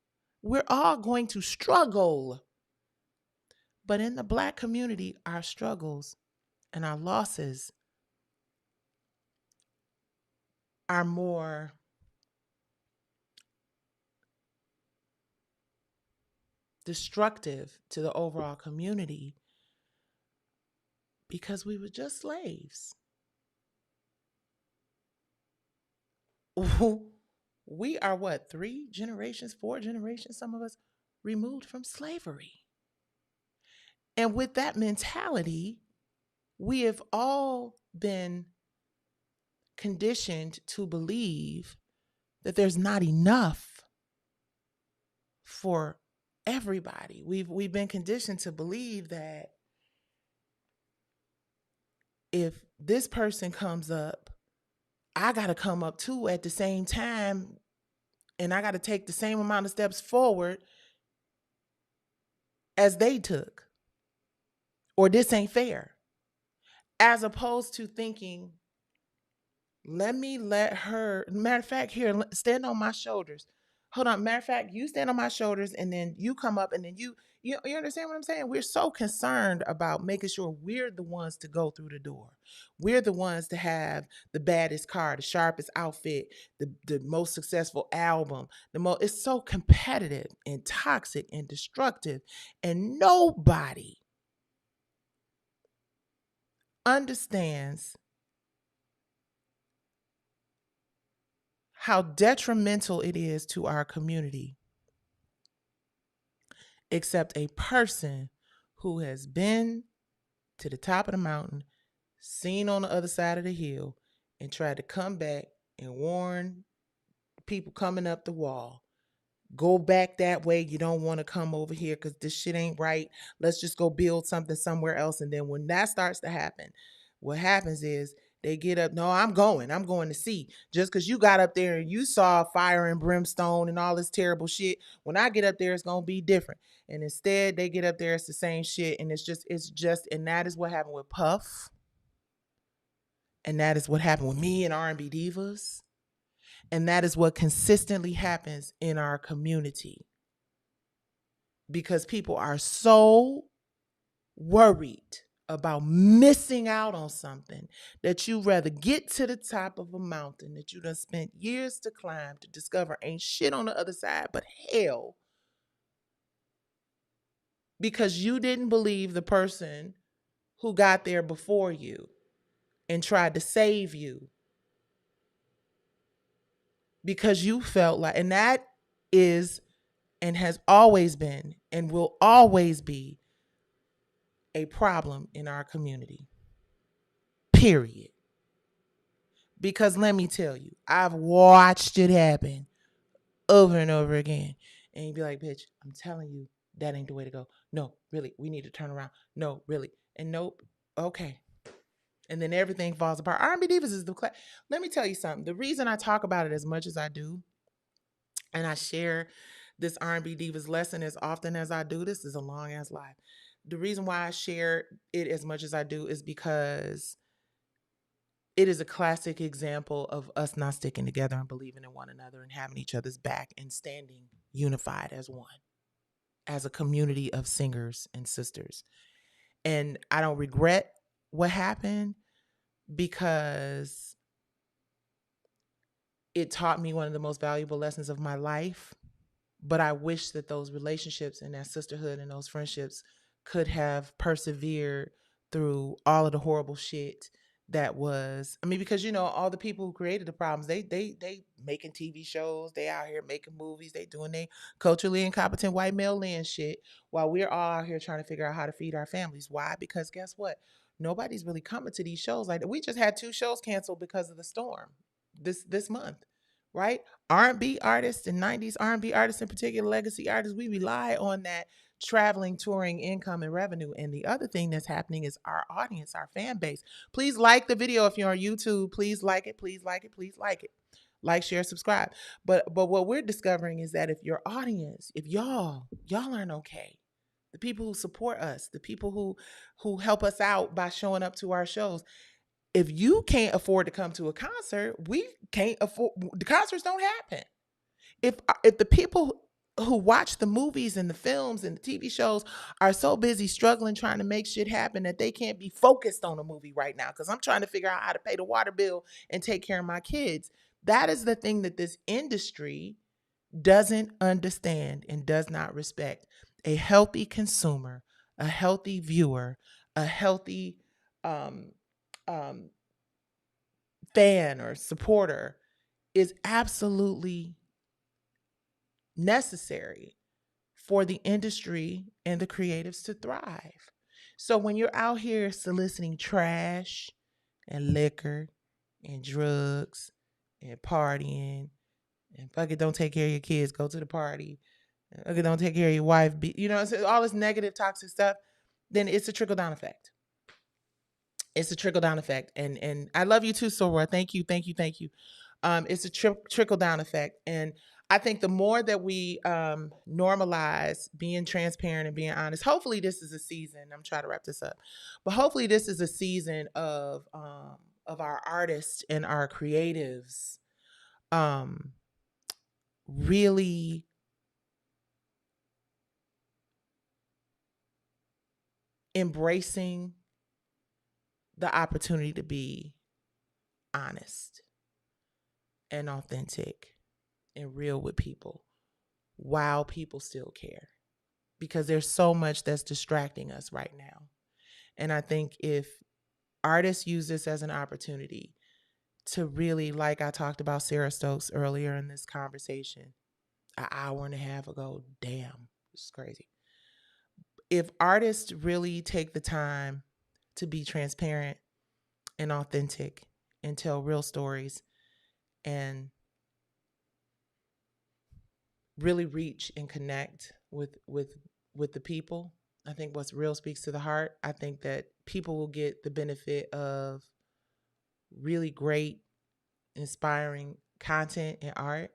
[SPEAKER 1] We're all going to struggle. But in the Black community, our struggles and our losses are more destructive to the overall community because we were just slaves. We are what, 3 generations, 4 generations, some of us removed from slavery. And with that mentality, we have all been conditioned to believe that there's not enough for everybody. We've been conditioned to believe that if this person comes up, I got to come up too at the same time, and I got to take the same amount of steps forward as they took, or this ain't fair. As opposed to thinking, let me let her, matter of fact, here, stand on my shoulders. Hold on. Matter of fact, you stand on my shoulders and then you come up and then you understand what I'm saying? We're so concerned about making sure we're the ones to go through the door. We're the ones to have the baddest car, the sharpest outfit, the most successful album. It's so competitive and toxic and destructive. And nobody understands how detrimental it is to our community except a person who has been to the top of the mountain, seen on the other side of the hill, and tried to come back and warn people coming up the wall. Go back that way. You don't want to come over here because this shit ain't right. Let's just go build something somewhere else. And then when that starts to happen, what happens is they get up. No, I'm going to see. Just because you got up there and you saw fire and brimstone and all this terrible shit, when I get up there, it's going to be different. And instead, they get up there, it's the same shit. And and that is what happened with Puff. And that is what happened with me and R&B Divas. And that is what consistently happens in our community because people are so worried about missing out on something that you rather get to the top of a mountain that you done spent years to climb to discover ain't shit on the other side but hell, because you didn't believe the person who got there before you and tried to save you, because you felt like, and that is and has always been and will always be a problem in our community. Period. Because let me tell you, I've watched it happen over and over again. And you'd be like, bitch, I'm telling you, that ain't the way to go. No, really, we need to turn around. No, really. And nope. Okay. And then everything falls apart. R&B Divas is the class. Let me tell you something. The reason I talk about it as much as I do, and I share this R&B Divas lesson as often as I do, this is a long ass life. The reason why I share it as much as I do is because it is a classic example of us not sticking together and believing in one another and having each other's back and standing unified as one, as a community of singers and sisters. And I don't regret what happened because it taught me one of the most valuable lessons of my life. But I wish that those relationships and that sisterhood and those friendships could have persevered through all of the horrible shit that was. I mean, because all the people who created the problems, they making TV shows, they out here making movies, they doing they culturally incompetent white male land shit, while we're all out here trying to figure out how to feed our families. Why? Because guess what? Nobody's really coming to these shows like that. We just had 2 shows canceled because of the storm this month, right? R&B artists and 90s R&B artists in particular, legacy artists, we rely on that traveling, touring income and revenue. And the other thing that's happening is our audience, our fan base. Please like the video if you're on YouTube. Please like it, please like it, please like it. Like, share, subscribe. But what we're discovering is that if your audience, if y'all aren't okay, the people who support us, the people who help us out by showing up to our shows, if you can't afford to come to a concert, we can't afford, the concerts don't happen. If the people who watch the movies and the films and the TV shows are so busy struggling trying to make shit happen that they can't be focused on a movie right now because I'm trying to figure out how to pay the water bill and take care of my kids. That is the thing that this industry doesn't understand and does not respect. A healthy consumer, a healthy viewer, a healthy um, um, fan or supporter is absolutely necessary for the industry and the creatives to thrive. So when you're out here soliciting trash and liquor and drugs and partying and fuck it, don't take care of your kids, go to the party, fuck it, don't take care of your wife, so all this negative, toxic stuff, then it's a trickle down effect. It's a trickle down effect, and I love you too, Sora. Thank you, thank you, thank you. It's a trickle down effect, and I think the more that we normalize being transparent and being honest, hopefully this is a season. I'm trying to wrap this up, but hopefully this is a season of our artists and our creatives um, really embracing the opportunity to be honest and authentic and real with people while people still care, because there's so much that's distracting us right now. And I think if artists use this as an opportunity to really, like I talked about Sarah Stokes earlier in this conversation, an hour and a half ago, damn, it's crazy. If artists really take the time to be transparent and authentic and tell real stories and really reach and connect with the people, I think what's real speaks to the heart. I think that people will get the benefit of really great, inspiring content and art.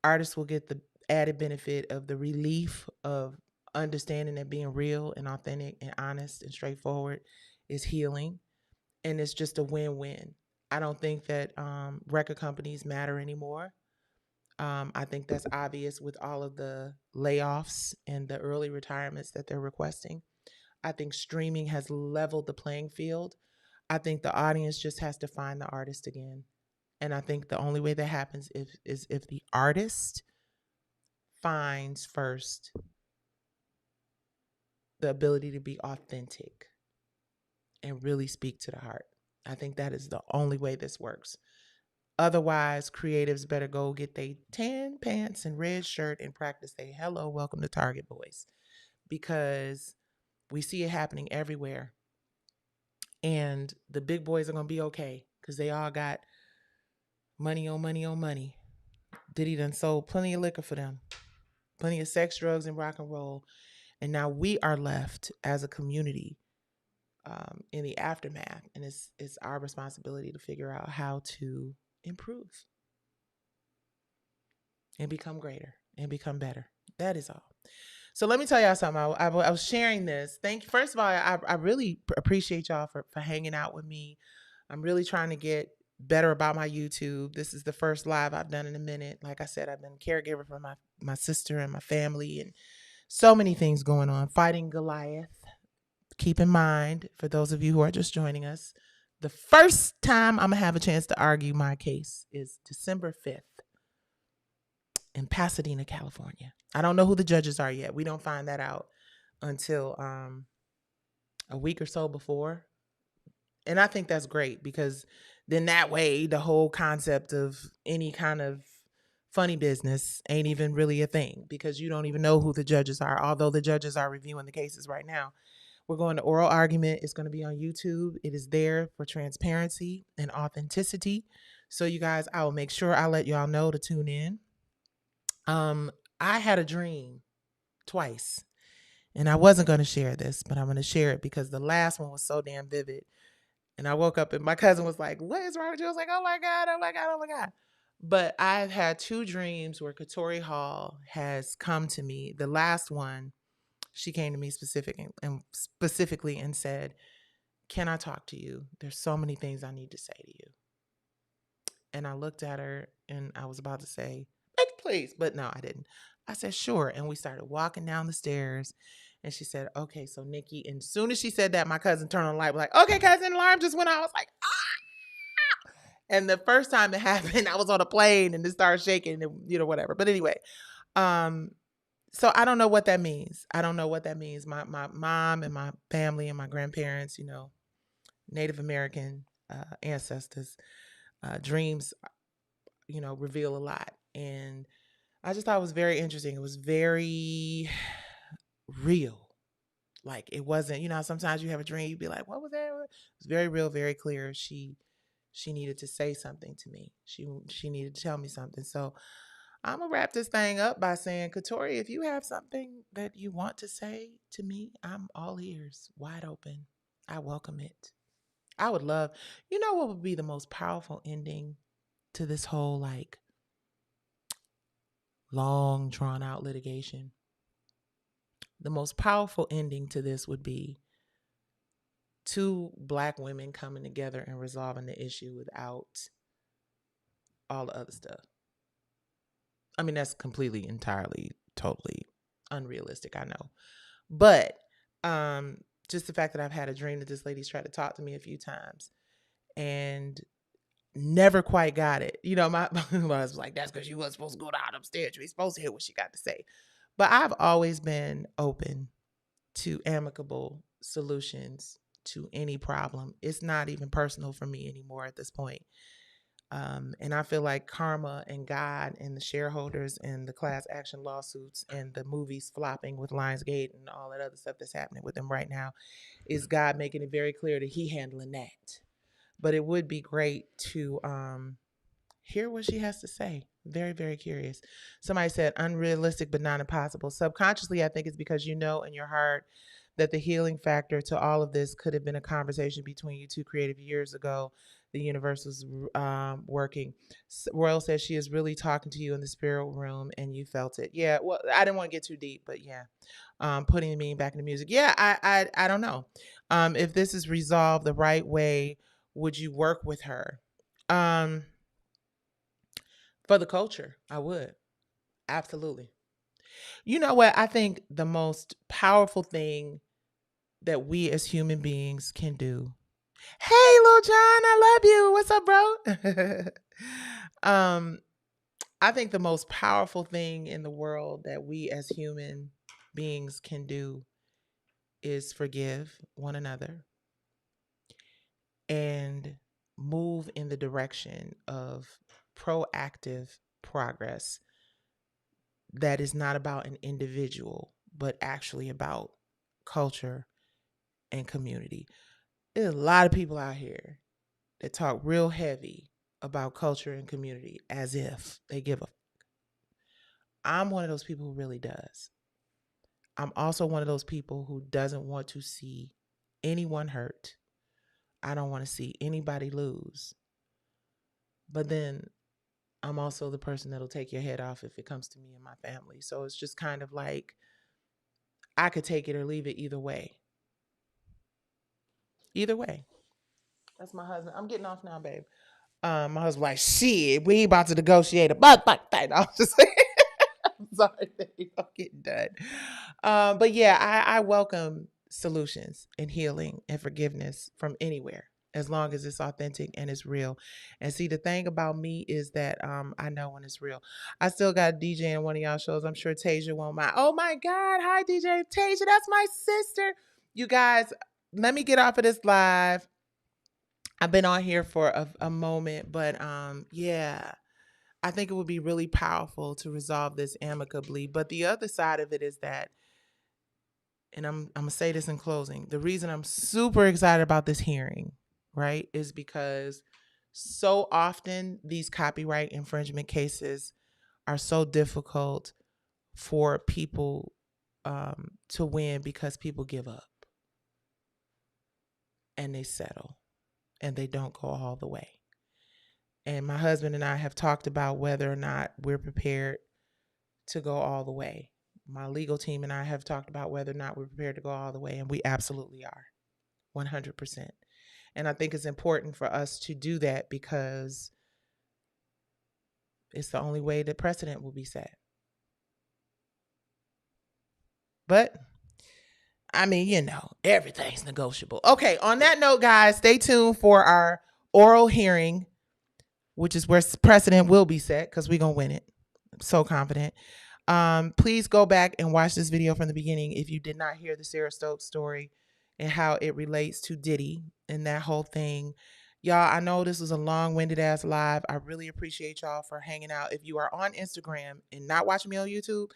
[SPEAKER 1] Artists will get the added benefit of the relief of understanding that being real and authentic and honest and straightforward is healing. And it's just a win-win. I don't think that record companies matter anymore. I think that's obvious with all of the layoffs and the early retirements that they're requesting. I think streaming has leveled the playing field. I think the audience just has to find the artist again. And I think the only way that happens is if the artist finds first the ability to be authentic and really speak to the heart. I think that is the only way this works. Otherwise, creatives better go get their tan pants and red shirt and practice their hello, welcome to Target voice, because we see it happening everywhere. And the big boys are going to be okay because they all got money on money on money. Diddy done sold plenty of liquor for them, plenty of sex, drugs, and rock and roll. And now we are left as a community in the aftermath. And it's our responsibility to figure out how to improve and become greater and become better. That is all. So let me tell y'all something. I was sharing this. Thank you. First of all, I really appreciate y'all for hanging out with me. I'm really trying to get better about my YouTube. This is the first live I've done in a minute. Like I said, I've been a caregiver for my sister and my family and so many things going on. Fighting Goliath. Keep in mind, for those of you who are just joining us, the first time I'm going to have a chance to argue my case is December 5th. In Pasadena, California. I don't know who the judges are yet. We don't find that out until a week or so before. And I think that's great because then that way the whole concept of any kind of funny business ain't even really a thing because you don't even know who the judges are, although the judges are reviewing the cases right now. We're going to oral argument. It's going to be on YouTube. It is there for transparency and authenticity. So you guys, I will make sure I let y'all know to tune in. I had a dream twice, and I wasn't going to share this, but I'm going to share it because the last one was so damn vivid. And I woke up and my cousin was like, "What is wrong with you?" I was like, "Oh my God, oh my God, oh my God." But I've had two dreams where Katori Hall has come to me. The last one, she came to me specifically and said, "Can I talk to you? There's so many things I need to say to you." And I looked at her and I was about to say, "Please," but no, I didn't. I said, "Sure." And we started walking down the stairs. And she said, "Okay, so Nikki," and as soon as she said that, my cousin turned on the light, was like, "Okay, cousin," alarm just went off. I was like, "Ah." And the first time it happened, I was on a plane and it started shaking and, whatever. But anyway, so I don't know what that means. I don't know what that means. My mom and my family and my grandparents, Native American ancestors, dreams, reveal a lot. And I just thought it was very interesting. It was very real. Like it wasn't, sometimes you have a dream, you'd be like, "What was that?" It was very real, very clear. She needed to say something to me. She needed to tell me something. So I'm gonna wrap this thing up by saying, Katori, if you have something that you want to say to me, I'm all ears, wide open. I welcome it. I would love, you know what would be the most powerful ending to this whole like long drawn out litigation? The most powerful ending to this would be two black women coming together and resolving the issue without all the other stuff. I mean, that's completely, entirely, totally unrealistic, I know. But um, just the fact that I've had a dream that this lady's tried to talk to me a few times and never quite got it. You know, my husband was like, that's because you wasn't supposed to go down upstairs. You ain't supposed to hear what she got to say. But I've always been open to amicable solutions to any problem. It's not even personal for me anymore at this point. And I feel like karma and God and the shareholders and the class action lawsuits and the movies flopping with Lionsgate and all that other stuff that's happening with them right now is God making it very clear that He handling that. But it would be great to hear what she has to say. Very, very curious. Somebody said unrealistic but not impossible. Subconsciously, I think it's because you know in your heart that the healing factor to all of this could have been a conversation between you two creative years ago. The universe was working. Royal says she is really talking to you in the spirit realm and you felt it. Yeah, well, I didn't want to get too deep, but yeah. Putting the meaning back in the music. Yeah, I don't know. If this is resolved the right way, would you work with her? Um, for the culture, I would. Absolutely. You know what? I think the most powerful thing that we as human beings can do. Hey, Lil John, I love you. What's up, bro? um, I think the most powerful thing in the world that we as human beings can do is forgive one another and move in the direction of proactive progress that is not about an individual, but actually about culture and community. There's a lot of people out here that talk real heavy about culture and community as if they give a. I'm one of those people who really does. I'm also one of those people who doesn't want to see anyone hurt. I don't want to see anybody lose. But then I'm also the person that'll take your head off if it comes to me and my family. So it's just kind of like I could take it or leave it either way. Either way. That's my husband. I'm getting off now, babe. My husband like, shit, we about to negotiate a butt like that. I was just like, I'm sorry, babe. I'm getting done. But yeah, I welcome solutions and healing and forgiveness from anywhere as long as it's authentic and it's real. And see, the thing about me is that I know when it's real. I still got a DJ in one of y'all shows. I'm sure Tasia won't mind. Oh my God. Hi, DJ Tasia. That's my sister. You guys, let me get off of this live. I've been on here for a moment, but yeah, I think it would be really powerful to resolve this amicably. But the other side of it is that, and I'm gonna say this in closing, the reason I'm super excited about this hearing, right, is because so often these copyright infringement cases are so difficult for people to win because people give up and they settle and they don't go all the way. And my husband and I have talked about whether or not we're prepared to go all the way. My legal team and I have talked about whether or not we're prepared to go all the way, and we absolutely are, 100%. And I think it's important for us to do that because it's the only way that precedent will be set. But I mean, you know, everything's negotiable. Okay, on that note, guys, stay tuned for our oral hearing, which is where precedent will be set because we're going to win it. I'm so confident. Please go back and watch this video from the beginning if you did not hear the Sarah Stokes story and how it relates to Diddy and that whole thing. Y'all, I know this was a long-winded ass live. I really appreciate y'all for hanging out. If you are on Instagram and not watching me on YouTube,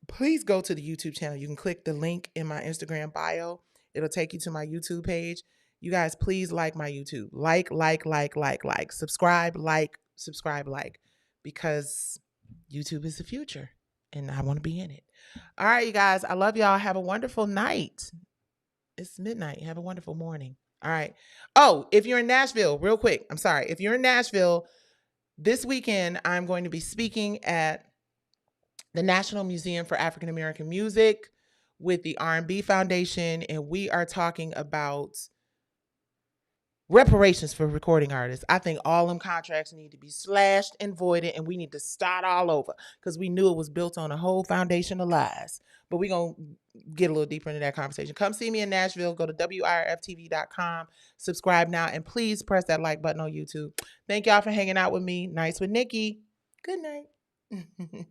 [SPEAKER 1] please go to the YouTube channel. You can click the link in my Instagram bio. It'll take you to my YouTube page. You guys, please like my YouTube. Like. Subscribe, like, because YouTube is the future and I want to be in it. All right, you guys, I love y'all. Have a wonderful night. It's midnight. Have a wonderful morning. All right. Oh, if you're in Nashville, real quick, I'm sorry. If you're in Nashville this weekend, I'm going to be speaking at the National Museum for African American Music with the R&B Foundation, and we are talking about reparations for recording artists. I think all them contracts need to be slashed and voided, and we need to start all over because we knew it was built on a whole foundation of lies. But we're going to get a little deeper into that conversation. Come see me in Nashville. Go to WIRFTV.com. Subscribe now, and please press that like button on YouTube. Thank y'all for hanging out with me. Nights with Nikki. Good night.